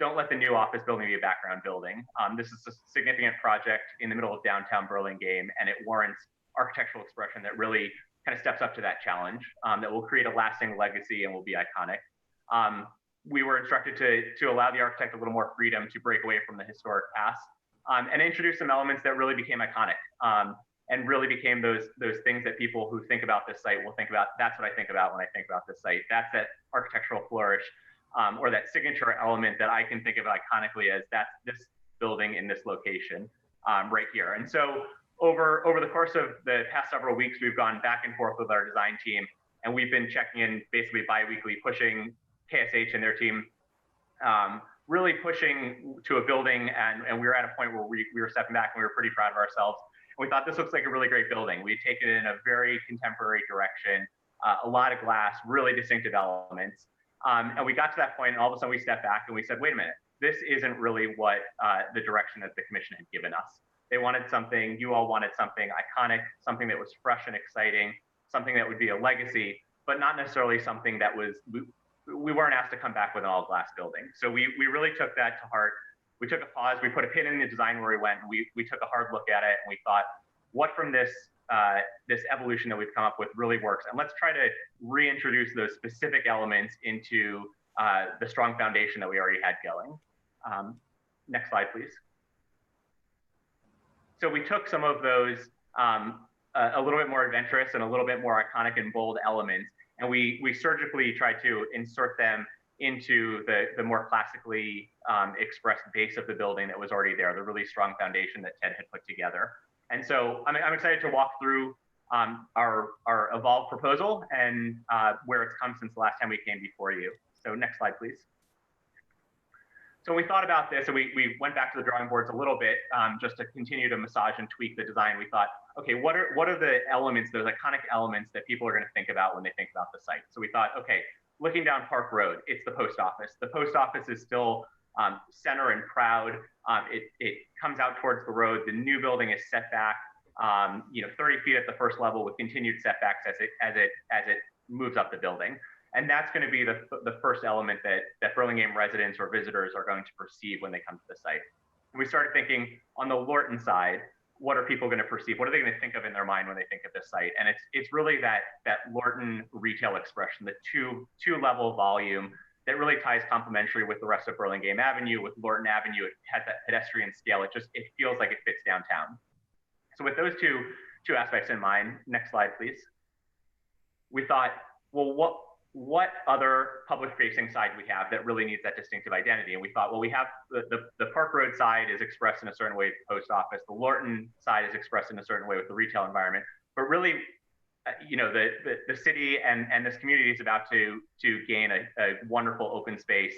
[SPEAKER 1] don't let the new office building be a background building. This is a significant project in the middle of downtown Burlingame, and it warrants architectural expression that really kind of steps up to that challenge, that will create a lasting legacy and will be iconic. we were instructed to allow the architect a little more freedom to break away from the historic past and introduce some elements that really became iconic and really became those things that people who think about this site will think about. That's what I think about when I think about this site. That's that architectural flourish or that signature element that I can think of iconically as that's this building in this location right here. And so over the course of the past several weeks, we've gone back and forth with our design team, and we've been checking in basically bi-weekly, pushing KSH and their team, really pushing to a building. And we were at a point where we were stepping back and we were pretty proud of ourselves. And we thought this looks like a really great building. We'd taken it in a very contemporary direction, a lot of glass, really distinctive elements. And we got to that point, and all of a sudden we stepped back and we said, wait a minute, this isn't really what the direction that the commission had given us. They wanted something, you all wanted something iconic, something that was fresh and exciting, something that would be a legacy, but not necessarily something that was, we weren't asked to come back with an all glass building. So we really took that to heart. We took a pause, we put a pin in the design where we went, and we took a hard look at it, and we thought, what from this evolution that we've come up with really works? And let's try to reintroduce those specific elements into the strong foundation that we already had going. Next slide, please. So we took some of those a little bit more adventurous and a little bit more iconic and bold elements, and we surgically tried to insert them into the more classically expressed base of the building that was already there, the really strong foundation that Ted had put together. And so I'm excited to walk through our evolved proposal and where it's come since the last time we came before you. So next slide, please. So we thought about this, and we went back to the drawing boards a little bit just to continue to massage and tweak the design. We thought, okay, what are the elements, those iconic elements that people are going to think about when they think about the site? So we thought, okay, looking down Park Road, it's the post office. The post office is still center and proud. It comes out towards the road. The new building is set back, 30 feet at the first level with continued setbacks as it moves up the building. And that's going to be the first element that Burlingame residents or visitors are going to perceive when they come to the site. And we started thinking on the Lorton side, what are people going to perceive? What are they going to think of in their mind when they think of this site? And it's really that Lorton retail expression, the two-level volume that really ties complementary with the rest of Burlingame Avenue, with Lorton Avenue. It has that pedestrian scale. It feels like it fits downtown. So with those two aspects in mind, next slide, please. We thought, well, what other public-facing side we have that really needs that distinctive identity? And we thought, well, we have the Park Road side is expressed in a certain way with the post office. The Lorton side is expressed in a certain way with the retail environment. But really, the city and this community is about to gain a wonderful open space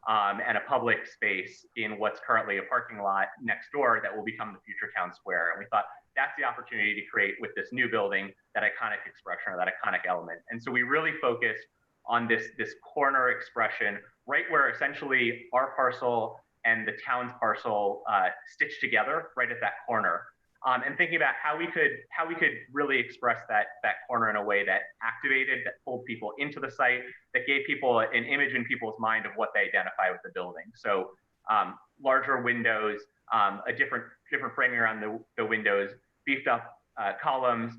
[SPEAKER 1] and a public space in what's currently a parking lot next door that will become the future town square. And we thought that's the opportunity to create with this new building that iconic expression or that iconic element. And so we really focused on this corner expression right where essentially our parcel and the town's parcel stitched together right at that corner. And thinking about how we could really express that corner in a way that activated, that pulled people into the site, that gave people an image in people's mind of what they identify with the building. So larger windows, a different framing around the windows, beefed up columns,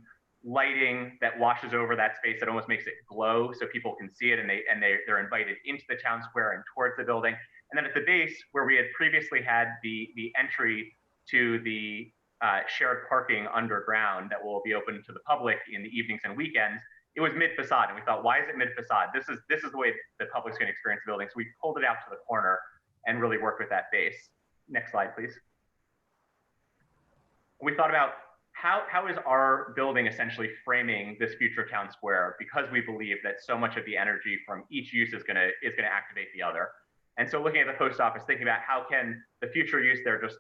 [SPEAKER 1] lighting that washes over that space that almost makes it glow so people can see it and they're invited into the town square and towards the building. And then at the base where we had previously had the entry to the shared parking underground that will be open to the public in the evenings and weekends, it was mid-facade. And we thought, why is it mid-facade? This is the way the public's going to experience the building. So we pulled it out to the corner and really worked with that base. Next slide, please. We thought about how is our building essentially framing this future town square, because we believe that so much of the energy from each use is going to activate the other. And so looking at the post office, thinking about how can the future use there just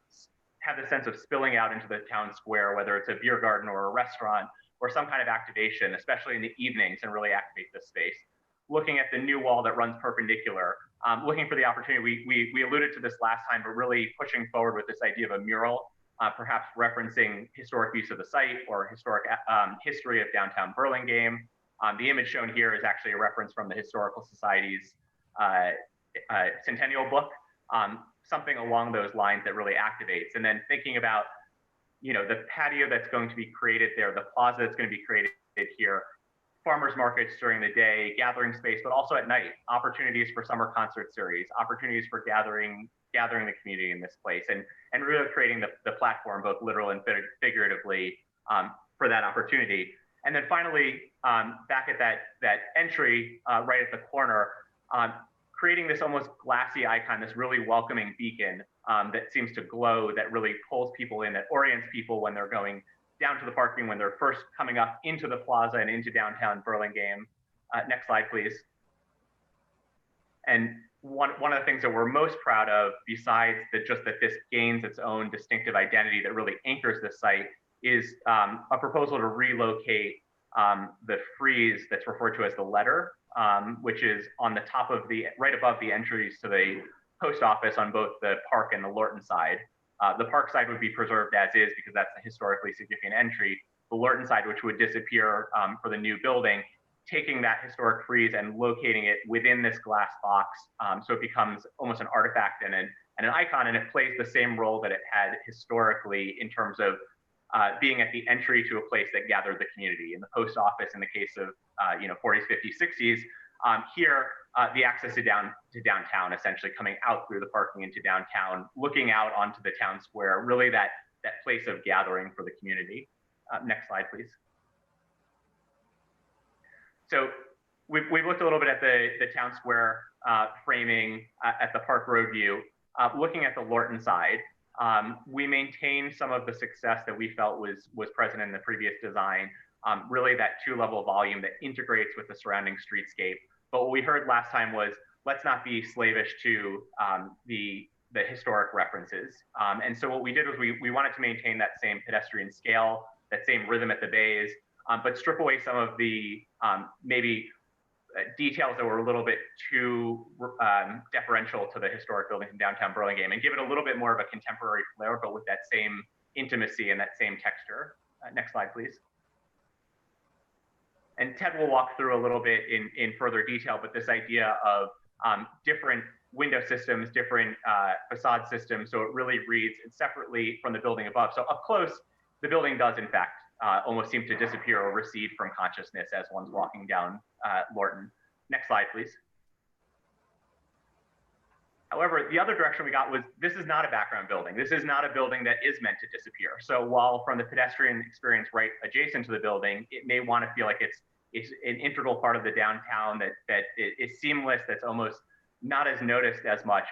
[SPEAKER 1] have the sense of spilling out into the town square, whether it's a beer garden or a restaurant or some kind of activation, especially in the evenings, and really activate this space. Looking at the new wall that runs perpendicular, looking for the opportunity. We alluded to this last time, but really pushing forward with this idea of a mural, perhaps referencing historic use of the site or historic history of downtown Burlingame. The image shown here is actually a reference from the Historical Society's centennial book, something along those lines that really activates. And then thinking about, the patio that's going to be created there, the plaza that's going to be created here, farmers markets during the day, gathering space, but also at night, opportunities for summer concert series, opportunities for gathering the community in this place, and really creating the platform, both literal and figuratively, for that opportunity. And then finally, back at that entry, right at the corner, creating this almost glassy icon, this really welcoming beacon that seems to glow, that really pulls people in, that orients people when they're going down to the parking, when they're first coming up into the plaza and into downtown Burlingame. Next slide, please. And one of the things that we're most proud of, besides that this gains its own distinctive identity that really anchors the site, is a proposal to relocate the frieze that's referred to as the letter, which is on the top of right above the entries to the post office on both the Park and the Lorton side. The Park side would be preserved as is because that's a historically significant entry. The Lorton side, which would disappear for the new building, taking that historic frieze and locating it within this glass box, so it becomes almost an artifact and an icon, and it plays the same role that it had historically in terms of being at the entry to a place that gathered the community. In the post office, in the case of 40s, 50s, 60s, here the access to downtown, essentially coming out through the parking into downtown, looking out onto the town square, really that place of gathering for the community. Next slide, please. So we've looked a little bit at the town square framing at the Park Road view. Looking at the Lorton side, we maintained some of the success that we felt was present in the previous design, really that two-level volume that integrates with the surrounding streetscape. But what we heard last time was, let's not be slavish to the historic references. And so what we did was we wanted to maintain that same pedestrian scale, that same rhythm at the bays, but strip away some of the maybe details that were a little bit too deferential to the historic buildings in downtown Burlingame, and give it a little bit more of a contemporary flair, but with that same intimacy and that same texture. Next slide, please. And Ted will walk through a little bit in further detail, but this idea of different window systems, different facade systems, so it really reads separately from the building above. So up close, the building does in fact almost seem to disappear or recede from consciousness as one's walking down Lorton. Next slide, please. However, the other direction we got was, this is not a background building. This is not a building that is meant to disappear. So while from the pedestrian experience right adjacent to the building, it may want to feel like it's an integral part of the downtown, that is seamless, that's almost not as noticed as much.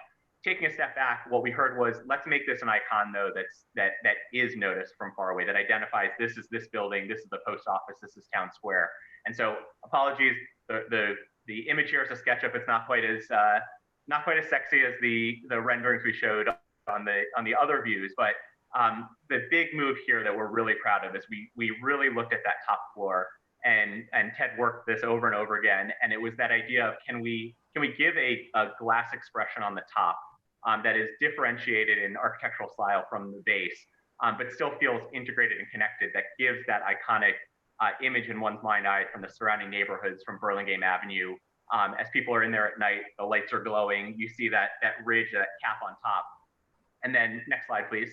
[SPEAKER 1] Taking a step back, what we heard was, let's make this an icon though that is noticed from far away, that identifies this is this building, this is the post office, this is town square. And so apologies, the image here is a SketchUp. It's not quite as sexy as the renderings we showed on the other views, but the big move here that we're really proud of is we really looked at that top floor, and Ted worked this over and over again, and it was that idea of, can we give a glass expression on the top that is differentiated in architectural style from the base, but still feels integrated and connected, that gives that iconic image in one's mind eye from the surrounding neighborhoods, from Burlingame Avenue. As people are in there at night, the lights are glowing, you see that ridge, that cap on top. And then next slide, please.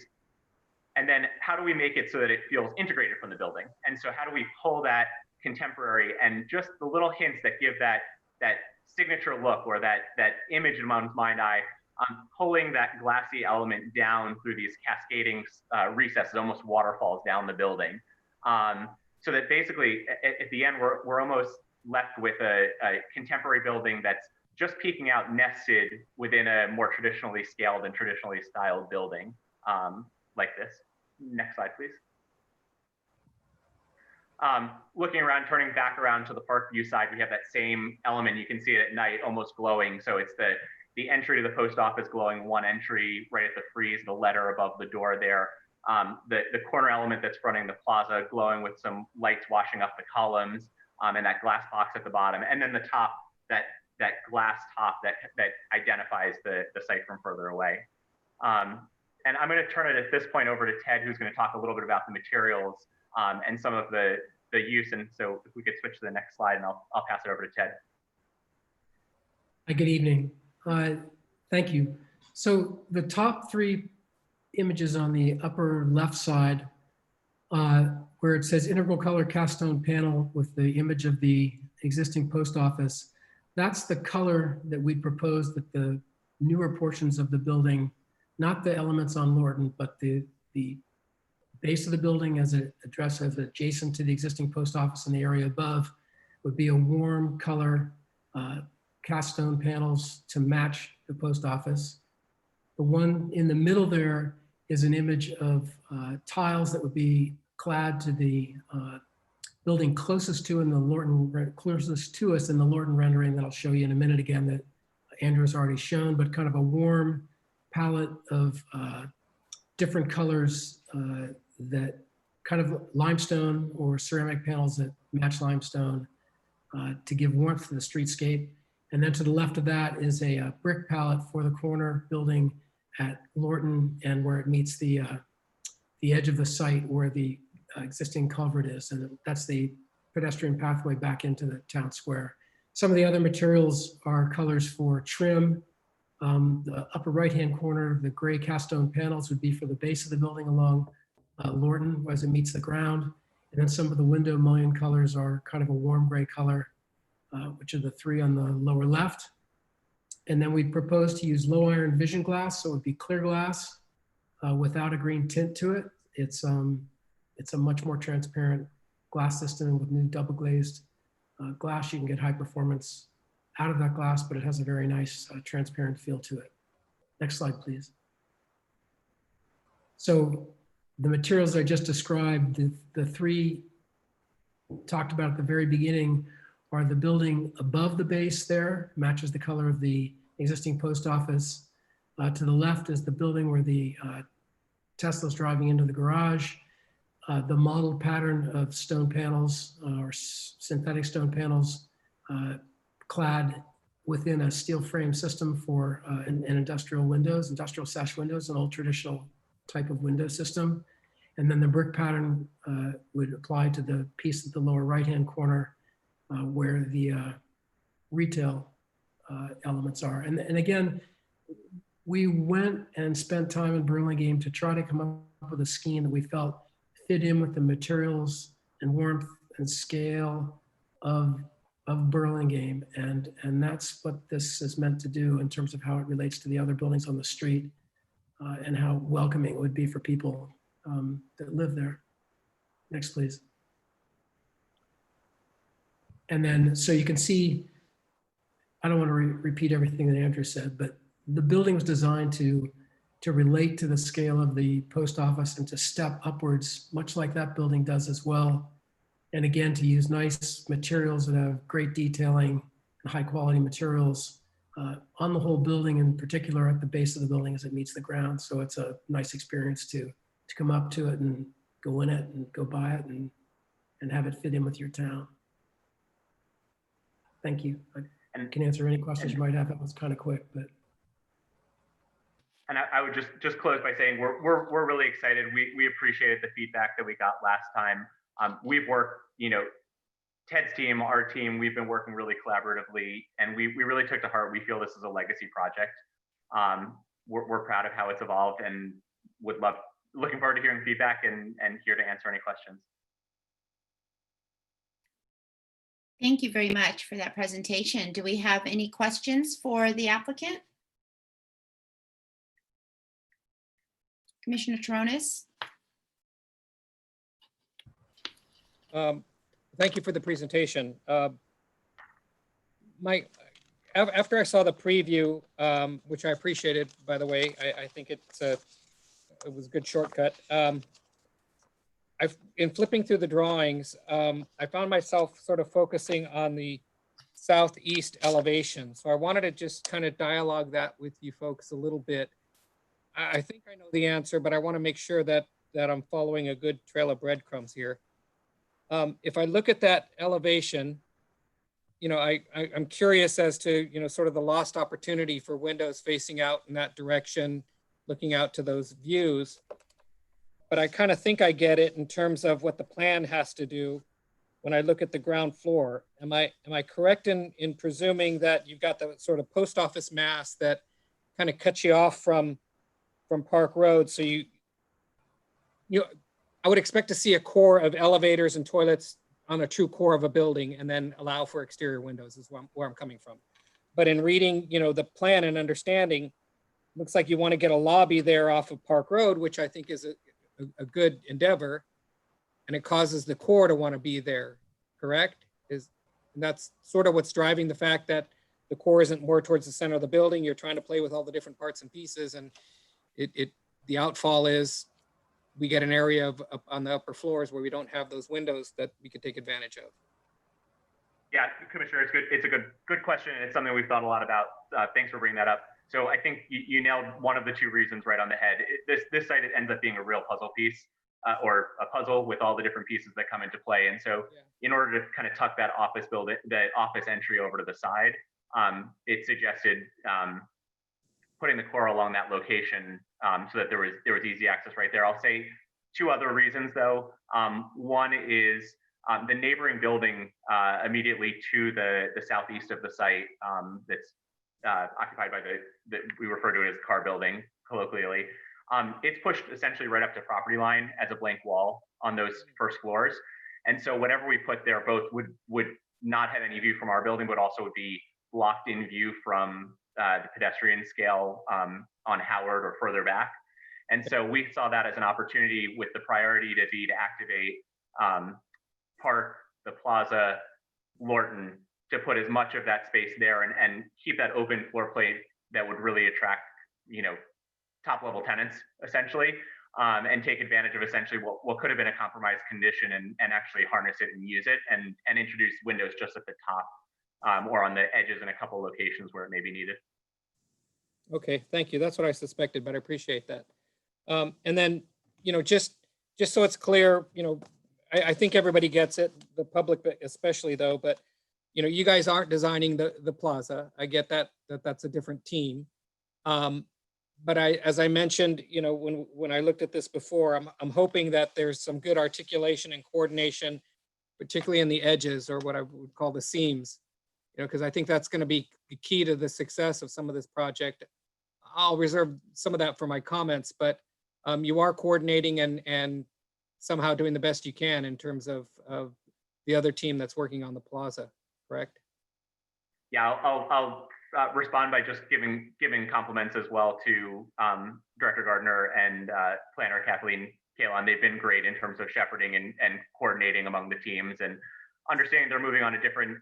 [SPEAKER 1] And then how do we make it so that it feels integrated from the building? And so how do we pull that contemporary and just the little hints that give that signature look, or that image in one's mind eye, pulling that glassy element down through these cascading recesses, almost waterfalls down the building. So that basically at the end, we're almost left with a contemporary building that's just peeking out, nested within a more traditionally scaled and traditionally styled building, like this. Next slide, please. Looking around, turning back around to the park view side, we have that same element. You can see it at night, almost glowing. So it's the entry to the post office glowing, one entry right at the frieze, the letter above the door there. The corner element that's fronting the plaza glowing with some lights washing up the columns, and that glass box at the bottom. And then the top, that glass top that identifies the site from further away. And I'm going to turn it at this point over to Ted, who's going to talk a little bit about the materials and some of the use. And so if we could switch to the next slide, and I'll pass it over to Ted.
[SPEAKER 6] Hi, good evening. Thank you. So the top three images on the upper left side where it says integral color cast stone panel with the image of the existing post office. That's the color that we proposed that the newer portions of the building, not the elements on Lorton, but the base of the building as an address as adjacent to the existing post office in the area above would be a warm color cast stone panels to match the post office. The one in the middle there is an image of tiles that would be clad to the building closest to in the Lorton, closest to us in the Lorton rendering that I'll show you in a minute again that Andrew has already shown, but kind of a warm palette of different colors that kind of limestone or ceramic panels that match limestone to give warmth to the streetscape. And then to the left of that is a brick palette for the corner building at Lorton and where it meets the edge of the site where the existing culvert is. And that's the pedestrian pathway back into the town square. Some of the other materials are colors for trim. The upper right-hand corner, the gray cast stone panels would be for the base of the building along Lorton as it meets the ground. And then some of the window mullion colors are kind of a warm gray color, which are the three on the lower left. And then we propose to use low iron vision glass, so it would be clear glass without a green tint to it. It's a much more transparent glass system with new double glazed glass. You can get high performance out of that glass, but it has a very nice transparent feel to it. Next slide, please. So the materials I just described, the three talked about at the very beginning are the building above the base there, matches the color of the existing post office. To the left is the building where the Tesla's driving into the garage. The model pattern of stone panels or synthetic stone panels clad within a steel frame system for an industrial windows, industrial sash windows, an old traditional type of window system. And then the brick pattern would apply to the piece at the lower right-hand corner where the retail elements are. And again, we went and spent time in Burlingame to try to come up with a scheme that we felt fit in with the materials and warmth and scale of Burlingame. And that's what this is meant to do in terms of how it relates to the other buildings on the street and how welcoming it would be for people that live there. Next, please. And then, so you can see, I don't want to repeat everything that Andrew said, but the building was designed to relate to the scale of the post office and to step upwards, much like that building does as well. And again, to use nice materials that have great detailing and high quality materials on the whole building, in particular at the base of the building as it meets the ground. So it's a nice experience to come up to it and go in it and go by it and have it fit in with your town. Thank you. I can answer any questions you might have. That was kind of quick, but.
[SPEAKER 1] And I would just close by saying we're really excited. We appreciated the feedback that we got last time. We've worked, Ted's team, our team, we've been working really collaboratively, and we really took to heart. We feel this is a legacy project. We're proud of how it's evolved, and looking forward to hearing feedback and here to answer any questions.
[SPEAKER 2] Thank you very much for that presentation. Do we have any questions for the applicant? Commissioner Tronis?
[SPEAKER 3] Thank you for the presentation. After I saw the preview, which I appreciated, by the way, I think it was a good shortcut. In flipping through the drawings, I found myself sort of focusing on the southeast elevation. So I wanted to just kind of dialogue that with you folks a little bit. I think I know the answer, but I want to make sure that I'm following a good trail of breadcrumbs here. If I look at that elevation, I'm curious as to, sort of the lost opportunity for windows facing out in that direction, looking out to those views. But I kind of think I get it in terms of what the plan has to do when I look at the ground floor. Am I correct in presuming that you've got the sort of post office mass that kind of cuts you off from Park Road? So I would expect to see a core of elevators and toilets on a true core of a building and then allow for exterior windows is where I'm coming from. But in reading, the plan and understanding, looks like you want to get a lobby there off of Park Road, which I think is a good endeavor. And it causes the core to want to be there, correct? And that's sort of what's driving the fact that the core isn't more towards the center of the building. You're trying to play with all the different parts and pieces, and the outfall is we get an area on the upper floors where we don't have those windows that we could take advantage of.
[SPEAKER 1] Yeah, Commissioner, it's good. It's a good question, and it's something we've thought a lot about. Thanks for bringing that up. So I think you nailed one of the two reasons right on the head. This site, it ends up being a real puzzle piece, or a puzzle with all the different pieces that come into play. And so in order to kind of tuck that office building, the office entry over to the side, it suggested putting the core along that location so that there was easy access right there. I'll say two other reasons though. One is the neighboring building immediately to the southeast of the site that's occupied by we refer to it as car building colloquially. It's pushed essentially right up to property line as a blank wall on those first floors. And so whatever we put there both would not have any view from our building, but also would be blocked in view from the pedestrian scale on Howard or further back. And so we saw that as an opportunity with the priority to activate Park, the Plaza, Lorton, to put as much of that space there and keep that open floor plate that would really attract, top level tenants essentially, and take advantage of essentially what could have been a compromised condition and actually harness it and use it and introduce windows just at the top or on the edges in a couple locations where it may be needed.
[SPEAKER 3] Okay, thank you. That's what I suspected, but I appreciate that. And then, just so it's clear, I think everybody gets it, the public especially though, but you guys aren't designing the plaza. I get that's a different team. But as I mentioned, when I looked at this before, I'm hoping that there's some good articulation and coordination, particularly in the edges or what I would call the seams, because I think that's going to be the key to the success of some of this project. I'll reserve some of that for my comments, but you are coordinating and somehow doing the best you can in terms of the other team that's working on the plaza, correct?
[SPEAKER 1] Yeah, I'll respond by just giving compliments as well to Director Gardner and Planner Kathleen Kalon. They've been great in terms of shepherding and coordinating among the teams and understanding they're moving on a different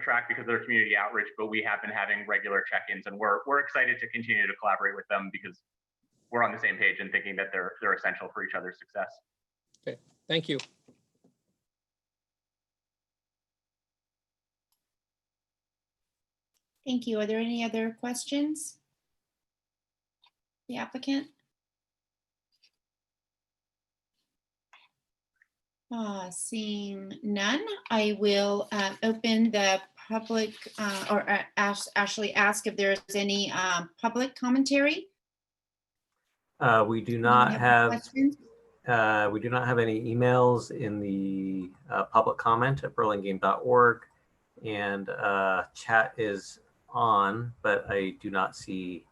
[SPEAKER 1] track because of their community outreach, but we have been having regular check-ins and we're excited to continue to collaborate with them because we're on the same page and thinking that they're essential for each other's success.
[SPEAKER 3] Okay, thank you.
[SPEAKER 2] Thank you. Are there any other questions? The applicant? Seeing none, I will open the public or actually ask if there's any public commentary.
[SPEAKER 4] We do not have
[SPEAKER 2] questions?
[SPEAKER 4] we do not have any emails in the public comment at burlingame.org, and chat is on, but I do not see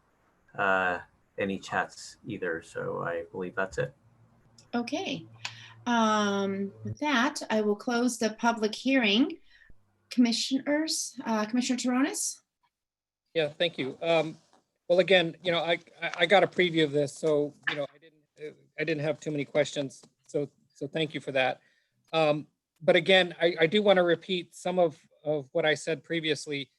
[SPEAKER 4] any chats either. So I believe that's it.
[SPEAKER 2] Okay. With that, I will close the public hearing. Commissioners, Commissioner Toronis?
[SPEAKER 3] Yeah, thank you. Well, again, I got a preview of this, so I didn't have too many questions. So thank you for that. But again, I do want to repeat some of what I said previously,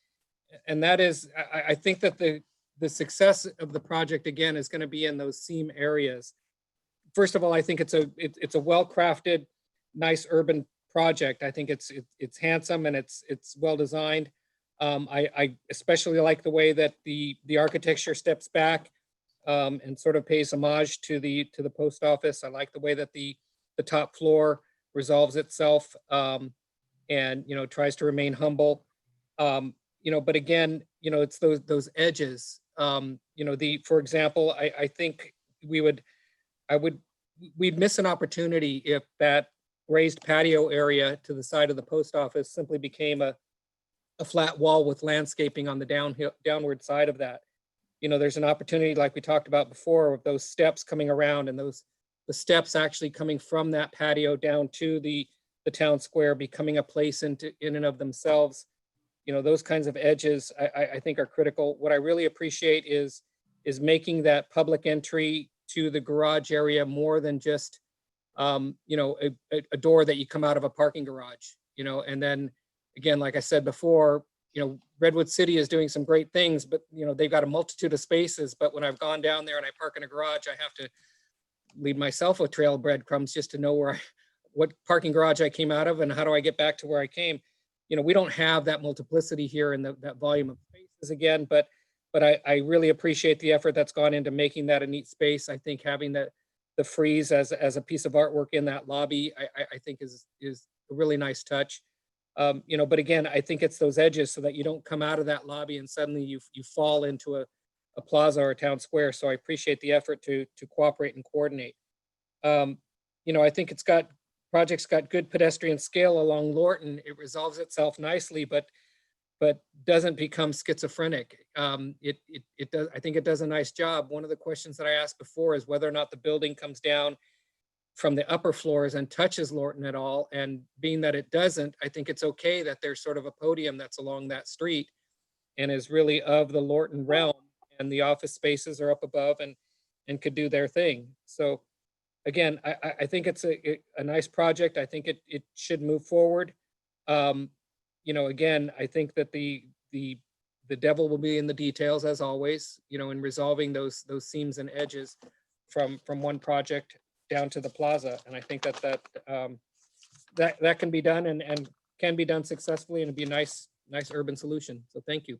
[SPEAKER 3] and that is, I think that the success of the project again is going to be in those seam areas. First of all, I think it's a well-crafted, nice urban project. I think it's handsome and it's well designed. I especially like the way that the architecture steps back and sort of pays homage to the post office. I like the way that the top floor resolves itself and tries to remain humble. But again, it's those edges. For example, I think we'd miss an opportunity if that raised patio area to the side of the post office simply became a flat wall with landscaping on the downward side of that. There's an opportunity, like we talked about before, with those steps coming around and those the steps actually coming from that patio down to the town square, becoming a place in and of themselves. You know, those kinds of edges I think are critical. What I really appreciate is making that public entry to the garage area more than just, you know, a door that you come out of a parking garage, you know. And then again, like I said before, you know, Redwood City is doing some great things, but you know, they've got a multitude of spaces. But when I've gone down there and I park in a garage, I have to leave myself a trail of breadcrumbs just to know what parking garage I came out of and how do I get back to where I came. You know, we don't have that multiplicity here and that volume of spaces again, but I really appreciate the effort that's gone into making that a neat space. I think having the frieze as a piece of artwork in that lobby, I think is a really nice touch. You know, but again, I think it's those edges so that you don't come out of that lobby and suddenly you fall into a plaza or a town square. So I appreciate the effort to cooperate and coordinate. You know, I think project's got good pedestrian scale along Lorton. It resolves itself nicely, but doesn't become schizophrenic. It does. I think it does a nice job. One of the questions that I asked before is whether or not the building comes down from the upper floors and touches Lorton at all. And being that it doesn't, I think it's okay that there's sort of a podium that's along that street and is really of the Lorton realm, and the office spaces are up above and could do their thing. So again, I think it's a nice project. I think it should move forward. You know, again, I think that the devil will be in the details as always, you know, in resolving those seams and edges from one project down to the plaza. And I think that can be done and can be done successfully, and it'd be a nice urban solution. So thank you.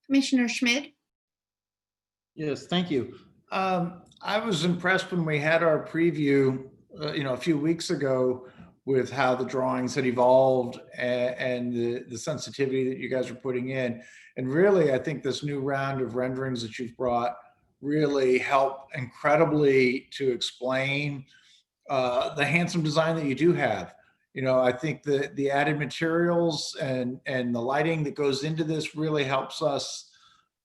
[SPEAKER 2] Commissioner Schmidt.
[SPEAKER 10] Yes, thank you. I was impressed when we had our preview, you know, a few weeks ago with how the drawings had evolved and the sensitivity that you guys are putting in. And really, I think this new round of renderings that you've brought really help incredibly to explain the handsome design that you do have. You know, I think the added materials and the lighting that goes into this really helps us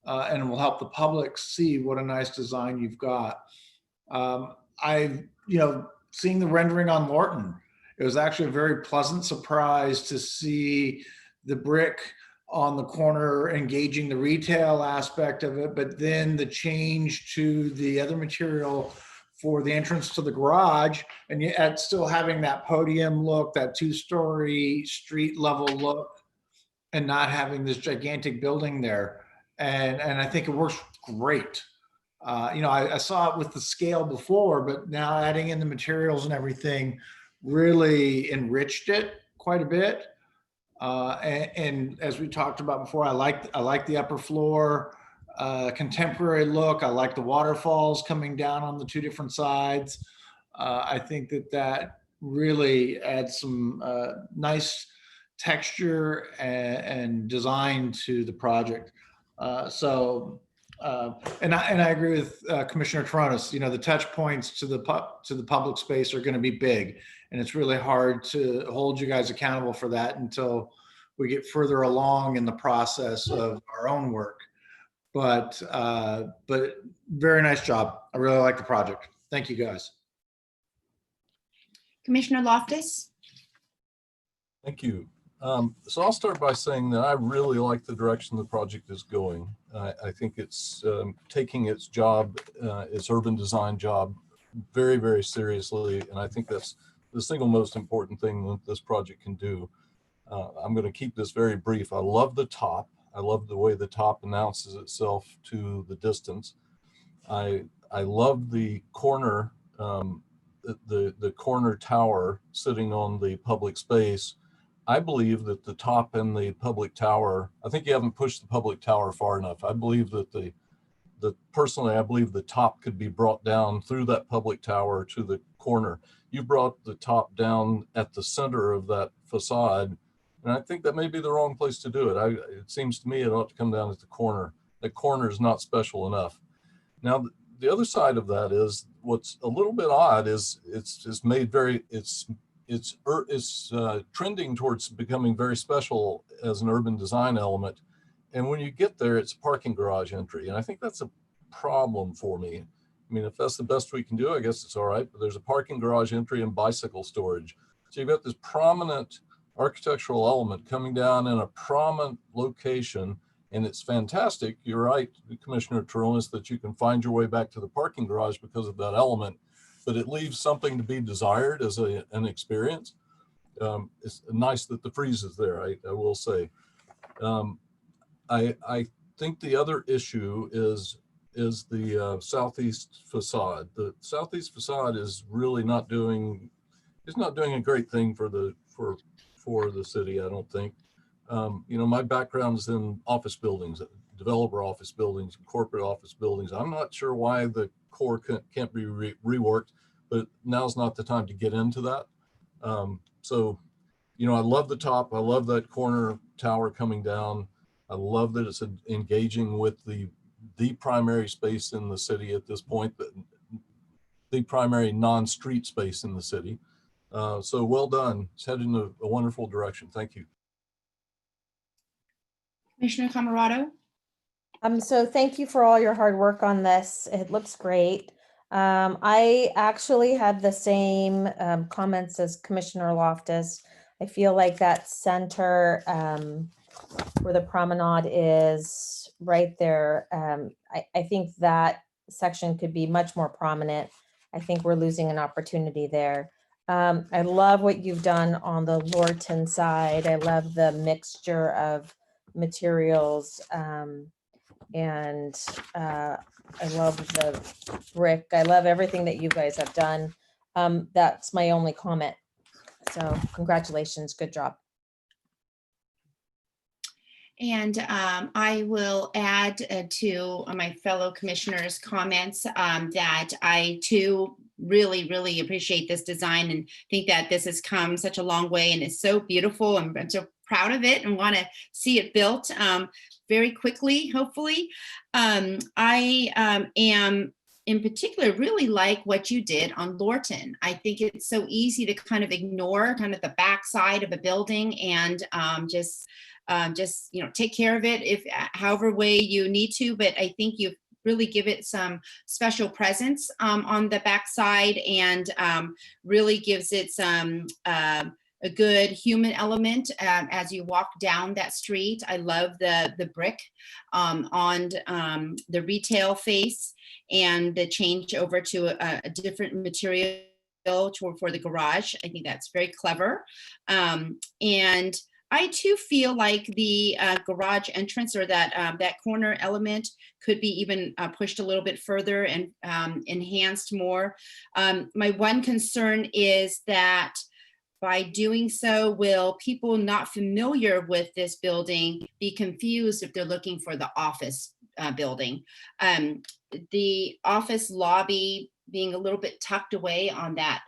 [SPEAKER 10] and will help the public see what a nice design you've got. I've, you know, seeing the rendering on Lorton, it was actually a very pleasant surprise to see the brick on the corner engaging the retail aspect of it, but then the change to the other material for the entrance to the garage, and yet still having that podium look, that two-story street level look, and not having this gigantic building there. And I think it works great. You know, I saw it with the scale before, but now adding in the materials and everything really enriched it quite a bit. And as we talked about before, I like the upper floor contemporary look. I like the waterfalls coming down on the two different sides. I think that really adds some nice texture and design to the project. And I agree with Commissioner Toronis. You know, the touch points to the public space are going to be big, and it's really hard to hold you guys accountable for that until we get further along in the process of our own work. But very nice job. I really like the project. Thank you, guys.
[SPEAKER 2] Commissioner Loftus.
[SPEAKER 9] Thank you. So I'll start by saying that I really like the direction the project is going. I think it's taking its job, its urban design job, very, very seriously. And I think that's the single most important thing that this project can do. I'm going to keep this very brief. I love the top. I love the way the top announces itself to the distance. I love the corner, the corner tower sitting on the public space. I believe that the top and the public tower, I think you haven't pushed the public tower far enough. I believe that personally, I believe the top could be brought down through that public tower to the corner. You brought the top down at the center of that facade, and I think that may be the wrong place to do it. It seems to me it ought to come down at the corner. The corner is not special enough. Now, the other side of that is what's a little bit odd is it's made very, it's trending towards becoming very special as an urban design element. And when you get there, it's a parking garage entry. And I think that's a problem for me. I mean, if that's the best we can do, I guess it's all right, but there's a parking garage entry and bicycle storage. So you've got this prominent architectural element coming down in a prominent location, and it's fantastic. You're right, Commissioner Taronis, that you can find your way back to the parking garage because of that element, but it leaves something to be desired as an experience. It's nice that the freeze is there, I will say. I think the other issue is the southeast facade. The southeast facade is really not doing a great thing for the city, I don't think. You know, my background is in office buildings, developer office buildings, corporate office buildings. I'm not sure why the core can't be reworked, but now's not the time to get into that. So, you know, I love the top. I love that corner tower coming down. I love that it's engaging with the primary space in the city at this point, but the primary non-street space in the city. So well done. It's headed in a wonderful direction. Thank you.
[SPEAKER 2] Commissioner Camerado?
[SPEAKER 5] So thank you for all your hard work on this. It looks great. I actually had the same comments as Commissioner Loftus. I feel like that center where the promenade is right there, I think that section could be much more prominent. I think we're losing an opportunity there. I love what you've done on the Lorton side. I love the mixture of materials, and I love the brick. I love everything that you guys have done. That's my only comment. So congratulations, good job.
[SPEAKER 2] And I will add to my fellow commissioners' comments that I too really appreciate this design and think that this has come such a long way and it's so beautiful. I'm so proud of it and want to see it built very quickly, hopefully. I am in particular really like what you did on Lorton. I think it's so easy to kind of ignore kind of the backside of a building and just you know, take care of it if however way you need to, but I think you really give it some special presence on the backside and really gives it some a good human element as you walk down that street. I love the brick on the retail face and the change over to a different material for the garage. I think that's very clever. And I too feel like the garage entrance or that corner element could be even pushed a little bit further and enhanced more. My one concern is that by doing so, will people not familiar with this building be confused if they're looking for the office building? The office lobby being a little bit tucked away on that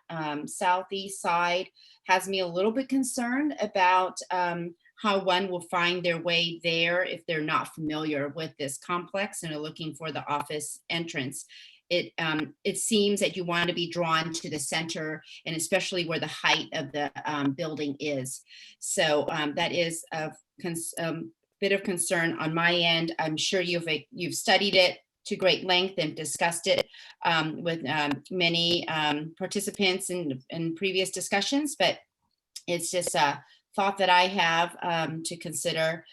[SPEAKER 2] southeast side has me a little bit concerned about how one will find their way there if they're not familiar with this complex and are looking for the office entrance. It seems that you want to be drawn to the center and especially where the height of the building is. So that is a bit of concern on my end. I'm sure you've studied it to great length and discussed it with many participants in previous discussions, but it's just a thought that I have to consider.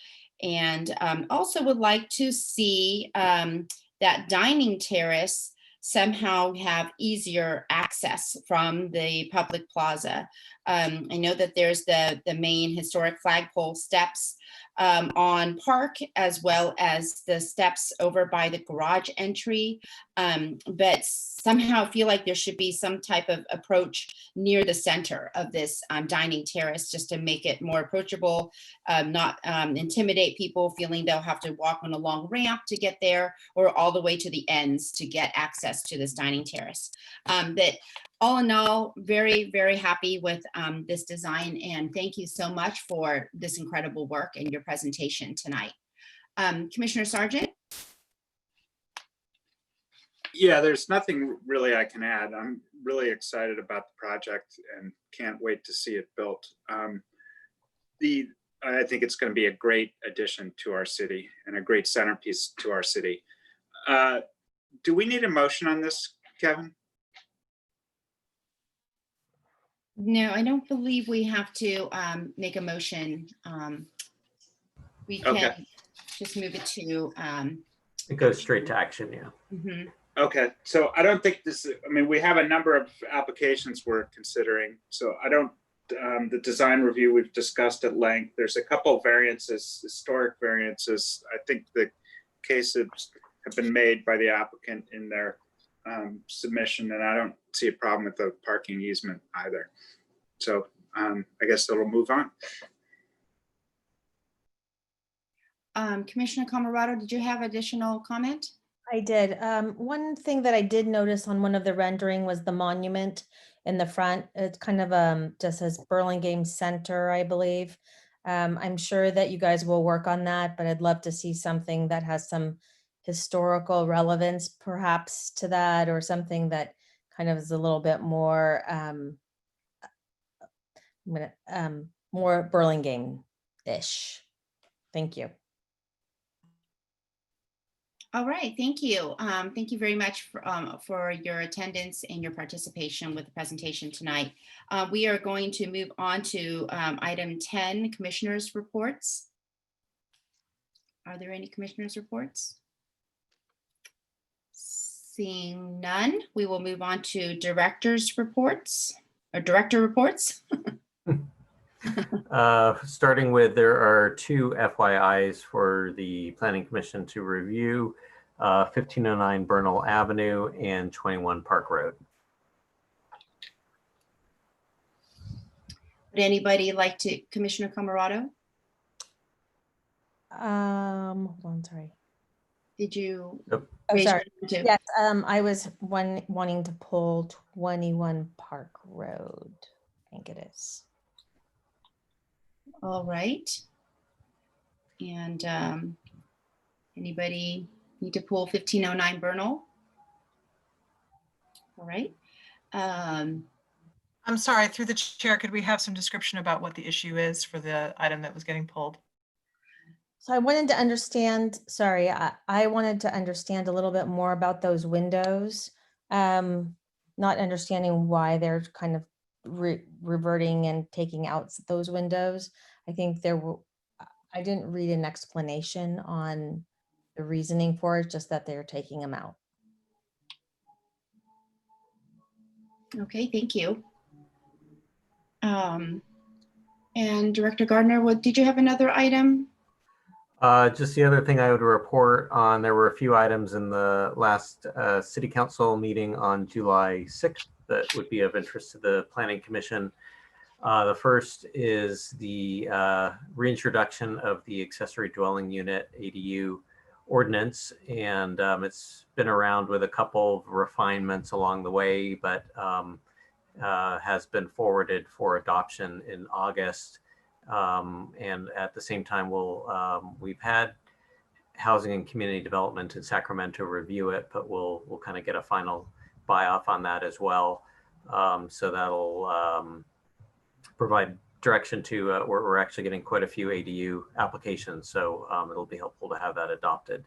[SPEAKER 2] And also would like to see that dining terrace somehow have easier access from the public plaza. I know that there's the main historic flagpole steps on Park, as well as the steps over by the garage entry, but somehow feel like there should be some type of approach near the center of this dining terrace just to make it more approachable, not intimidate people feeling they'll have to walk on a long ramp to get there or all the way to the ends to get access to this dining terrace. But all in all, very happy with this design, and thank you so much for this incredible work and your presentation tonight. Commissioner Sargent?
[SPEAKER 11] Yeah, there's nothing really I can add. I'm really excited about the project and can't wait to see it built. I think it's going to be a great addition to our city and a great centerpiece to our city. Do we need a motion on this, Kevin?
[SPEAKER 2] No, I don't believe we have to make a motion. We can
[SPEAKER 11] Okay.
[SPEAKER 2] just move it to.
[SPEAKER 4] It goes straight to action, yeah.
[SPEAKER 2] Mhm.
[SPEAKER 11] Okay, so I don't think this, I mean, we have a number of applications we're considering. So I don't, the design review we've discussed at length. There's a couple of variances, historic variances. I think the cases have been made by the applicant in their submission, and I don't see a problem with the parking easement either. So I guess it'll move on.
[SPEAKER 2] Commissioner Camerado, did you have additional comment?
[SPEAKER 5] I did. One thing that I did notice on one of the rendering was the monument in the front. It kind of just says Burlingame Center, I believe. I'm sure that you guys will work on that, but I'd love to see something that has some historical relevance perhaps to that, or something that kind of is a little bit more more Burlingame-ish. Thank you.
[SPEAKER 2] All right, thank you. Thank you very much for your attendance and your participation with the presentation tonight. We are going to move on to item 10, commissioners' reports. Are there any commissioners' reports? Seeing none, we will move on to directors' reports, or director reports.
[SPEAKER 4] Starting with, there are 2 FYIs for the Planning Commission to review, 1509 Bernal Avenue and 21 Park Road.
[SPEAKER 2] Would anybody like to, Commissioner Camerado?
[SPEAKER 5] Hold on, sorry.
[SPEAKER 2] Did you?
[SPEAKER 4] Yep.
[SPEAKER 5] Oh,
[SPEAKER 2] raise
[SPEAKER 5] sorry.
[SPEAKER 2] your hand too?
[SPEAKER 5] Yes, I was wanting to pull 21 Park Road. I think it is.
[SPEAKER 2] All right. And anybody need to pull 1509 Bernal? All right.
[SPEAKER 17] I'm sorry, through the chair, could we have some description about what the issue is for the item that was getting pulled?
[SPEAKER 5] So I wanted to understand, sorry, I wanted to understand a little bit more about those windows. Not understanding why they're kind of reverting and taking out those windows. I think I didn't read an explanation on the reasoning for it, just that they're taking them out.
[SPEAKER 2] Okay, thank you. And Director Gardner, did you have another item?
[SPEAKER 4] Just the other thing I would report on, there were a few items in the last City Council meeting on July 6th that would be of interest to the Planning Commission. The first is the reintroduction of the accessory dwelling unit ADU ordinance, and it's been around with a couple of refinements along the way, but has been forwarded for adoption in August. And at the same time, we've had Housing and Community Development in Sacramento review it, but we'll kind of get a final buy-off on that as well. So that'll provide direction to, we're actually getting quite a few ADU applications, so it'll be helpful to have that adopted.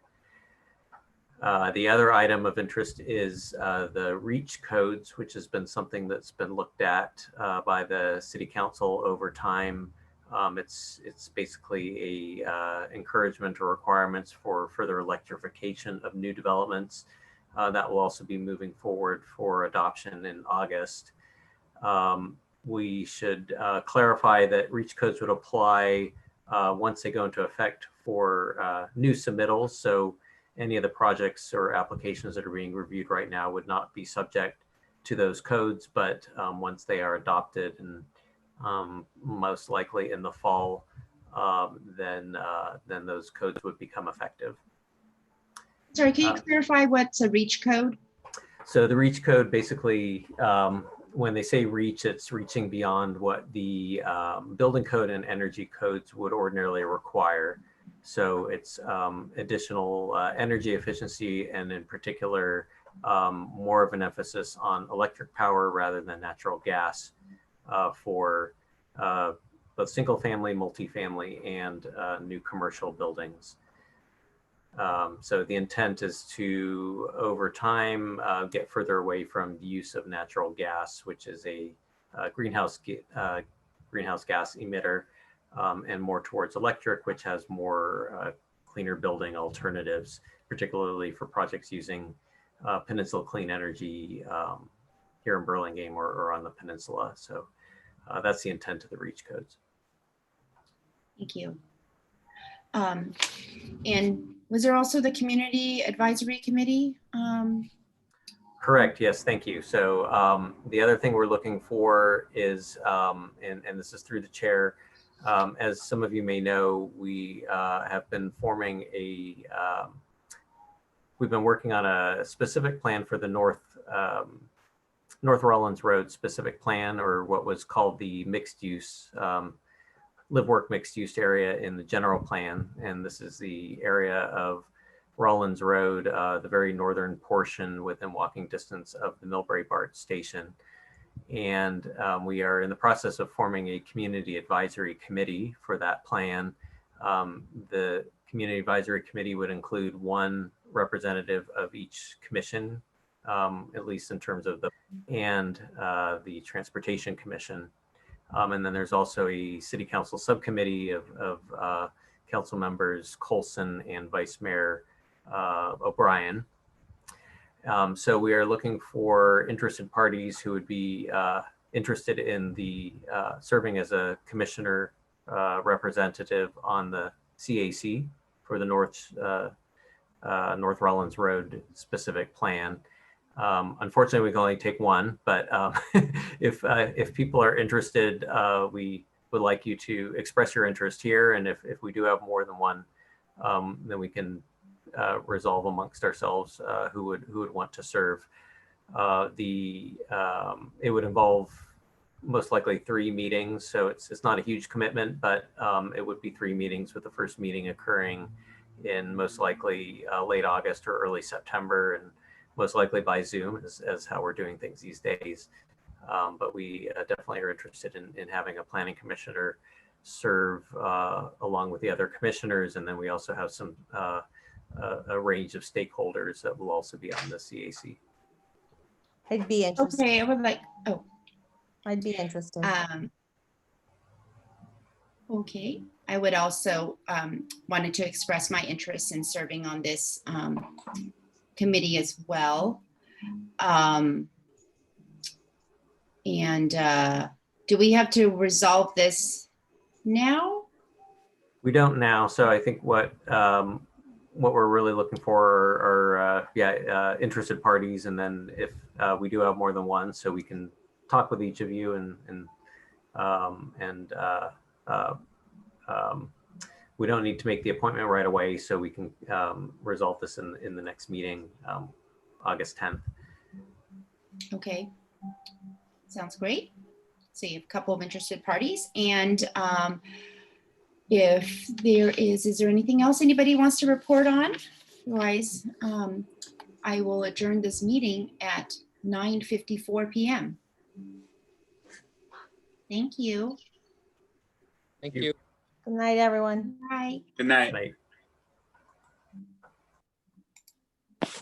[SPEAKER 4] The other item of interest is the REACH codes, which has been something that's been looked at by the City Council over time. It's basically a encouragement or requirements for further electrification of new developments. That will also be moving forward for adoption in August. We should clarify that REACH codes would apply once they go into effect for new submittals. So any of the projects or applications that are being reviewed right now would not be subject to those codes, but once they are adopted, and most likely in the fall, then those codes would become effective.
[SPEAKER 2] Sorry, can you clarify what's a REACH code?
[SPEAKER 4] So the REACH code basically, when they say REACH, it's reaching beyond what the building code and energy codes would ordinarily require. So it's additional energy efficiency, and in particular, more of an emphasis on electric power rather than natural gas for both single family, multifamily, and new commercial buildings. So the intent is to, over time, get further away from the use of natural gas, which is a greenhouse gas emitter, and more towards electric, which has more cleaner building alternatives, particularly for projects using Peninsula Clean Energy here in Burlingame or on the peninsula. So that's the intent of the REACH codes.
[SPEAKER 2] Thank you. And was there also the Community Advisory Committee?
[SPEAKER 4] Correct. Yes. Thank you. So the other thing we're looking for is, and this is through the chair, as some of you may know, we have been forming we've been working on a specific plan for the North Rollins Road specific plan, or what was called the mixed use, live work mixed use area in the general plan. And this is the area of Rollins Road, the very northern portion within walking distance of the Millbrae BART station. And we are in the process of forming a community advisory committee for that plan. The community advisory committee would include one representative of each commission, at least in terms of the Transportation Commission. And then there's also a city council subcommittee of council members Colson and Vice Mayor O'Brien. So we are looking for interested parties who would be interested in the serving as a commissioner representative on the CAC for the North Rollins Road specific plan. Unfortunately, we can only take one, but if people are interested, we would like you to express your interest here. And if we do have more than one, then we can resolve amongst ourselves who would want to serve. It would involve most likely 3 meetings, so it's not a huge commitment, but it would be 3 meetings, with the first meeting occurring in most likely late August or early September, and most likely by Zoom, as how we're doing things these days. But we definitely are interested in having a planning commissioner serve along with the other commissioners, and then we also have some a range of stakeholders that will also be on the CAC.
[SPEAKER 5] I'd be interested.
[SPEAKER 2] Okay, I would like,
[SPEAKER 5] I'd be interested.
[SPEAKER 2] Okay, I would also wanted to express my interest in serving on this committee as well. Do we have to resolve this now?
[SPEAKER 4] We don't now, so I think what we're really looking for are interested parties, and then if we do have more than one, so we can talk with each of you and we don't need to make the appointment right away, so we can resolve this in the next meeting, August 10th.
[SPEAKER 2] Okay, sounds great. So you have a couple of interested parties, and if there is there anything else anybody wants to report on? Otherwise, I will adjourn this meeting at 9:54 p.m. Thank you.
[SPEAKER 3] Thank you.
[SPEAKER 5] Good night, everyone.
[SPEAKER 2] Bye.
[SPEAKER 11] Good night.
[SPEAKER 4] Night.